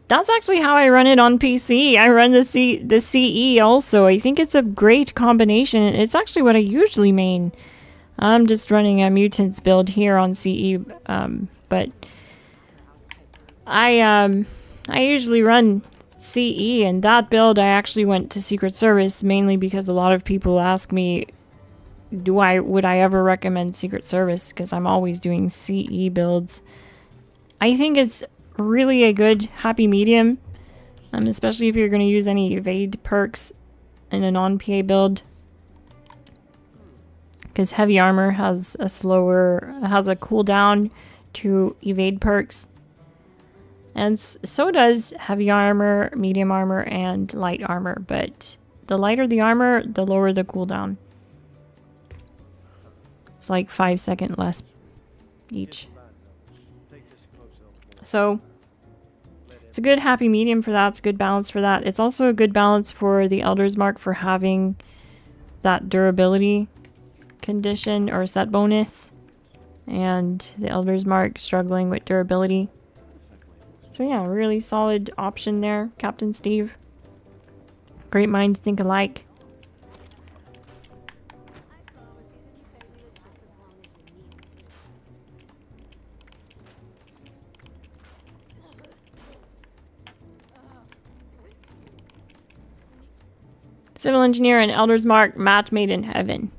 That's actually how I run it on PC. I run the CE also. I think it's a great combination. It's actually what I usually main. I'm just running a mutants build here on CE, but I usually run CE, and that build I actually went to Secret Service mainly because a lot of people ask me, would I ever recommend Secret Service? Because I'm always doing CE builds. I think it's really a good happy medium, especially if you're going to use any evade perks in a non-PA build. Because heavy armor has a cooldown to evade perks. And so does heavy armor, medium armor, and light armor. But the lighter the armor, the lower the cooldown. It's like 5 seconds less each. So it's a good happy medium for that. It's a good balance for that. It's also a good balance for the Elder's Mark for having that durability condition or set bonus. And the Elder's Mark struggling with durability. So yeah, really solid option there, Captain Steve. Great minds think alike. Civil engineer and Elder's Mark, match made in heaven.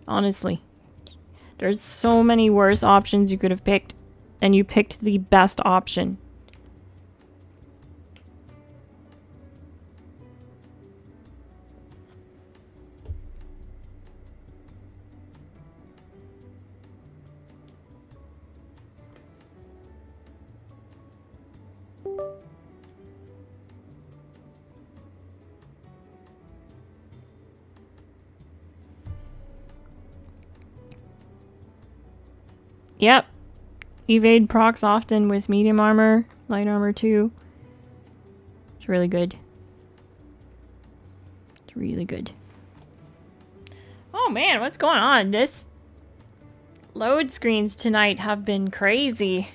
Honestly. There's so many worse options you could have picked, and you picked the best option. Yep. Evade procs often with medium armor, light armor too. It's really good. It's really good. Oh man, what's going on? This load screens tonight have been crazy.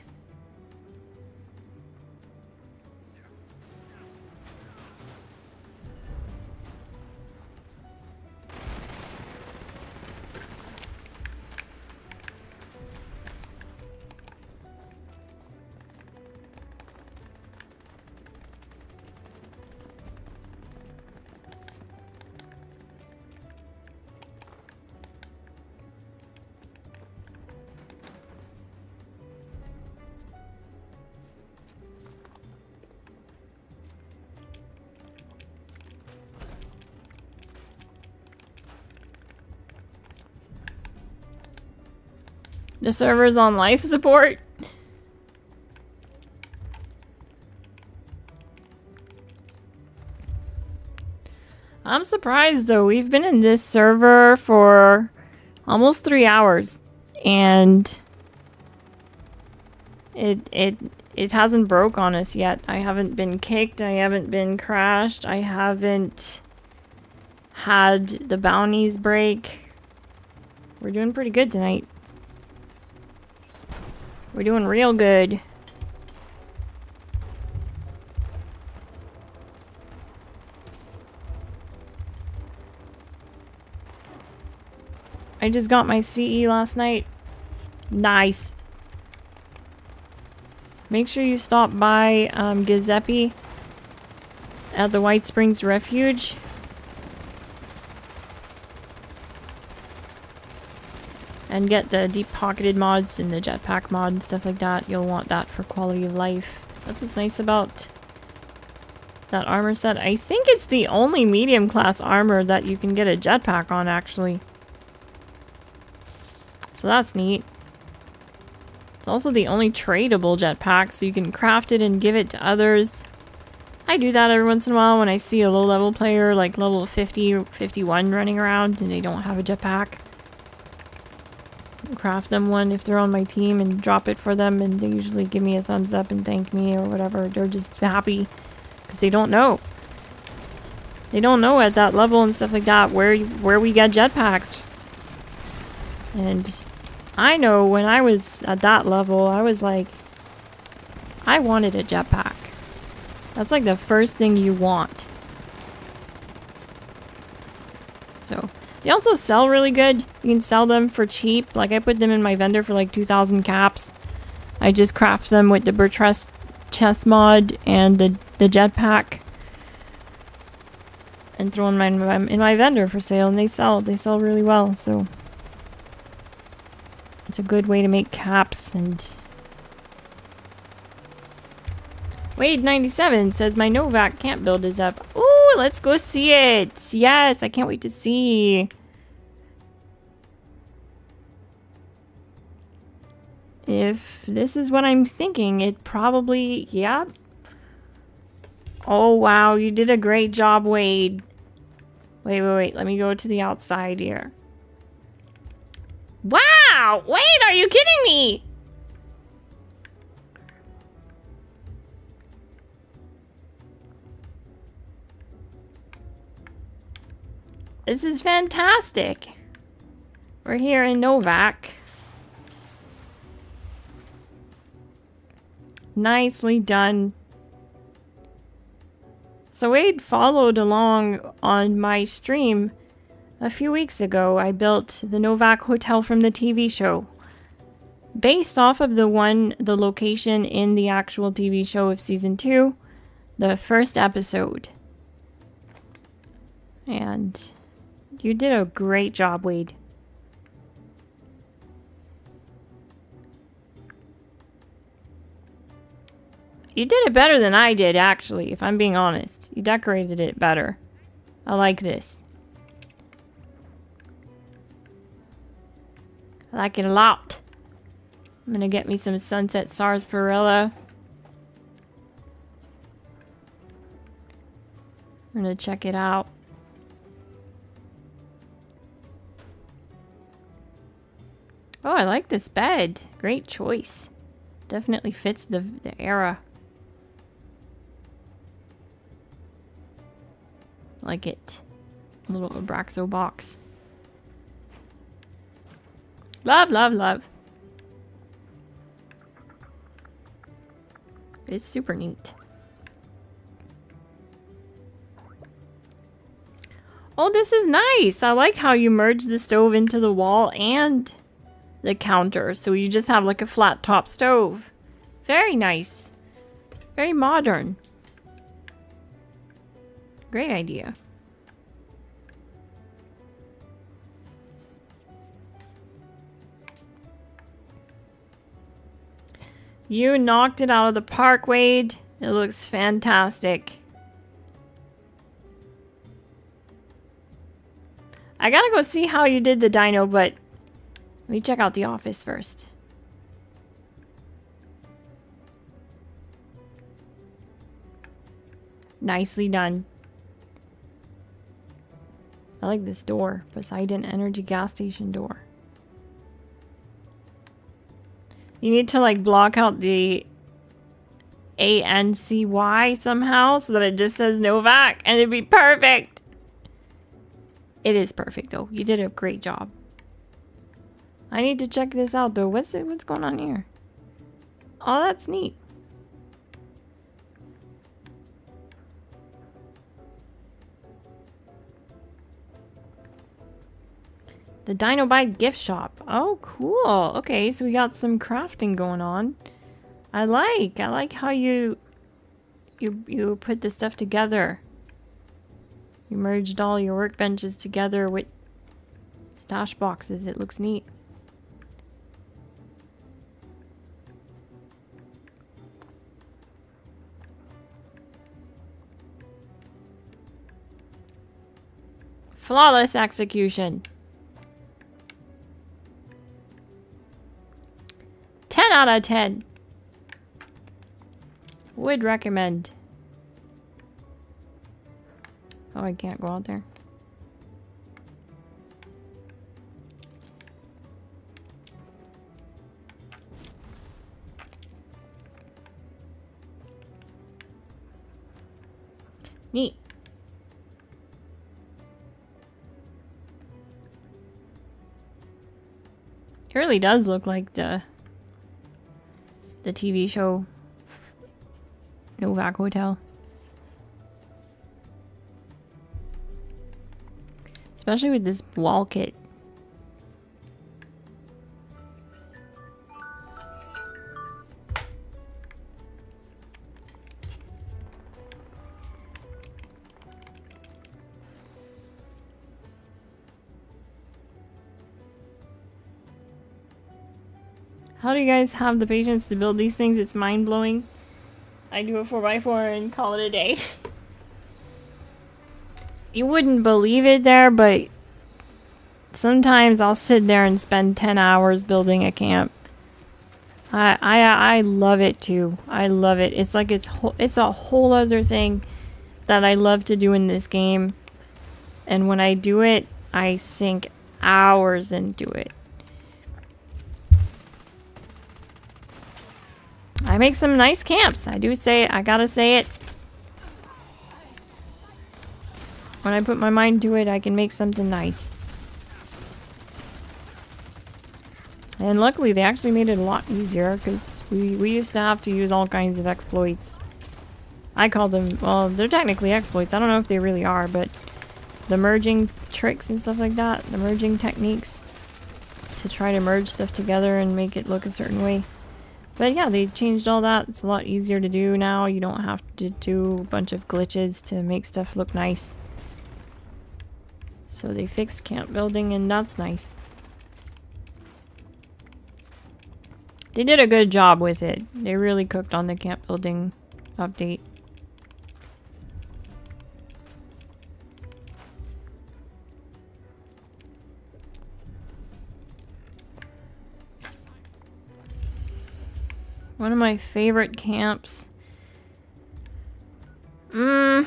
The server's on life support. I'm surprised though. We've been in this server for almost 3 hours and it hasn't broke on us yet. I haven't been kicked, I haven't been crashed, I haven't had the bounties break. We're doing pretty good tonight. We're doing real good. I just got my CE last night. Nice. Make sure you stop by Giuseppe at the White Springs Refuge. And get the deep-pocketed mods and the jetpack mod and stuff like that. You'll want that for quality of life. That's what's nice about that armor set. I think it's the only medium class armor that you can get a jetpack on, actually. So that's neat. It's also the only tradable jetpack, so you can craft it and give it to others. I do that every once in a while when I see a low-level player, like level 50 or 51 running around and they don't have a jetpack. Craft them one if they're on my team and drop it for them, and they usually give me a thumbs up and thank me or whatever. They're just happy because they don't know. They don't know at that level and stuff like that where we get jetpacks. And I know when I was at that level, I was like, I wanted a jetpack. That's like the first thing you want. So, they also sell really good. You can sell them for cheap. Like, I put them in my vendor for like 2,000 caps. I just craft them with the Bertrest chest mod and the jetpack. And throw them in my vendor for sale. And they sell really well, so... It's a good way to make caps. And Wade97 says my Novak camp build is up. Ooh, let's go see it. Yes, I can't wait to see. If this is what I'm thinking, it probably, yeah. Oh, wow, you did a great job, Wade. Wait, let me go to the outside here. Wow! Wait, are you kidding me? This is fantastic. We're here in Novak. Nicely done. So Wade followed along on my stream a few weeks ago. I built the Novak Hotel from the TV show, based off of the location in the actual TV show of season 2, the first episode. And you did a great job, Wade. You did it better than I did, actually, if I'm being honest. You decorated it better. I like this. I like it a lot. I'm gonna get me some Sunset Sarsaparilla. I'm gonna check it out. Oh, I like this bed. Great choice. Definitely fits the era. Like it. A little Abraxo box. Love, love, love. It's super neat. Oh, this is nice. I like how you merge the stove into the wall and the counter. So you just have like a flat top stove. Very nice. Very modern. Great idea. You knocked it out of the park, Wade. It looks fantastic. I gotta go see how you did the dino, but let me check out the office first. Nicely done. I like this door. Poseidon Energy gas station door. You need to like block out the ANCY somehow so that it just says Novak and it'd be perfect. It is perfect though. You did a great job. I need to check this out though. What's going on here? Oh, that's neat. The Dinobite gift shop. Oh, cool. Okay, so we got some crafting going on. I like how you put the stuff together. You merged all your workbenches together with stash boxes. It looks neat. Flawless execution. 10 out of 10. Would recommend. Oh, I can't go out there. Neat. It really does look like the TV show Novak Hotel. Especially with this wall kit. How do you guys have the patience to build these things? It's mind-blowing. I do a 4x4 and call it a day. You wouldn't believe it there, but sometimes I'll sit there and spend 10 hours building a camp. I love it too. I love it. It's like it's a whole other thing that I love to do in this game. And when I do it, I sink hours into it. I make some nice camps. I do say it. I gotta say it. When I put my mind to it, I can make something nice. And luckily, they actually made it a lot easier because we used to have to use all kinds of exploits. I call them, well, they're technically exploits. I don't know if they really are, but the merging tricks and stuff like that, the merging techniques to try to merge stuff together and make it look a certain way. But yeah, they changed all that. It's a lot easier to do now. You don't have to do a bunch of glitches to make stuff look nice. So they fixed camp building and that's nice. They did a good job with it. They really cooked on the camp building update. One of my favorite camps. I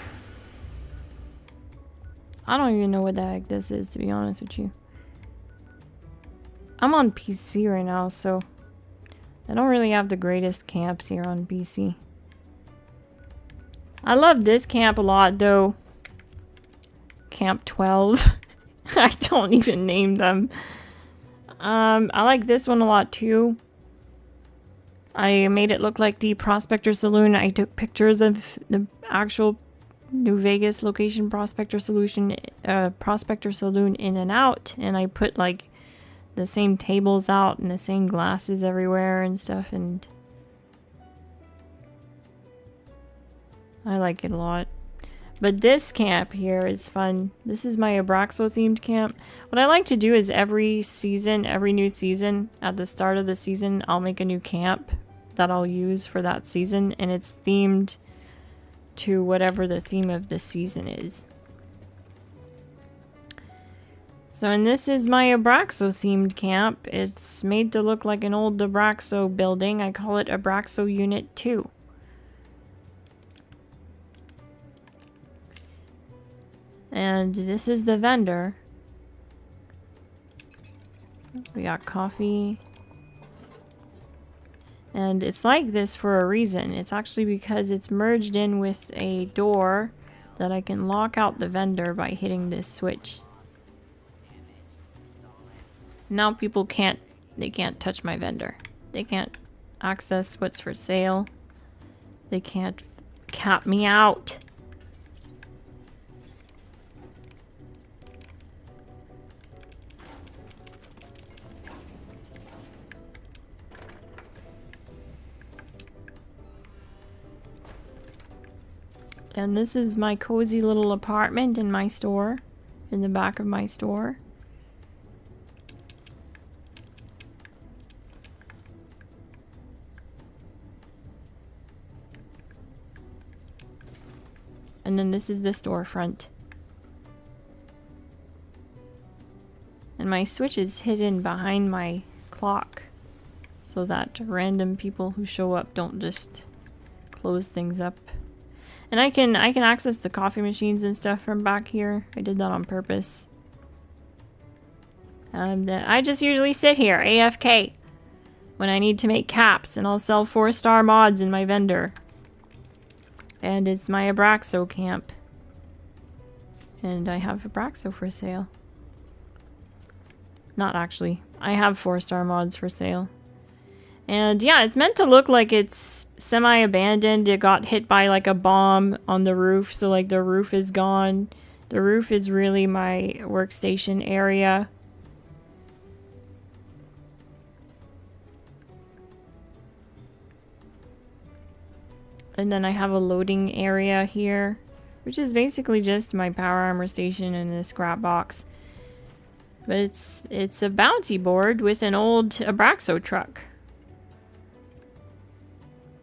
don't even know what the heck this is, to be honest with you. I'm on PC right now, so I don't really have the greatest camps here on PC. I love this camp a lot, though. Camp 12. I don't even name them. I like this one a lot, too. I made it look like the Prospector Saloon. I took pictures of the actual New Vegas location Prospector Saloon in and out, and I put like the same tables out and the same glasses everywhere and stuff, and I like it a lot. But this camp here is fun. This is my Abraxo themed camp. What I like to do is every season, every new season, at the start of the season, I'll make a new camp that I'll use for that season, and it's themed to whatever the theme of the season is. So, and this is my Abraxo themed camp. It's made to look like an old Abraxo building. I call it Abraxo Unit 2. And this is the vendor. We got coffee. And it's like this for a reason. It's actually because it's merged in with a door that I can lock out the vendor by hitting this switch. Now people can't touch my vendor. They can't access what's for sale. They can't cap me out. And this is my cozy little apartment in my store, in the back of my store. And then this is the storefront. And my switch is hidden behind my clock so that random people who show up don't just close things up. And I can access the coffee machines and stuff from back here. I did that on purpose. I just usually sit here, AFK, when I need to make caps, and I'll sell 4-star mods in my vendor. And it's my Abraxo camp. And I have Abraxo for sale. Not actually. I have 4-star mods for sale. And yeah, it's meant to look like it's semi-abandoned. It got hit by like a bomb on the roof, so like the roof is gone. The roof is really my workstation area. And then I have a loading area here, which is basically just my power armor station and a scrap box. But it's a bounty board with an old Abraxo truck.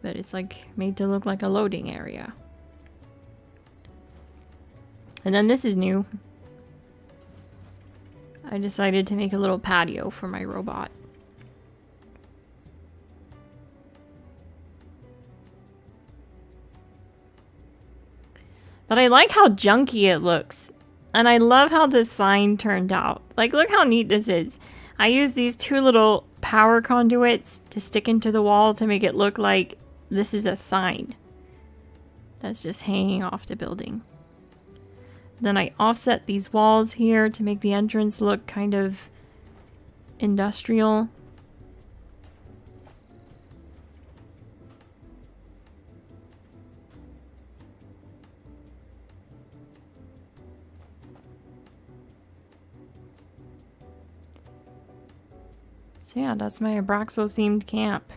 But it's like made to look like a loading area. And then this is new. I decided to make a little patio for my robot. But I like how junky it looks. And I love how the sign turned out. Like, look how neat this is. I use these 2 little power conduits to stick into the wall to make it look like this is a sign that's just hanging off the building. Then I offset these walls here to make the entrance look kind of industrial. So yeah, that's my Abraxo themed camp.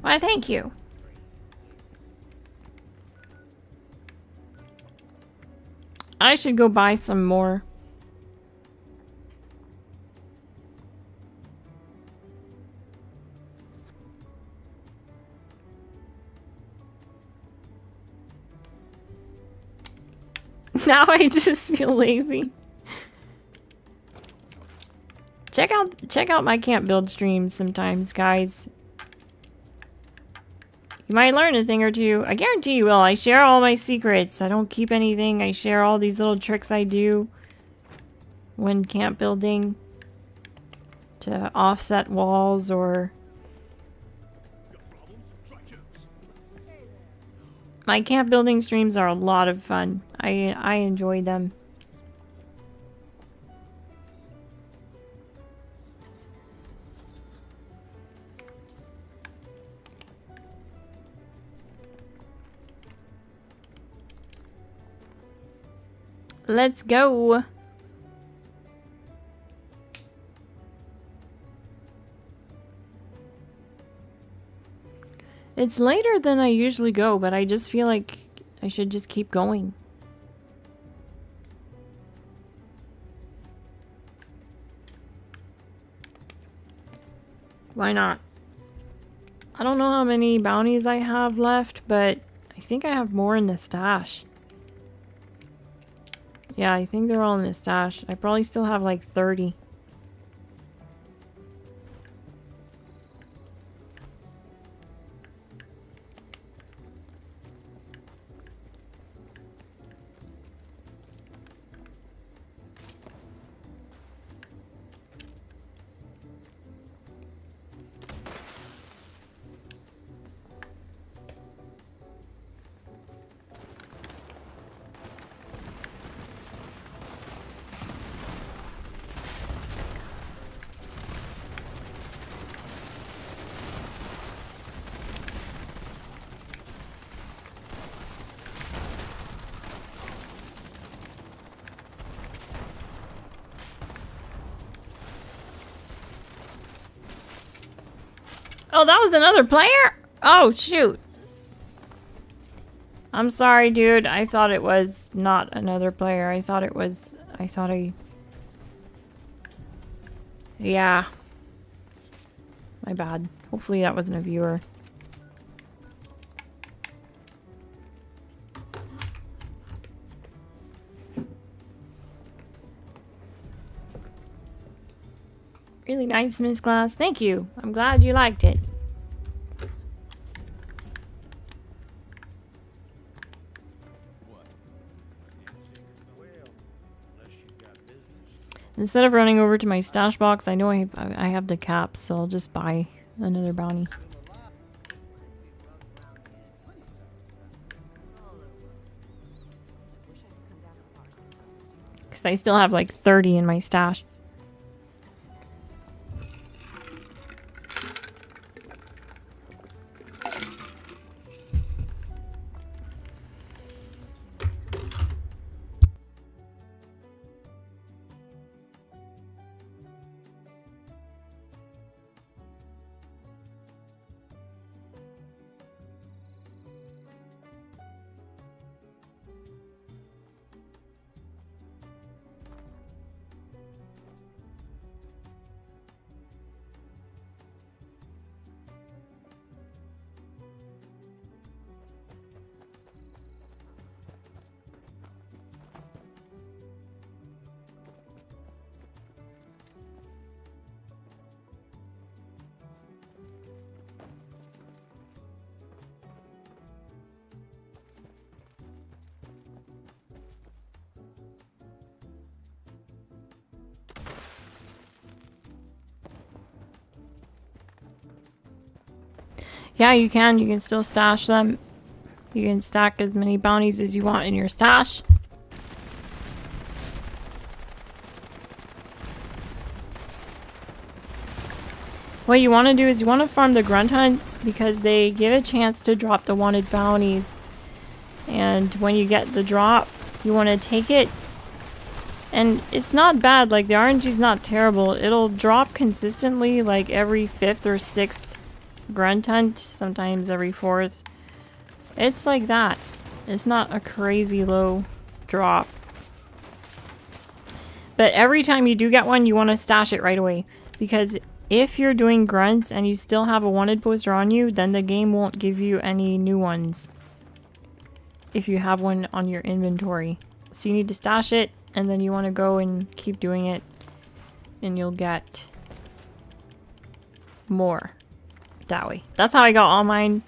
Why, thank you. I should go buy some more. Now I just feel lazy. Check out my camp build streams sometimes, guys. You might learn a thing or two. I guarantee you will. I share all my secrets. I don't keep anything. I share all these little tricks I do when camp building to offset walls or... My camp building streams are a lot of fun. I enjoy them. Let's go. It's later than I usually go, but I just feel like I should just keep going. Why not? I don't know how many bounties I have left, but I think I have more in the stash. Yeah, I think they're all in the stash. I probably still have like 30. Oh, that was another player? Oh, shoot. I'm sorry, dude. I thought it was not another player. I thought Yeah. My bad. Hopefully that wasn't a viewer. Really nice, Miss Glass. Thank you. I'm glad you liked it. Instead of running over to my stash box, I know I have the caps, so I'll just buy another bounty. Because I still have like 30 in my stash. Yeah, you can. You can still stash them. You can stack as many bounties as you want in your stash. What you want to do is you want to farm the grunt hunts because they give a chance to drop the wanted bounties. And when you get the drop, you want to take it. And it's not bad. Like, the RNG's not terrible. It'll drop consistently like every 5th or 6th grunt hunt, sometimes every 4th. It's like that. It's not a crazy low drop. But every time you do get one, you want to stash it right away. Because if you're doing grunts and you still have a wanted poster on you, then the game won't give you any new ones. If you have one on your inventory. So you need to stash it, and then you want to go and keep doing it. And you'll get more that way. That's how I got all mine.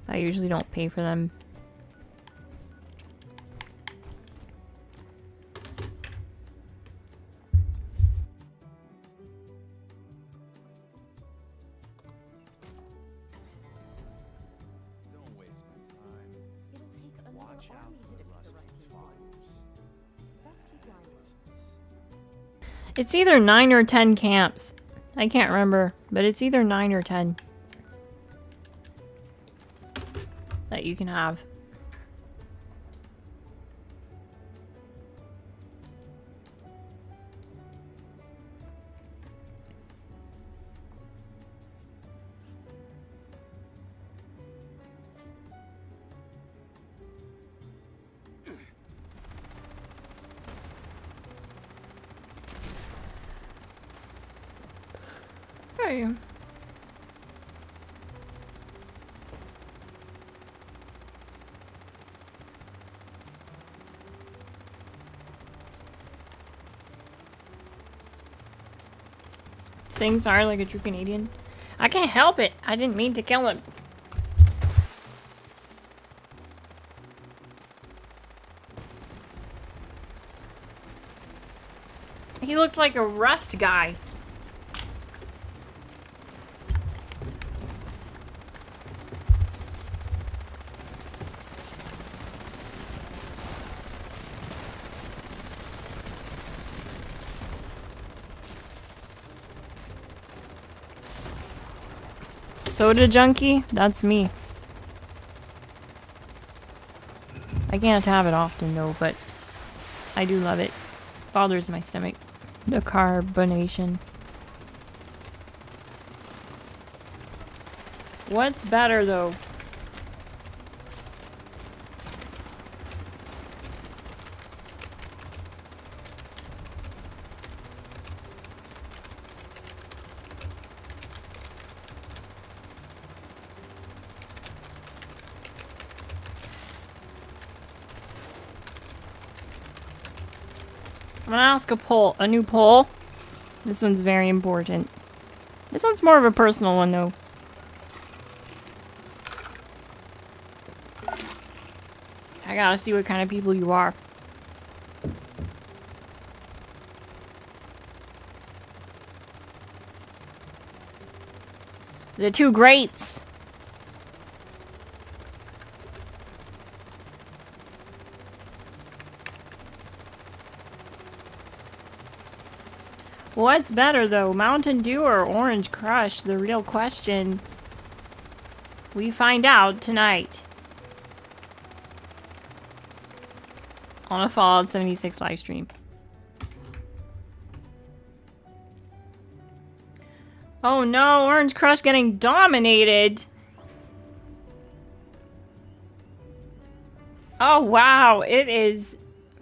I usually don't pay for them. Don't waste my time. It'll take another Watch out army to for defeat the Rusty's Rusty followers. Best keep lying. It's either 9 or 10 camps. I can't remember, but it's either 9 or 10 that you can have. Okay. Things are like a true Canadian. I can't help it. I didn't mean to kill him. He looked like a Rust guy. Soda junkie? That's me. I can't have it often though, but I do love it. Bothers my stomach. The carbonation. What's better though? I'm gonna ask a new poll. This one's very important. This one's more of a personal one though. I gotta see what kind of people you are. The two greats. What's better though, Mountain Dew or Orange Crush? The real question. We find out tonight. On a Fallout 76 live stream. Oh no, Orange Crush getting dominated. Oh wow, it is.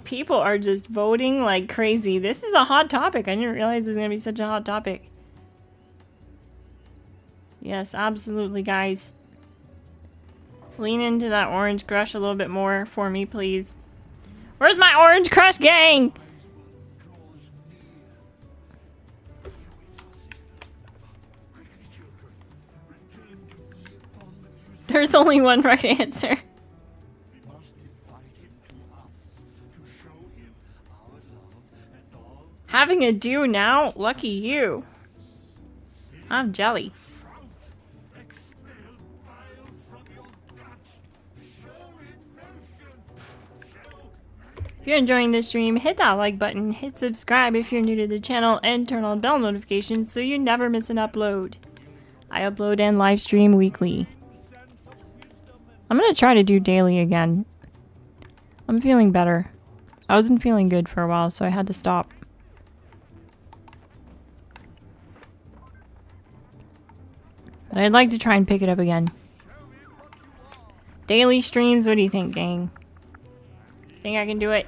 People are just voting like crazy. This is a hot topic. I didn't realize it was going to be such a hot topic. Yes, absolutely, guys. Lean into that Orange Crush a little bit more for me, please. Where's my Orange Crush gang? There's only one right answer. Having a do now? Lucky you. I'm jelly. If you're enjoying this stream, hit that like button, hit subscribe if you're new to the channel, and turn on bell notifications so you never miss an upload. I upload and live stream weekly. I'm gonna try to do daily again. I'm feeling better. I wasn't feeling good for a while, so I had to stop. But I'd like to try and pick it up again. Daily streams, what do you think, gang? Think I can do it?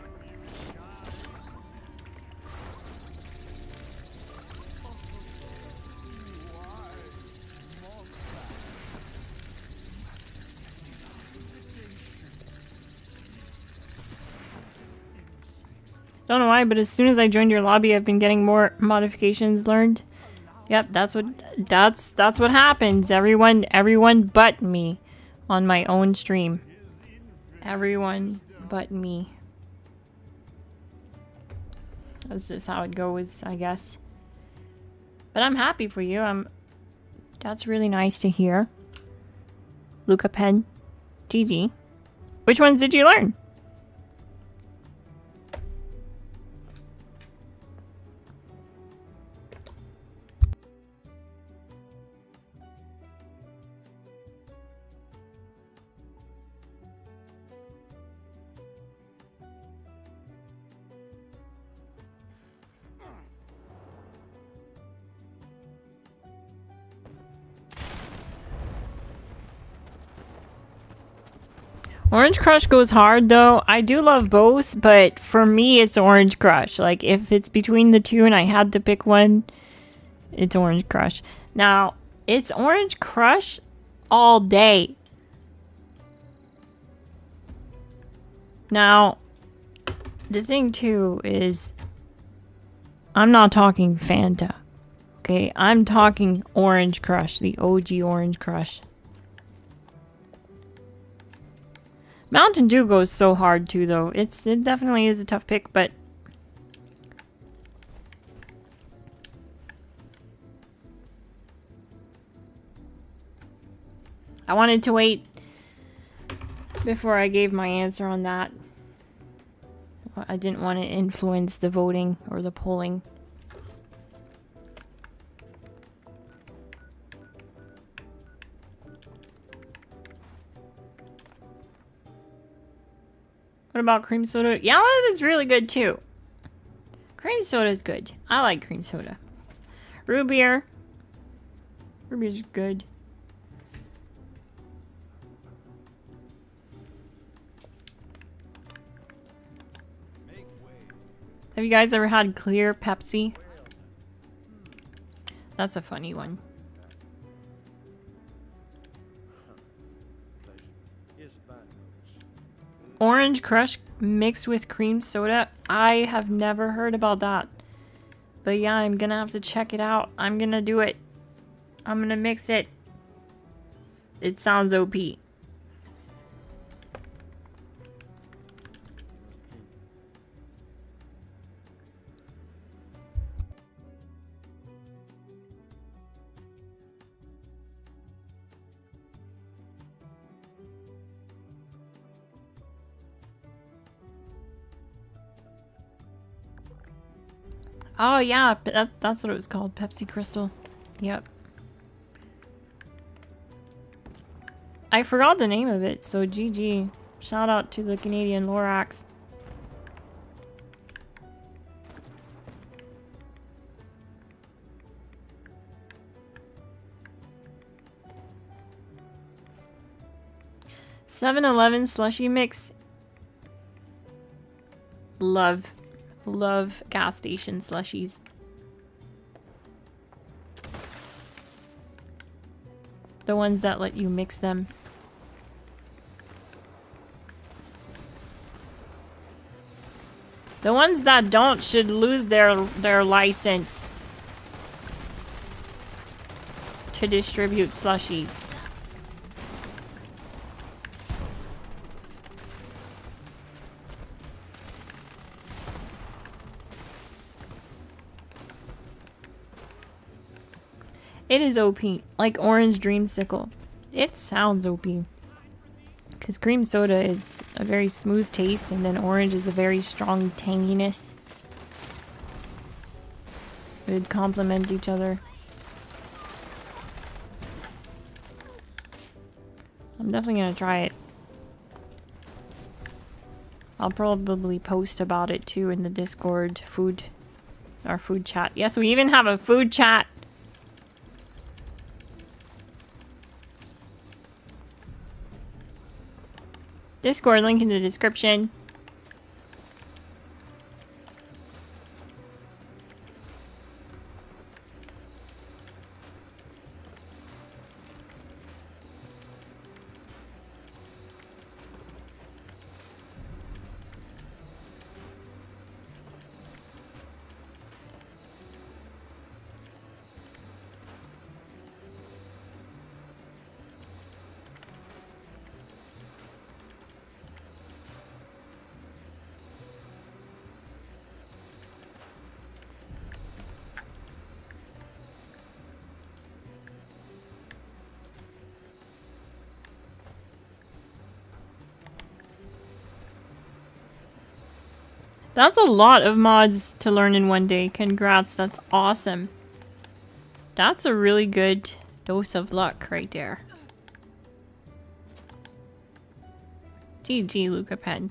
Don't know why, but as soon as I joined your lobby, I've been getting more modifications learned. Yep, that's what happens. Everyone but me on my own stream. Everyone but me. That's just how it goes, I guess. But I'm happy for you. That's really nice to hear. Luca Pen, GG. Which ones did you learn? Orange Crush goes hard though. I do love both, but for me it's Orange Crush. Like if it's between the two and I had to pick one, it's Orange Crush. Now, it's Orange Crush all day. Now, the thing too is, I'm not talking Fanta. Okay, I'm talking Orange Crush, the OG Orange Crush. Mountain Dew goes so hard too, though. It definitely is a tough pick, but I wanted to wait before I gave my answer on that. I didn't want to influence the voting or the polling. What about cream soda? Yeah, that is really good too. Cream soda is good. I like cream soda. Root beer. Root beer's good. Have you guys ever had clear Pepsi? That's a funny one. Orange Crush mixed with cream soda? I have never heard about that. But yeah, I'm gonna have to check it out. I'm gonna do it. I'm gonna mix it. It sounds OP. Oh yeah, that's what it was called. Pepsi Crystal. Yep. I forgot the name of it, so GG. Shout out to the Canadian Lorax. $7-Eleven slushy mix. Love gas station slushies. The ones that let you mix them. The ones that don't should lose their license to distribute slushies. It is OP, like Orange Dreamsicle. It sounds OP. Because cream soda is a very smooth taste, and then orange is a very strong tanginess. It would complement each other. I'm definitely gonna try it. I'll probably post about it too in the Discord our food chat. Yes, we even have a food chat. Discord link in the description. That's a lot of mods to learn in one day. Congrats, that's awesome. That's a really good dose of luck right there. GG, Luca Pen.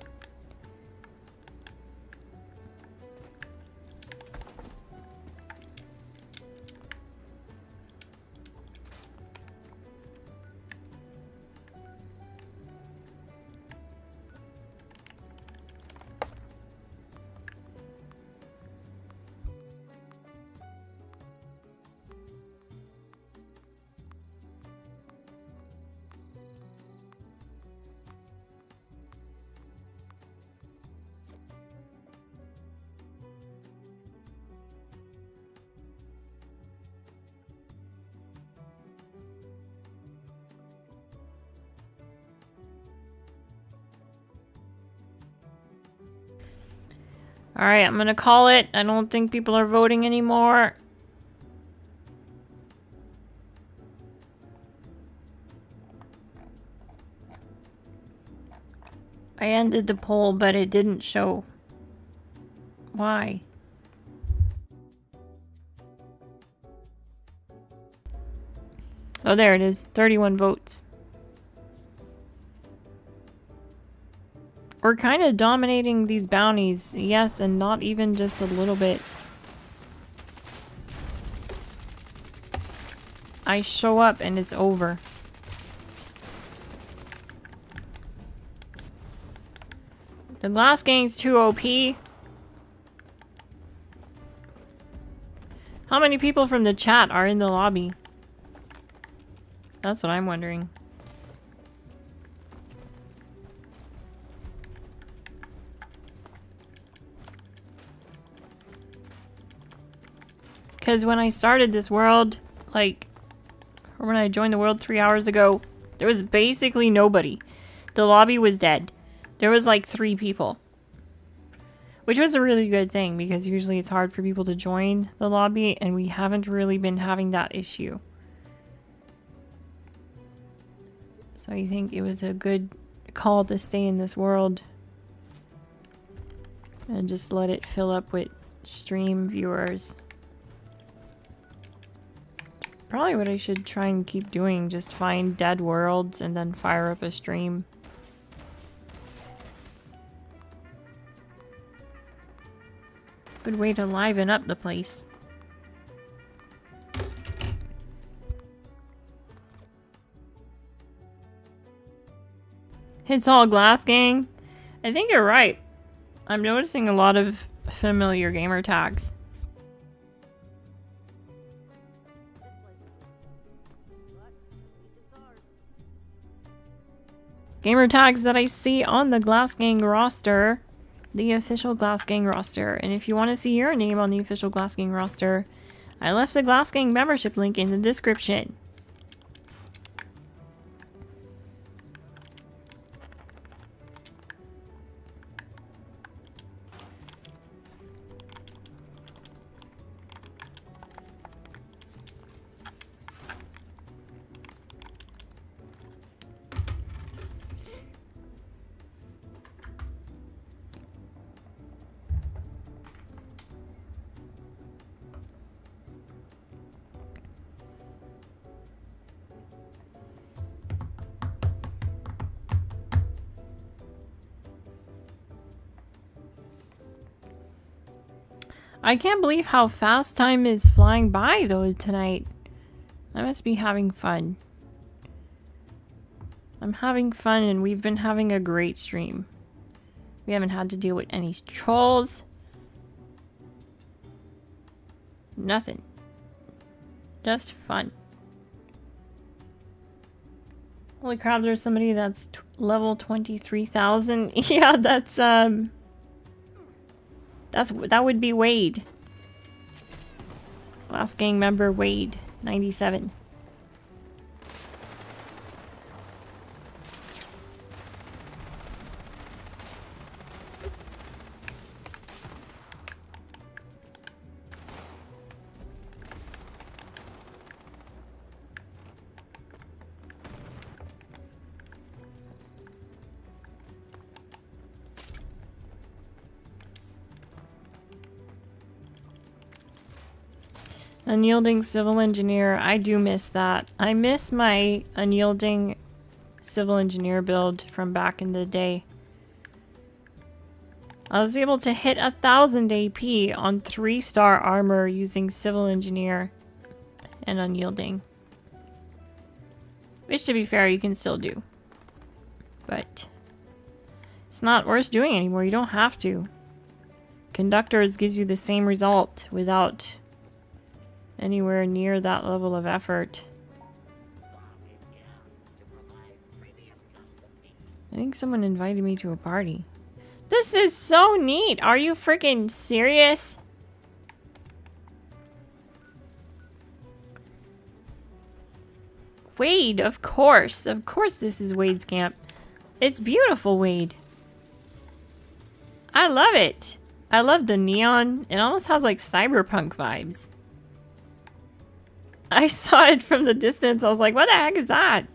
Alright, I'm gonna call it. I don't think people are voting anymore. I ended the poll, but it didn't show. Why? Oh, there it is. 31 votes. We're kind of dominating these bounties. Yes, and not even just a little bit. I show up and it's over. The Glass Gang's too OP. How many people from the chat are in the lobby? That's what I'm wondering. Because when I started this world, like, or when I joined the world 3 hours ago, there was basically nobody. The lobby was dead. There was like 3 people. Which was a really good thing, because usually it's hard for people to join the lobby, and we haven't really been having that issue. So I think it was a good call to stay in this world. And just let it fill up with stream viewers. Probably what I should try and keep doing, just find dead worlds and then fire up a stream. Good way to liven up the place. It's all Glass Gang. I think you're right. I'm noticing a lot of familiar gamer tags. Gamer tags that I see on the Glass Gang roster. The official Glass Gang roster. And if you want to see your name on the official Glass Gang roster, I left the Glass Gang membership link in the description. I can't believe how fast time is flying by though tonight. I must be having fun. I'm having fun and we've been having a great stream. We haven't had to deal with any trolls. Nothing. Just fun. Holy crap, there's somebody that's level 23,000. Yeah, that would be Wade. Glass Gang member Wade, 97. Unyielding civil engineer, I do miss that. I miss my unyielding civil engineer build from back in the day. I was able to hit 1000 AP on 3-star armor using civil engineer and unyielding. Which, to be fair, you can still do. But it's not worth doing anymore. You don't have to. Conductors gives you the same result without anywhere near that level of effort. I think someone invited me to a party. This is so neat! Are you freaking serious? Wade, of course. Of course this is Wade's camp. It's beautiful, Wade. I love it. I love the neon. It almost has like cyberpunk vibes. I saw it from the distance. I was like, what the heck is that?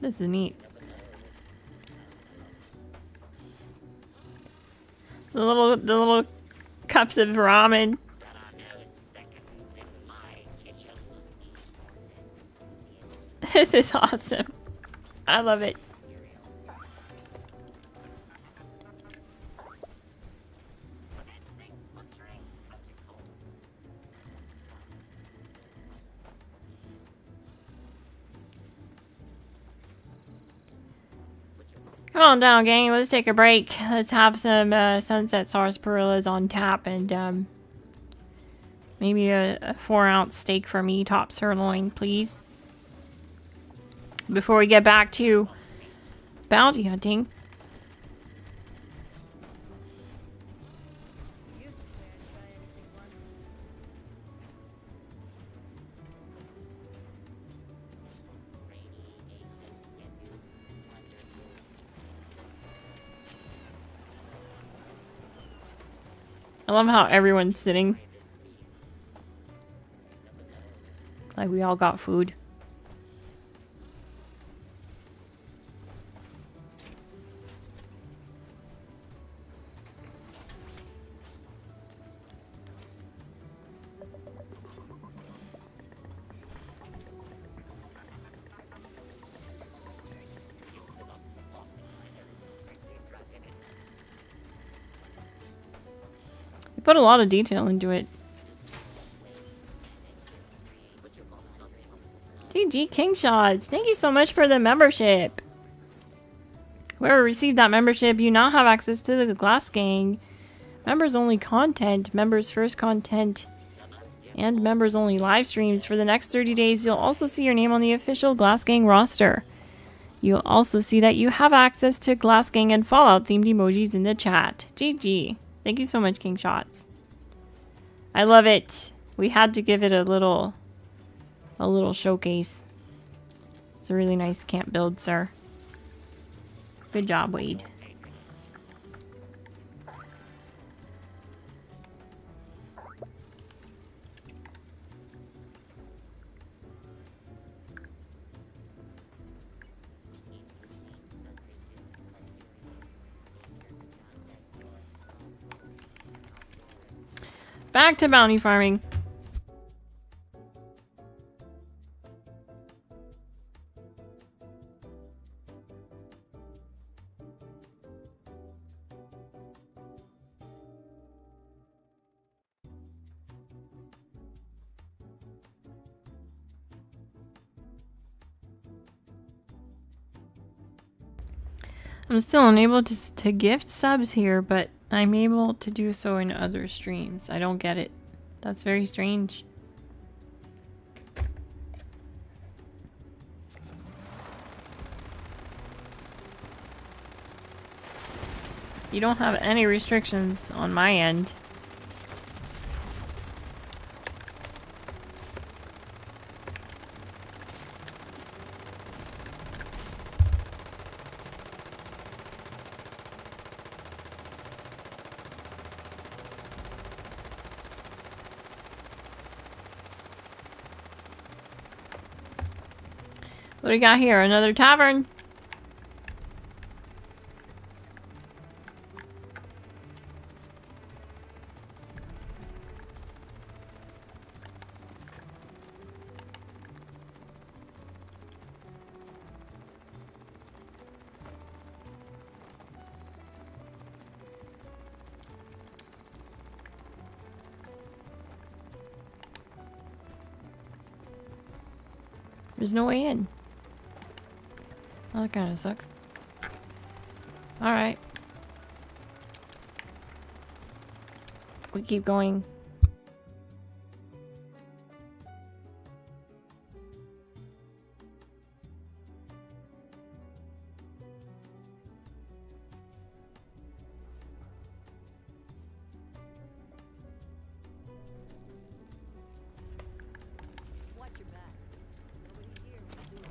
This is neat. The little cups of ramen. This is awesome. I love it. Come on down, gang. Let's take a break. Let's have some sunset sarsaparillas on tap and maybe a 4-ounce steak for me, top sirloin, please. Before we get back to bounty hunting. You used to say I'd try anything once. I love how everyone's sitting. Like we all got food. You put a lot of detail into it. GG King Shots, thank you so much for the membership. Whoever received that membership, you now have access to the Glass Gang. Members only content, members first content, and members only live streams. For the next 30 days, you'll also see your name on the official Glass Gang roster. You'll also see that you have access to Glass Gang and Fallout themed emojis in the chat. GG. Thank you so much, King Shots. I love it. We had to give it a little showcase. It's a really nice camp build, sir. Good job, Wade. Back to bounty farming. I'm still unable to gift subs here, but I'm able to do so in other streams. I don't get it. That's very strange. You don't have any restrictions on my end. What do we got here? Another tavern. There's no way in. Well, that kind of sucks. Alright. We keep going. Watch your back. Nobody here will do it.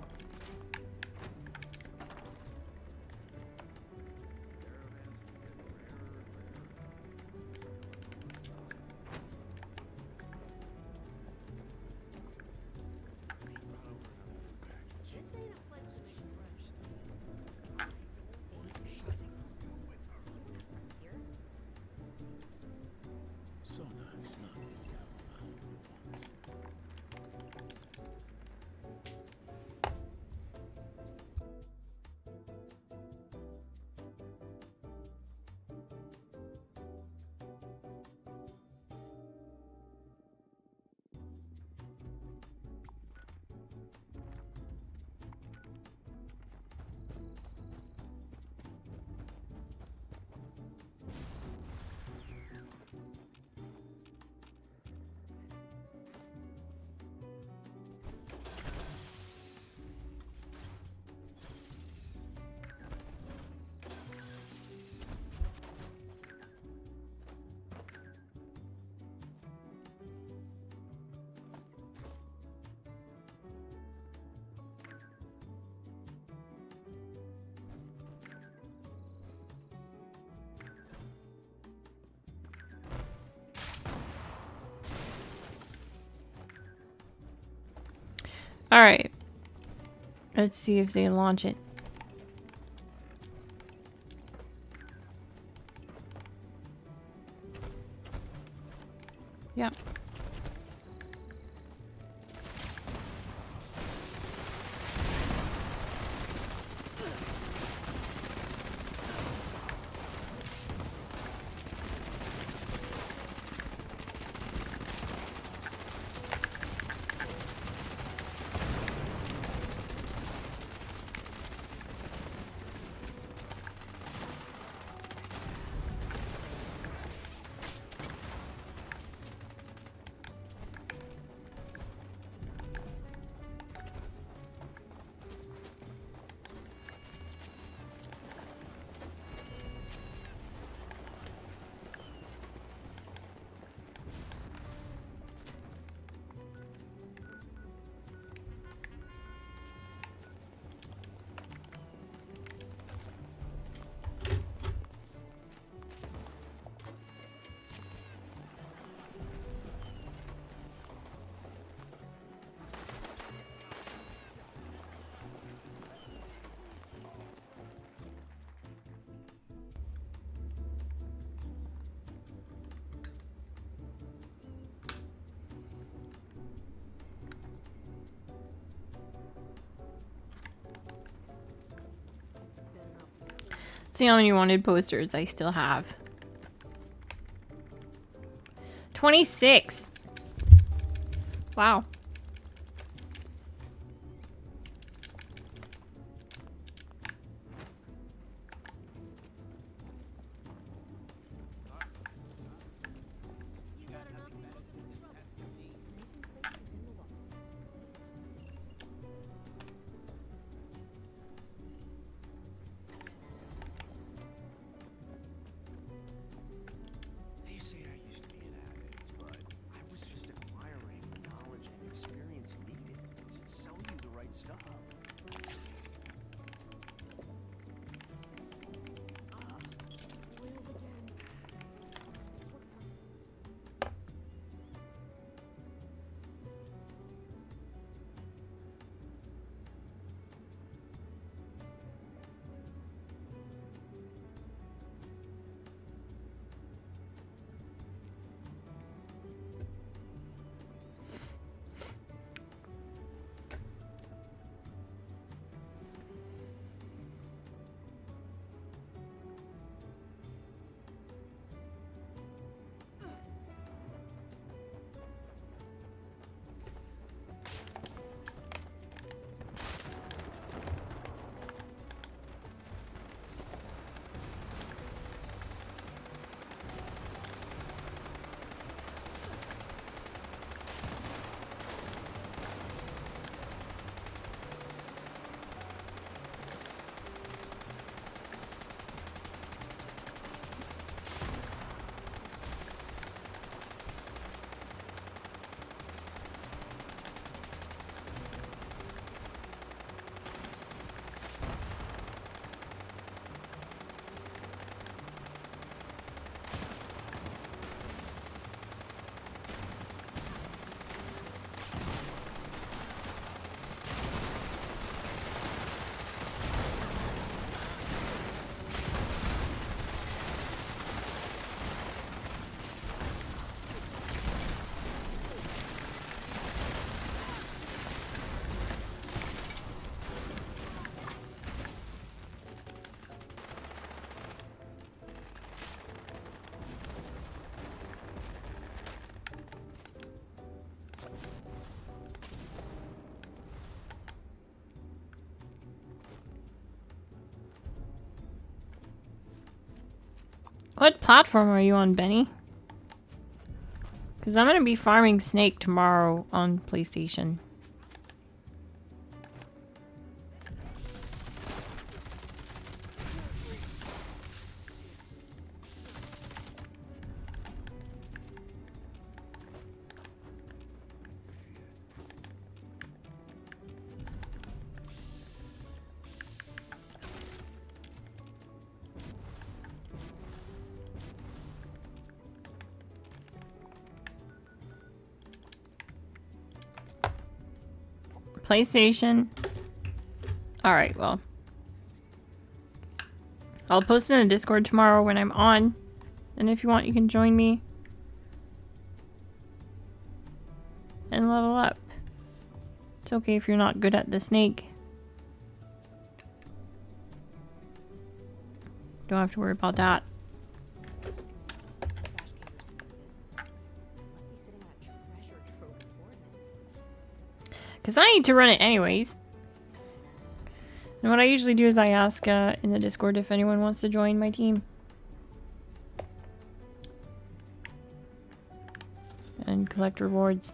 Alright. Let's see if they launch it. Yep. See how many wanted posters I still have. 26. Wow. They say I used to be an addict, but I was just acquiring the knowledge and experience needed to sell you the right stuff. What platform are you on, Benny? Because I'm going to be farming Snake tomorrow on PlayStation. PlayStation. Alright, well. I'll post it in the Discord tomorrow when I'm on. And if you want, you can join me. And level up. It's okay if you're not good at the snake. Don't have to worry about that. Because I need to run it anyways. And what I usually do is I ask in the Discord if anyone wants to join my team. And collect rewards.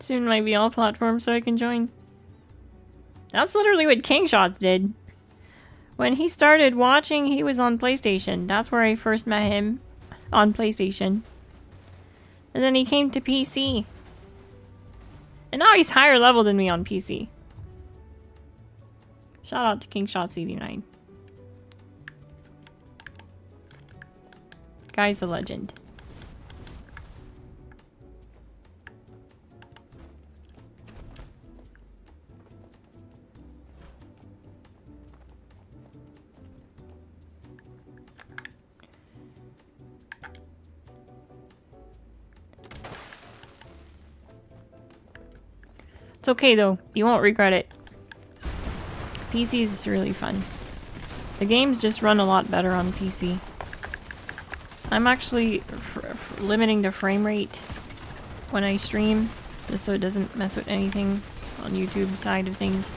Soon might be all platforms so I can join. That's literally what King Shots did. When he started watching, he was on PlayStation. That's where I first met him, on PlayStation. And then he came to PC. And now he's higher level than me on PC. Shout out to King Shots 89. Guy's a legend. It's okay though, you won't regret it. PC is really fun. The games just run a lot better on PC. I'm actually limiting the frame rate when I stream, just so it doesn't mess with anything on YouTube side of things.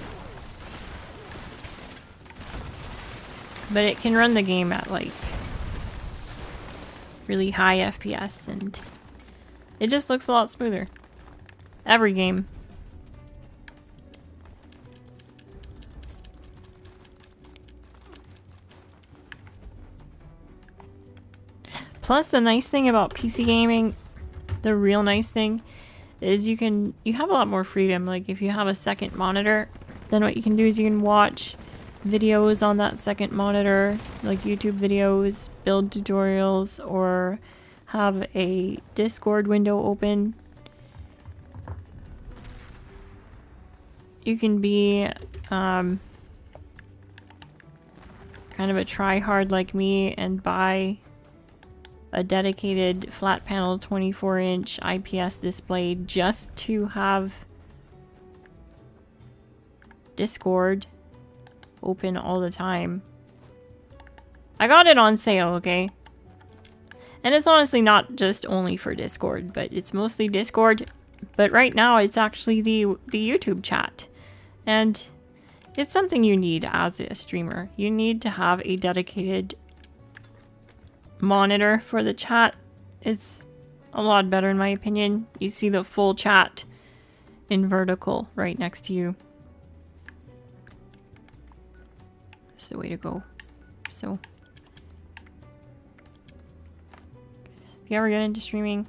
But it can run the game at like really high FPS and it just looks a lot smoother. Every game. Plus, the nice thing about PC gaming, the real nice thing, is you have a lot more freedom. Like, if you have a second monitor, then what you can do is you can watch videos on that second monitor, like YouTube videos, build tutorials, or have a Discord window open. You can be kind of a try-hard like me and buy a dedicated flat panel 24-inch IPS display just to have Discord open all the time. I got it on sale, okay? And it's honestly not just only for Discord, but it's mostly Discord. But right now it's actually the YouTube chat. And it's something you need as a streamer. You need to have a dedicated monitor for the chat. It's a lot better in my opinion. You see the full chat in vertical right next to you. That's the way to go. So if you ever get into streaming,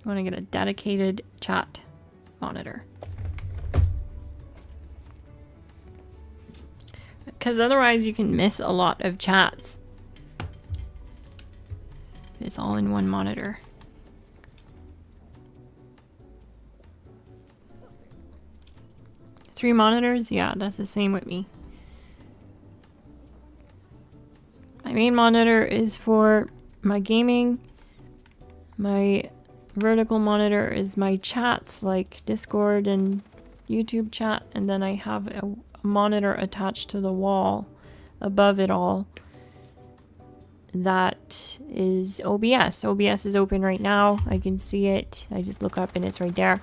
you want to get a dedicated chat monitor. Because otherwise you can miss a lot of chats. It's all in one monitor. Three monitors? Yeah, that's the same with me. My main monitor is for my gaming. My vertical monitor is my chats like Discord and YouTube chat. And then I have a monitor attached to the wall above it all. That is OBS. OBS is open right now. I can see it. I just look up and it's right there.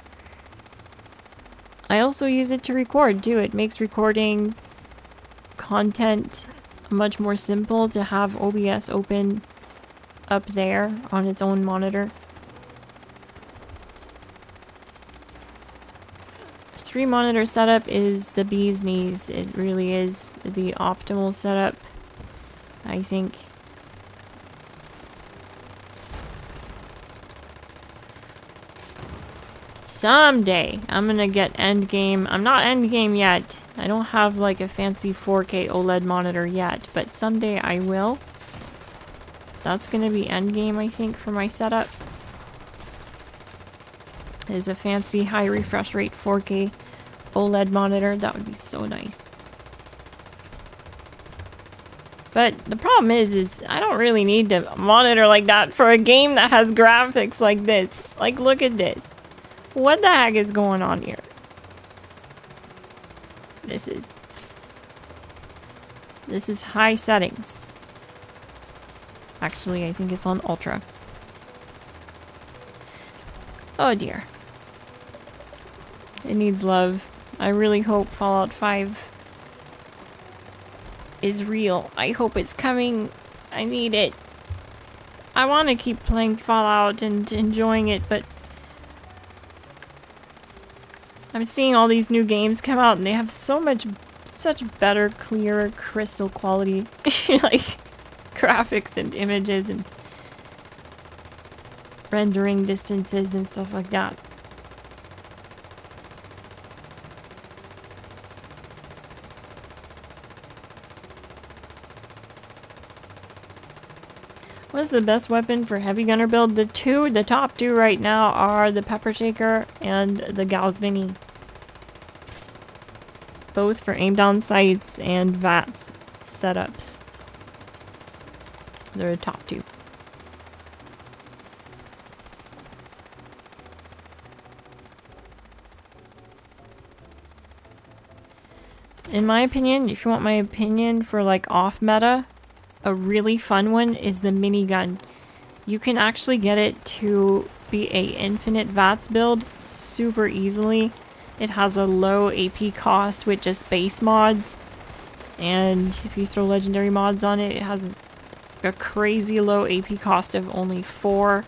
I also use it to record too. It makes recording content much more simple to have OBS open up there on its own monitor. 3-monitor setup is the bee's knees. It really is the optimal setup, I think. someday I'm gonna get endgame. I'm not endgame yet. I don't have like a fancy 4K OLED monitor yet, but someday I will. That's gonna be endgame, I think, for my setup. Is a fancy high refresh rate 4K OLED monitor. That would be so nice. But the problem is I don't really need a monitor like that for a game that has graphics like this. Like, look at this. What the heck is going on here? This is high settings. Actually, I think it's on ultra. Oh dear. It needs love. I really hope Fallout 5 is real. I hope it's coming. I need it. I want to keep playing Fallout and enjoying it, but I'm seeing all these new games come out and they have such better, clearer, crystal quality like graphics and images and rendering distances and stuff like that. What's the best weapon for heavy gunner build? The top two right now are the pepper shaker and the Gauss Mini. Both for aim down sights and VATS setups. They're the top two. In my opinion, if you want my opinion for like off meta, a really fun one is the minigun. You can actually get it to be a infinite VATS build super easily. It has a low AP cost with just base mods. And if you throw legendary mods on it, it has a crazy low AP cost of only 4.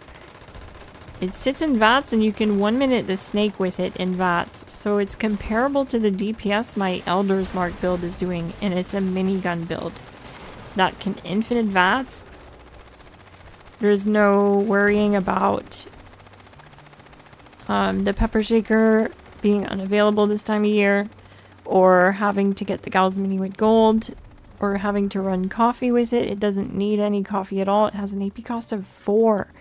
It sits in VATS and you can 1-minute the snake with it in VATS. So it's comparable to the DPS my Elder's Mark build is doing, and it's a minigun build that can infinite VATS. There's no worrying about the pepper shaker being unavailable this time of year, or having to get the Gauss Mini with gold, or having to run coffee with it. It doesn't need any coffee at all. It has an AP cost of 4.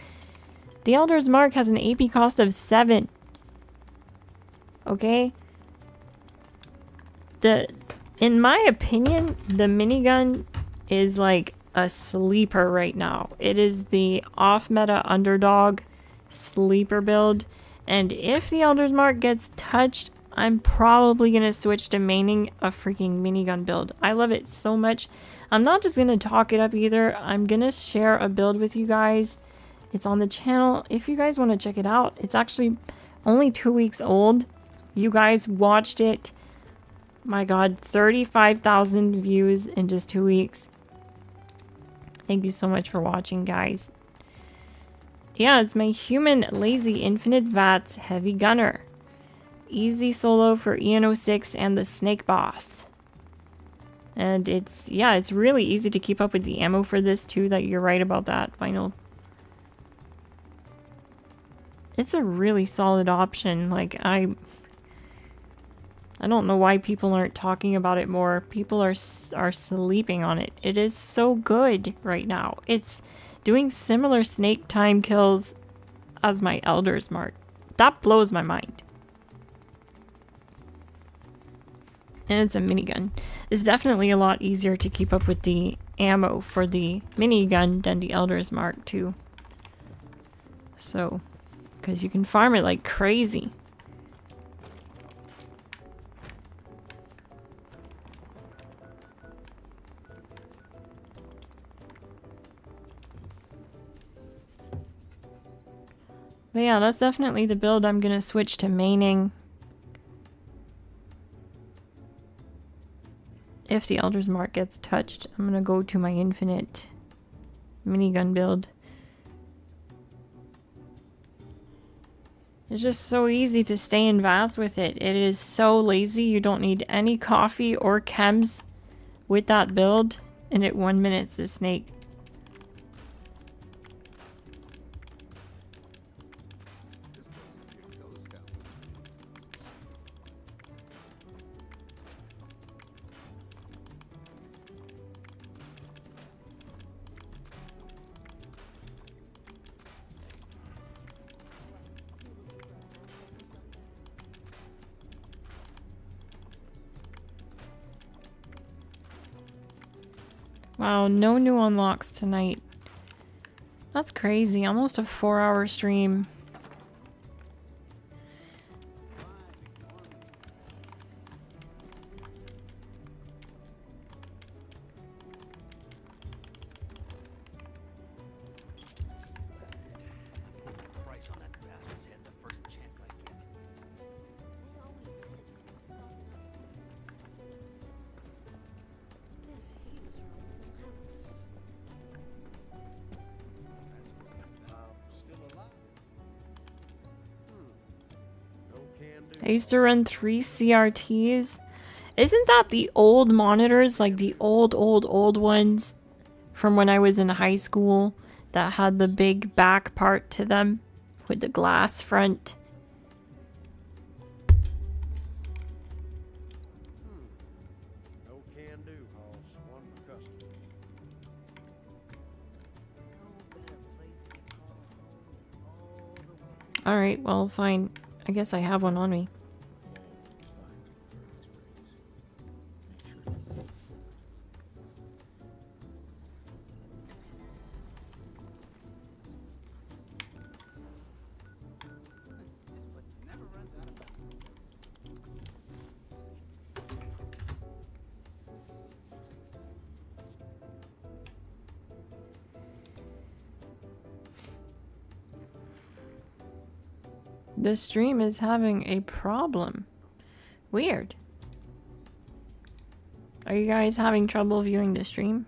The Elder's Mark has an AP cost of 7. Okay? In my opinion, the minigun is like a sleeper right now. It is the off-meta underdog sleeper build. And if the Elder's Mark gets touched, I'm probably going to switch to maining a freaking minigun build. I love it so much. I'm not just going to talk it up either. I'm going to share a build with you guys. It's on the channel if you guys want to check it out. It's actually only 2 weeks old. You guys watched it. My god, 35,000 views in just 2 weeks. Thank you so much for watching, guys. Yeah, it's my human lazy infinite VATS heavy gunner. Easy solo for EN06 and the snake boss. And it's really easy to keep up with the ammo for this too. That you're right about that, Vinyl. It's a really solid option. Like, I don't know why people aren't talking about it more. People are sleeping on it. It is so good right now. It's doing similar snake time kills as my Elder's Mark. That blows my mind. And it's a minigun. It's definitely a lot easier to keep up with the ammo for the minigun than the Elder's Mark too. So, because you can farm it like crazy. But yeah, that's definitely the build I'm gonna switch to maining. If the Elder's Mark gets touched, I'm gonna go to my infinite minigun build. It's just so easy to stay in VATS with it. It is so lazy. You don't need any coffee or chems with that build, and it 1-minutes the snake. Wow, no new unlocks tonight. That's crazy. Almost a 4-hour stream. That's it. I'm putting a price on that bastard's head the first chance I get. This heat is relentless. Still alive? No can do. I used to run 3 CRTs. Isn't that the old monitors, like the old ones from when I was in high school that had the big back part to them with the glass front? No can do, Hoss. One for custom. Alright, well, fine. I guess I have one on me. Never runs out of The stream is having a problem. Weird. Are you guys having trouble viewing the stream?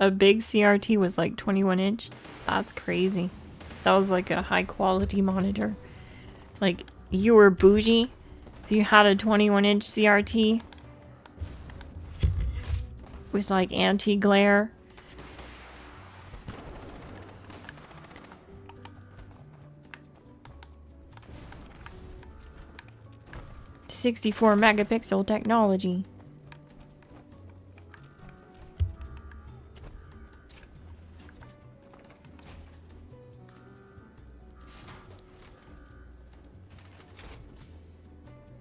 A big CRT was like 21 inch. That's crazy. That was like a high quality monitor. Like, you were bougie if you had a 21-inch CRT with like anti-glare. .64 megapixel technology.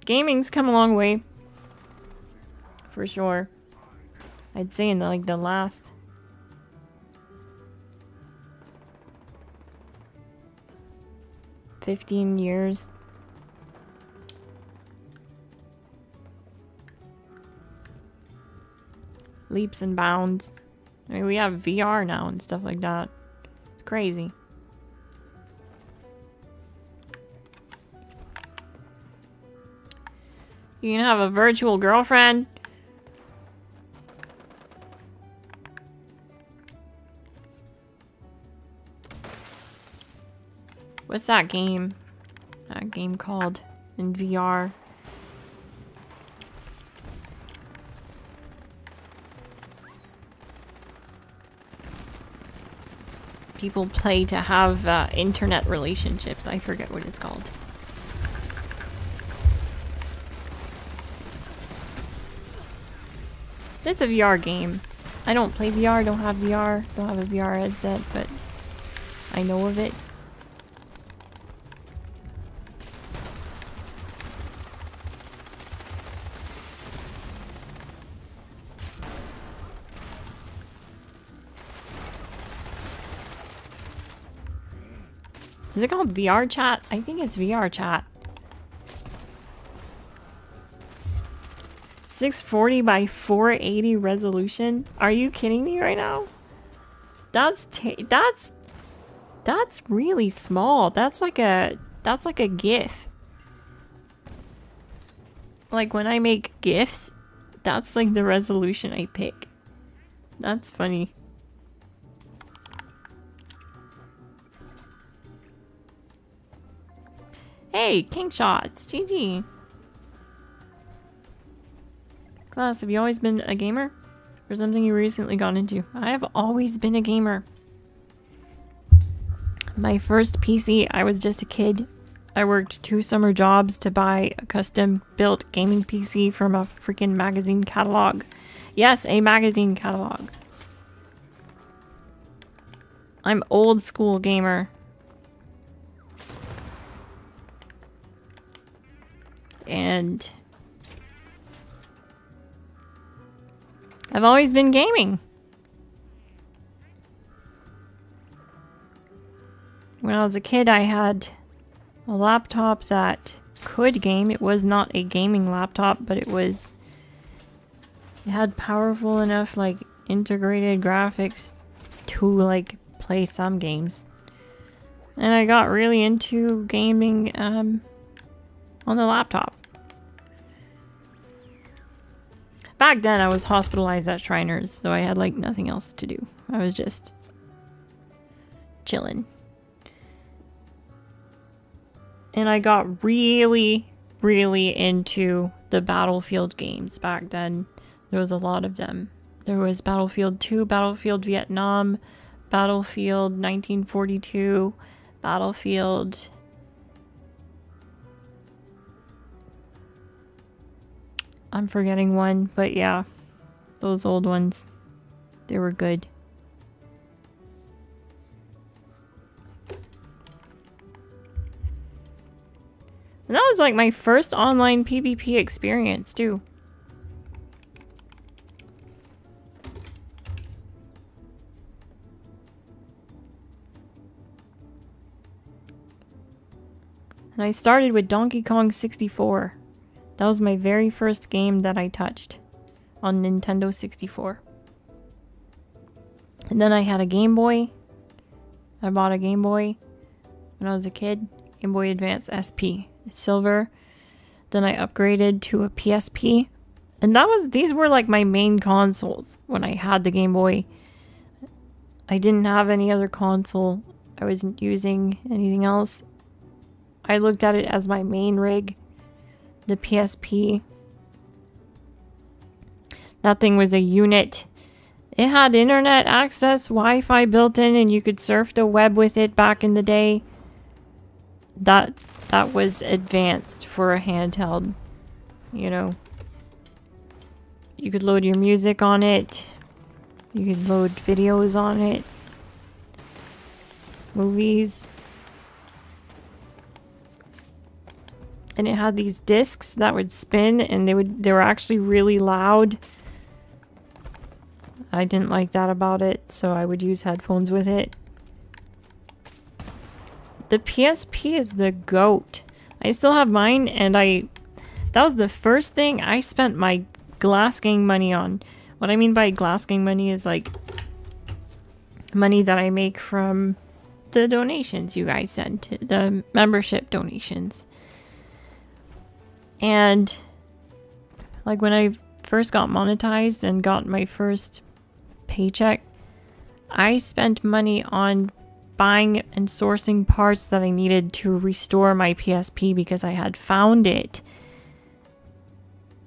Gaming's come a long way, for sure. I'd say in the last 15 years. Leaps and bounds. I mean, we have VR now and stuff like that. It's crazy. You can have a virtual girlfriend. What's that game? That game called in VR? People play to have internet relationships. I forget what it's called. It's a VR game. I don't play VR, don't have VR, don't have a VR headset, but I know of it. Is it called VR chat? I think it's VR chat. 640 by 480 resolution? Are you kidding me right now? That's really small. That's like a GIF. Like when I make GIFs, that's like the resolution I pick. That's funny. Hey, King Shots, GG. Glass, have you always been a gamer? Or something you recently got into? I have always been a gamer. My first PC, I was just a kid. I worked 2 summer jobs to buy a custom-built gaming PC from a freaking magazine catalog. Yes, a magazine catalog. I'm old school gamer. And I've always been gaming. When I was a kid, I had a laptop that could game. It was not a gaming laptop, but it had powerful enough like integrated graphics to like play some games. And I got really into gaming on the laptop. Back then I was hospitalized at Shriners, so I had like nothing else to do. I was just chilling. And I got really, really into the Battlefield games back then. There was a lot of them. There was Battlefield 2, Battlefield Vietnam, Battlefield 1942, Battlefield... I'm forgetting one, but yeah, those old ones, they were good. And that was like my first online PvP experience too. And I started with Donkey Kong 64. That was my very first game that I touched on Nintendo 64. And then I had a Game Boy. I bought a Game Boy when I was a kid. Game Boy Advance SP. Silver. Then I upgraded to a PSP. And these were like my main consoles when I had the Game Boy. I didn't have any other console. I wasn't using anything else. I looked at it as my main rig. The PSP. That thing was a unit. It had internet access, Wi-Fi built in, and you could surf the web with it back in the day. That was advanced for a handheld. You know. You could load your music on it. You could load videos on it. Movies. And it had these discs that would spin, and they were actually really loud. I didn't like that about it, so I would use headphones with it. The PSP is the GOAT. I still have mine, and that was the first thing I spent my GLASSGANG money on. What I mean by GLASSGANG money is like money that I make from the donations you guys send, the membership donations. And like when I first got monetized and got my first paycheck, I spent money on buying and sourcing parts that I needed to restore my PSP because I had found it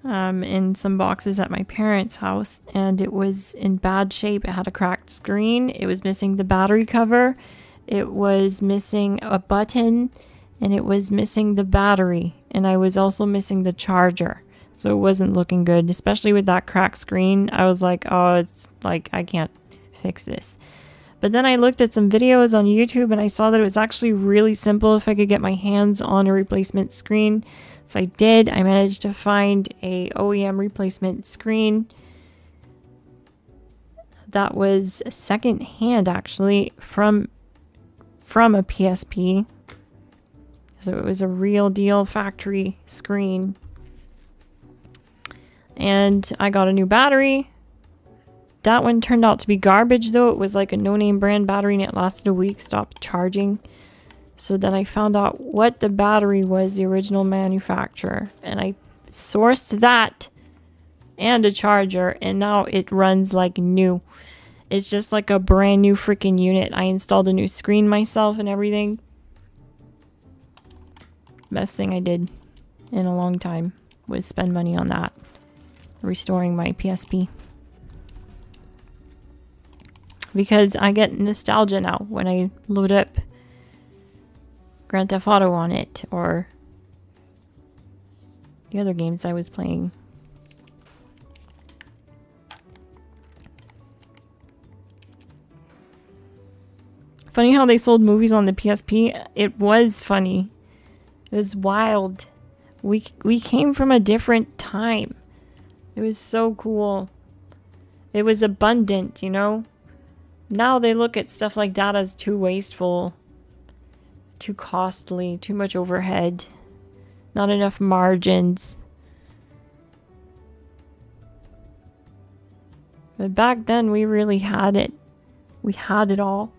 in some boxes at my parents' house, and it was in bad shape. It had a cracked screen. It was missing the battery cover. It was missing a button, and it was missing the battery. And I was also missing the charger. So it wasn't looking good, especially with that cracked screen. I was like, oh, it's like, I can't fix this. But then I looked at some videos on YouTube and I saw that it was actually really simple if I could get my hands on a replacement screen. So I did. I managed to find a OEM replacement screen that was second hand actually from a PSP. So it was a real deal factory screen. And I got a new battery. That one turned out to be garbage though. It was like a no-name brand battery and it lasted a week, stopped charging. So then I found out what the battery was, the original manufacturer. And I sourced that and a charger, and now it runs like new. It's just like a brand new freaking unit. I installed a new screen myself and everything. Best thing I did in a long time was spend money on that. Restoring my PSP. Because I get nostalgia now when I load up Grand Theft Auto on it, or the other games I was playing. Funny how they sold movies on the PSP. It was funny. It was wild. We came from a different time. It was so cool. It was abundant, you know? Now they look at stuff like that as too wasteful, too costly, too much overhead, not enough margins. But back then we really had it. We had it all.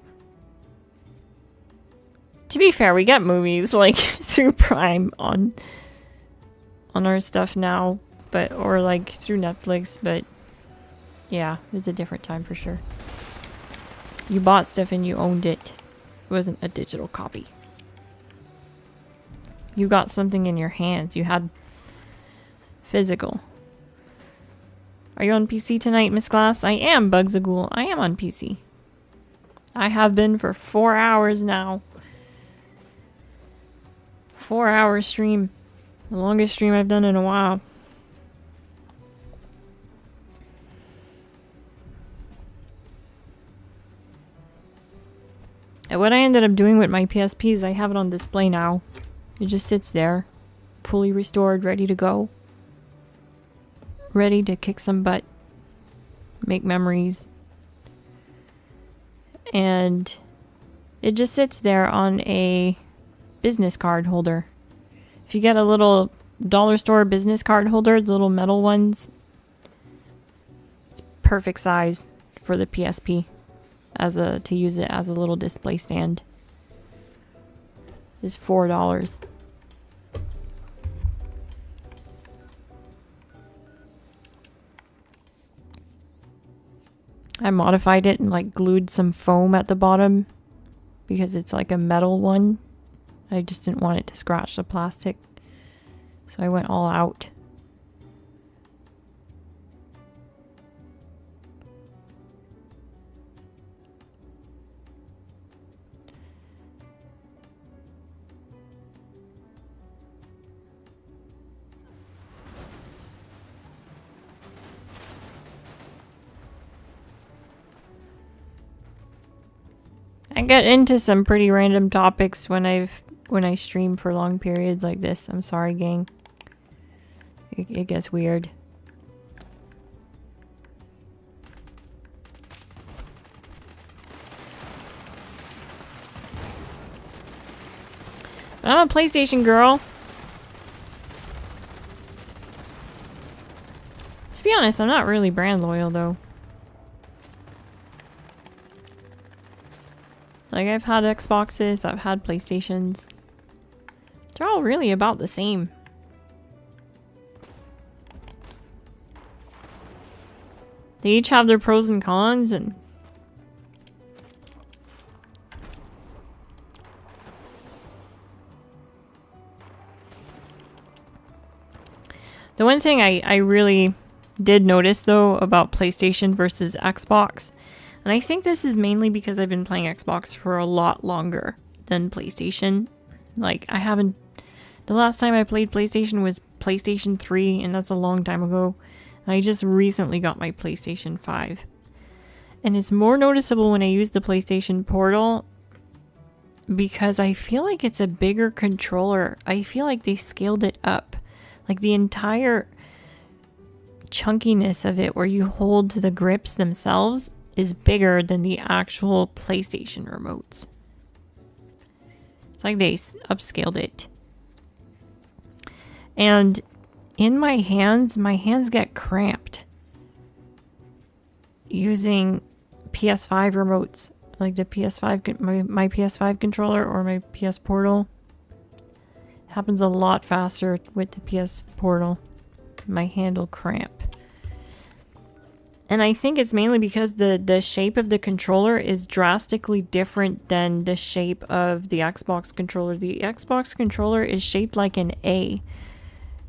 To be fair, we get movies like through Prime on our stuff now, but or like through Netflix, but yeah, it was a different time for sure. You bought stuff and you owned it. It wasn't a digital copy. You got something in your hands. You had physical. Are you on PC tonight, Miss Glass? I am, Bugs a Ghoul. I am on PC. I have been for 4 hours now. 4-hour stream. The longest stream I've done in a while. And what I ended up doing with my PSP is I have it on display now. It just sits there, fully restored, ready to go. Ready to kick some butt. Make memories. And it just sits there on a business card holder. If you get a little dollar store business card holder, the little metal ones, it's perfect size for the PSP to use it as a little display stand. It's $4. I modified it and like glued some foam at the bottom because it's like a metal one. I just didn't want it to scratch the plastic. So I went all out. I get into some pretty random topics when I stream for long periods like this. I'm sorry, gang. It gets weird. But I'm a PlayStation girl. To be honest, I'm not really brand loyal though. Like, I've had Xboxes, I've had PlayStations. They're all really about the same. They each have their pros and cons, and the one thing I really did notice though about PlayStation versus Xbox, and I think this is mainly because I've been playing Xbox for a lot longer than PlayStation. Like, the last time I played PlayStation was PlayStation 3, and that's a long time ago. And I just recently got my PlayStation 5. And it's more noticeable when I use the PlayStation Portal because I feel like it's a bigger controller. I feel like they scaled it up. Like, the entire chunkiness of it where you hold the grips themselves is bigger than the actual PlayStation remotes. It's like they upscaled it. And in my hands get cramped using PS5 remotes, like the PS5, my PS5 controller or my PS Portal. It happens a lot faster with the PS Portal. My hand will cramp. And I think it's mainly because the shape of the controller is drastically different than the shape of the Xbox controller. The Xbox controller is shaped like an A,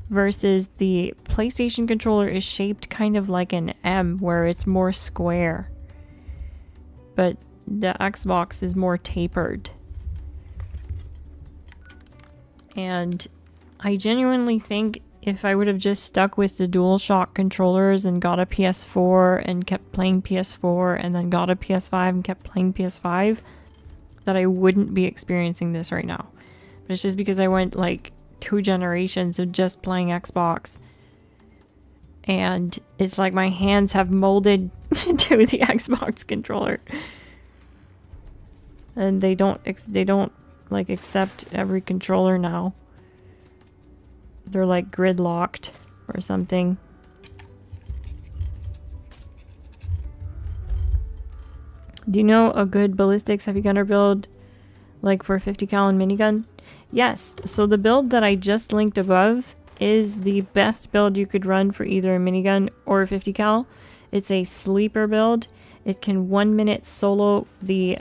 versus the PlayStation controller is shaped kind of like an M, where it's more square. But the Xbox is more tapered. And I genuinely think if I would have just stuck with the DualShock controllers and got a PS4 and kept playing PS4 and then got a PS5 and kept playing PS5, that I wouldn't be experiencing this right now. But it's just because I went like 2 generations of just playing Xbox and it's like my hands have molded to the Xbox controller. And they don't like accept every controller now. They're like gridlocked or something. Do you know a good ballistics heavy gunner build like for 50 cal and minigun? Yes, so the build that I just linked above is the best build you could run for either a minigun or a 50 cal. It's a sleeper build. It can 1 minute solo the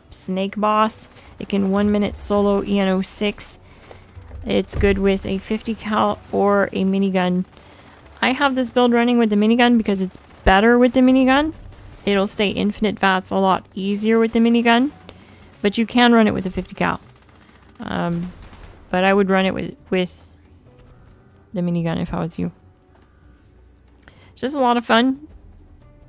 snake boss. It can 1 minute solo EN06. It's good with a 50 cal or a minigun. I have this build running with the minigun because it's better with the minigun. It'll stay infinite VATS a lot easier with the minigun, but you can run it with the 50 cal. But I would run it with the minigun if I was you. It's just a lot of fun.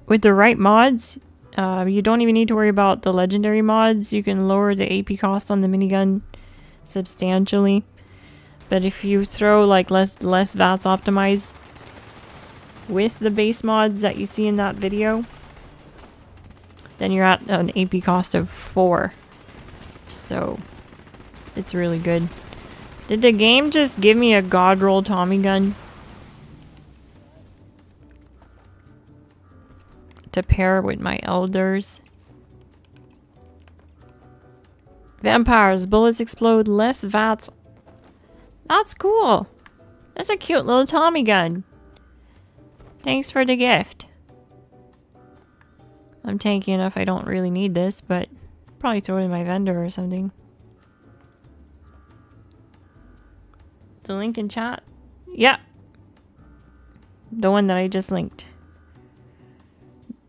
With the right mods, you don't even need to worry about the legendary mods. You can lower the AP cost on the minigun substantially. But if you throw like less VATS optimize with the base mods that you see in that video, then you're at an AP cost of 4. So it's really good. Did the game just give me a god roll Tommy gun to pair with my elders? Vampires, bullets explode, less VATS. That's cool. That's a cute little Tommy gun. Thanks for the gift. I'm tanky enough I don't really need this, but probably throw it in my vendor or something. The link in chat? Yeah. The one that I just linked.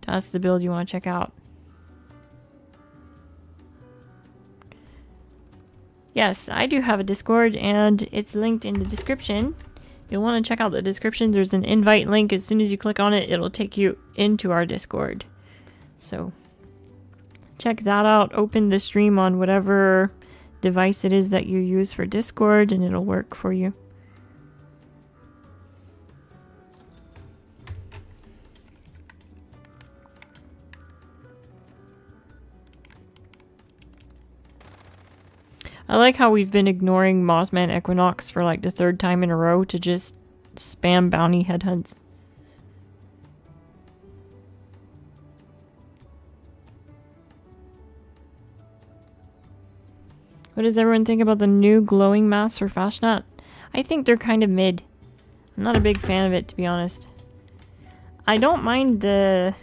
That's the build you want to check out. Yes, I do have a Discord and it's linked in the description. You'll want to check out the description. There's an invite link. As soon as you click on it, it'll take you into our Discord. So check that out. Open the stream on whatever device it is that you use for Discord and it'll work for you. I like how we've been ignoring Mothman Equinox for like the 3rd time in a row to just spam bounty headhunts. What does everyone think about the new glowing masks for Fashionat? I think they're kind of mid. I'm not a big fan of it, to be honest. I don't mind the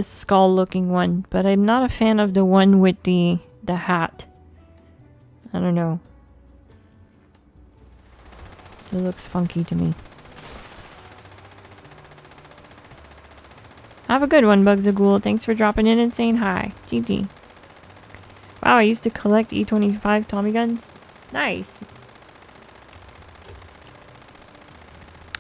skull looking one, but I'm not a fan of the one with the hat. I don't know. It looks funky to me. Have a good one, Bugs a Ghoul. Thanks for dropping in and saying hi. GG. Wow, I used to collect E25 Tommy guns. Nice.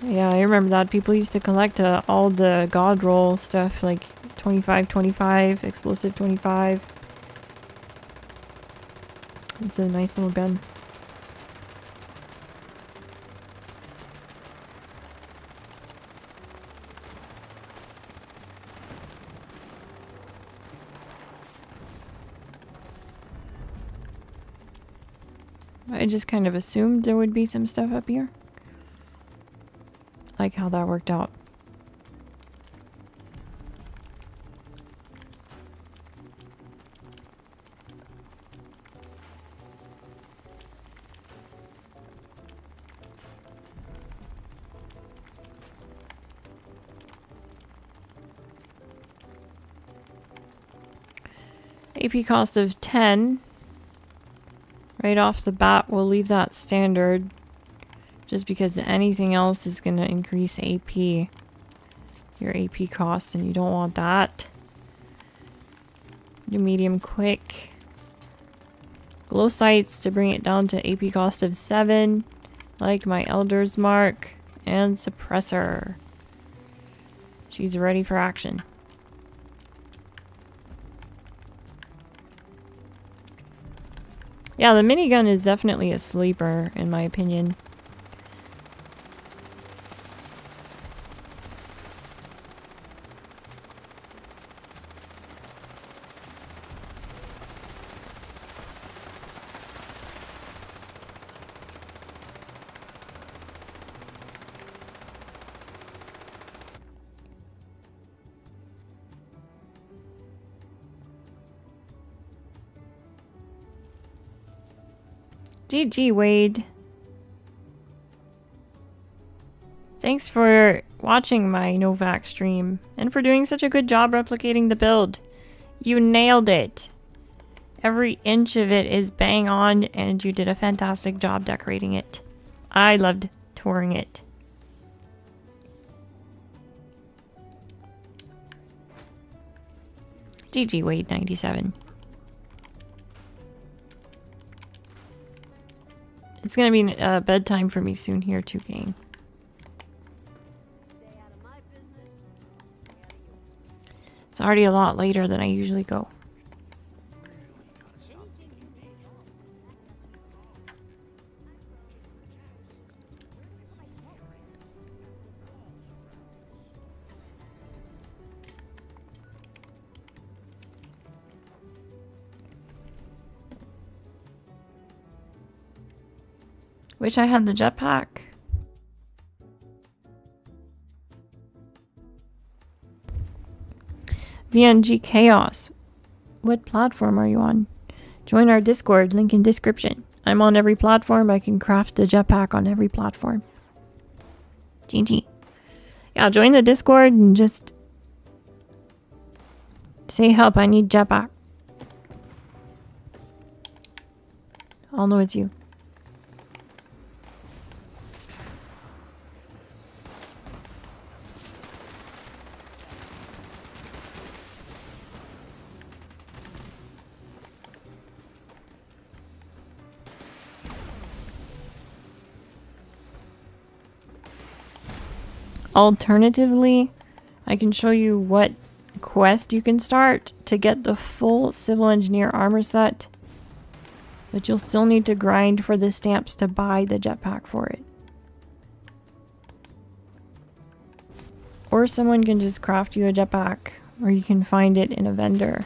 Yeah, I remember that. People used to collect all the god roll stuff, like 25, explosive 25. It's a nice little gun. I just kind of assumed there would be some stuff up here. Like how that worked out. AP cost of 10. Right off the bat, we'll leave that standard. Just because anything else is going to increase AP. Your AP cost, and you don't want that. Do medium quick. Glow sights to bring it down to AP cost of 7. Like my Elder's Mark. And suppressor. She's ready for action. Yeah, the minigun is definitely a sleeper, in my opinion. GG, Wade. Thanks for watching my Novak stream and for doing such a good job replicating the build. You nailed it. Every inch of it is bang on and you did a fantastic job decorating it. I loved touring it. GG Wade 97. It's gonna be bedtime for me soon here too, gang. Stay out of my business. Stay out of yours. It's already a lot later than I usually go. Wish I had the jetpack. VNG Chaos. What platform are you on? Join our Discord, link in description. I'm on every platform. I can craft the jetpack on every platform. GG. Yeah, join the Discord and just say help, I need jetpack. I'll know it's you. Alternatively, I can show you what quest you can start to get the full civil engineer armor set, but you'll still need to grind for the stamps to buy the jetpack for it. Or someone can just craft you a jetpack, or you can find it in a vendor.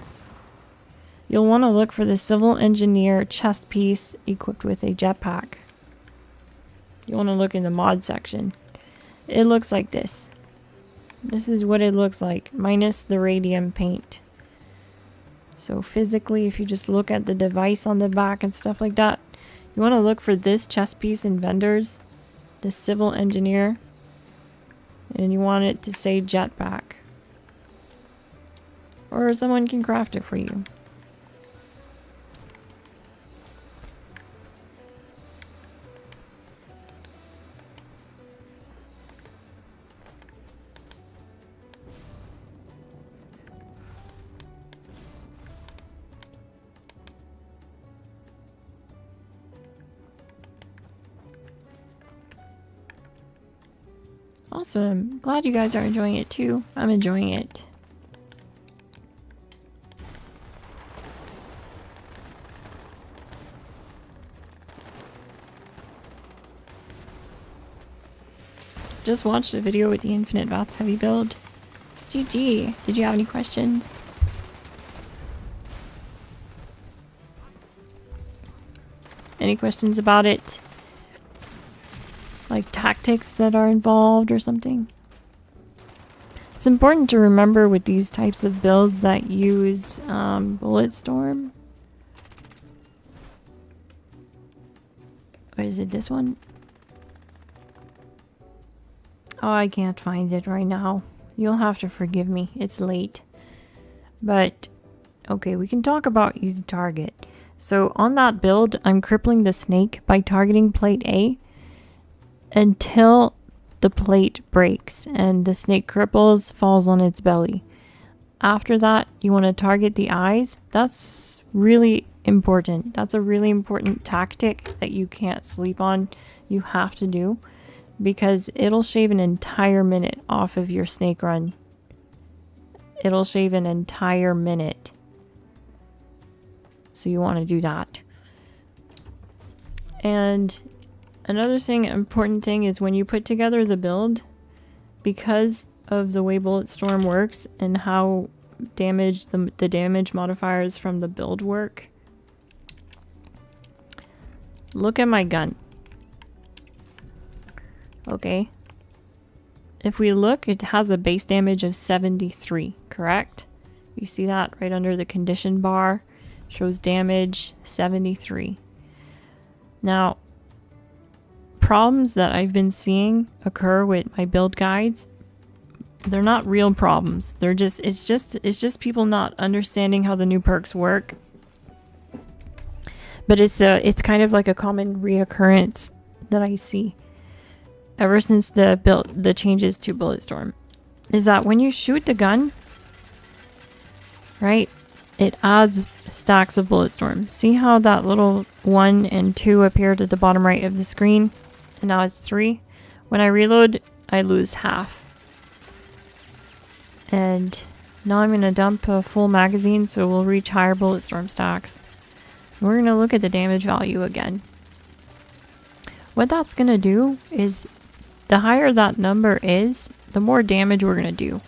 You'll want to look for the civil engineer chest piece equipped with a jetpack. You want to look in the mod section. It looks like this. This is what it looks like, minus the radium paint. So physically, if you just look at the device on the back and stuff like that, you want to look for this chest piece in vendors, the civil engineer, and you want it to say jetpack. Or someone can craft it for you. Awesome. Glad you guys are enjoying it too. I'm enjoying it. Just watched a video with the Infinite Vats heavy build. GG. Did you have any questions? Any questions about it? Like tactics that are involved or something? It's important to remember with these types of builds that use Bulletstorm. What is it, this one? Oh, I can't find it right now. You'll have to forgive me. It's late. But, okay, we can talk about easy target. So on that build, I'm crippling the snake by targeting plate A until the plate breaks and the snake cripples, falls on its belly. After that, you want to target the eyes. That's really important. That's a really important tactic that you can't sleep on. You have to do, because it'll shave an entire minute off of your snake run. It'll shave an entire minute. So you want to do that. And another thing, important thing, is when you put together the build, because of the way Bulletstorm works and how the damage modifiers from the build work, look at my gun. Okay. If we look, it has a base damage of 73, correct? You see that right under the condition bar? Shows damage 73. Now, problems that I've been seeing occur with my build guides, they're not real problems. They're just it's just people not understanding how the new perks work. But it's kind of like a common reoccurrence that I see ever since the changes to Bulletstorm, is that when you shoot the gun, right, it adds stacks of Bulletstorm. See how that little 1 and 2 appeared at the bottom right of the screen, and now it's 3. When I reload, I lose half. And now I'm gonna dump a full magazine so we'll reach higher Bulletstorm stacks. We're gonna look at the damage value again. What that's gonna do is, the higher that number is, the more damage we're gonna do.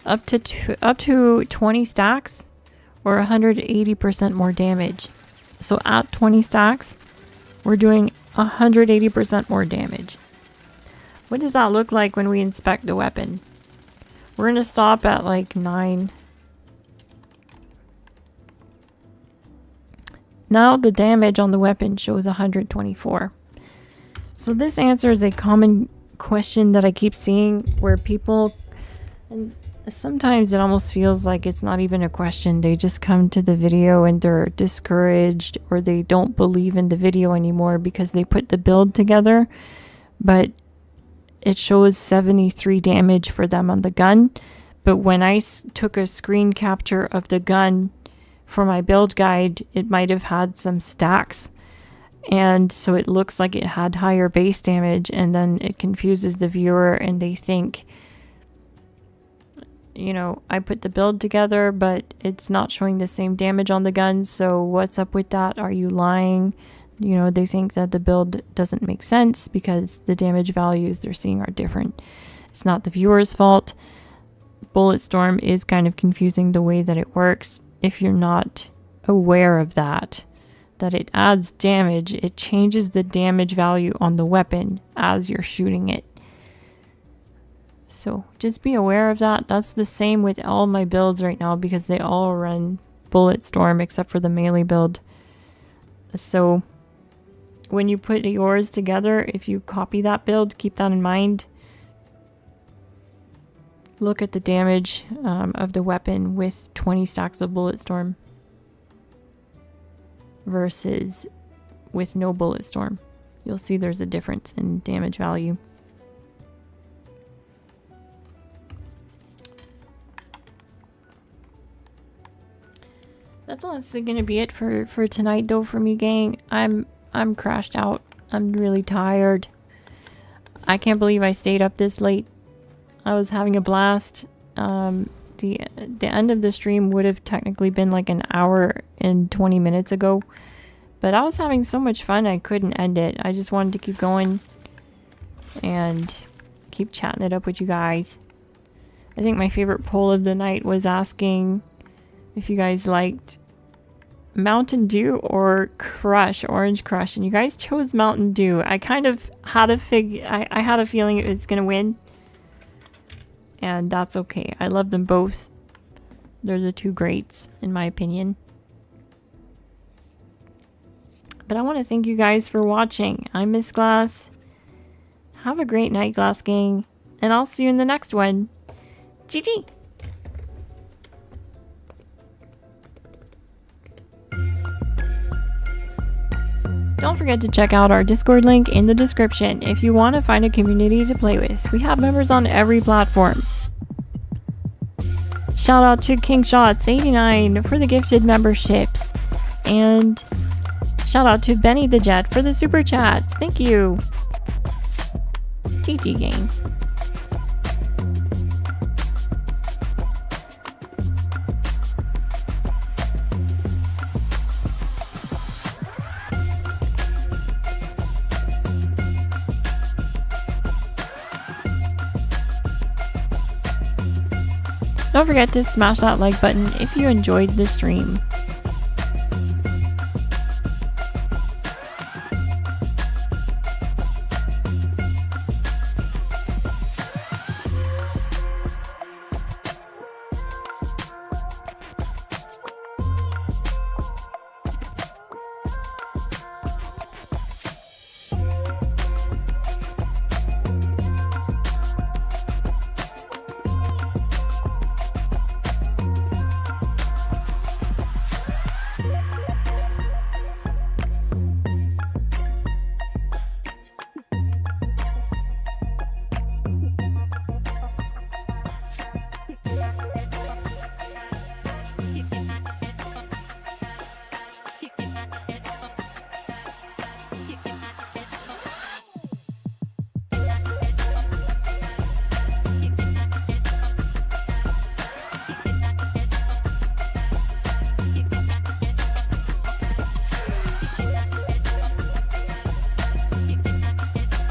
Up to 20 stacks, or 180% more damage. So at 20 stacks, we're doing 180% more damage. What does that look like when we inspect the weapon? We're gonna stop at like 9. Now the damage on the weapon shows 124. So this answers a common question that I keep seeing where people, and sometimes it almost feels like it's not even a question. They just come to the video and they're discouraged, or they don't believe in the video anymore because they put the build together, but it shows 73 damage for them on the gun. But when I took a screen capture of the gun for my build guide, it might have had some stacks. And so it looks like it had higher base damage, and then it confuses the viewer and they think, you know, I put the build together, but it's not showing the same damage on the gun. So what's up with that? Are you lying? You know, they think that the build doesn't make sense because the damage values they're seeing are different. It's not the viewer's fault. Bulletstorm is kind of confusing the way that it works. If you're not aware of that it adds damage, it changes the damage value on the weapon as you're shooting it. So just be aware of that. That's the same with all my builds right now because they all run Bulletstorm except for the melee build. So when you put yours together, if you copy that build, keep that in mind. Look at the damage of the weapon with 20 stacks of Bulletstorm versus with no Bulletstorm. You'll see there's a difference in damage value. That's honestly gonna be it for tonight though for me, gang. I'm crashed out. I'm really tired. I can't believe I stayed up this late. I was having a blast. The end of the stream would have technically been like an hour and 20 minutes ago, but I was having so much fun I couldn't end it. I just wanted to keep going and keep chatting it up with you guys. I think my favorite poll of the night was asking if you guys liked Mountain Dew or Crush, Orange Crush, and you guys chose Mountain Dew. I kind of had I had a feeling it was gonna win, and that's okay. I love them both. They're the two greats in my opinion. But I want to thank you guys for watching. I'm Miss Glass. Have a great night, Glass Gang, and I'll see you in the next one. GG! Don't forget to check out our Discord link in the description if you want to find a community to play with. We have members on every platform. Shout out to KingShots89 for the gifted memberships. And shout out to Benny the Jet for the super chats. Thank you. GG gang. Don't forget to smash that like button if you enjoyed the stream.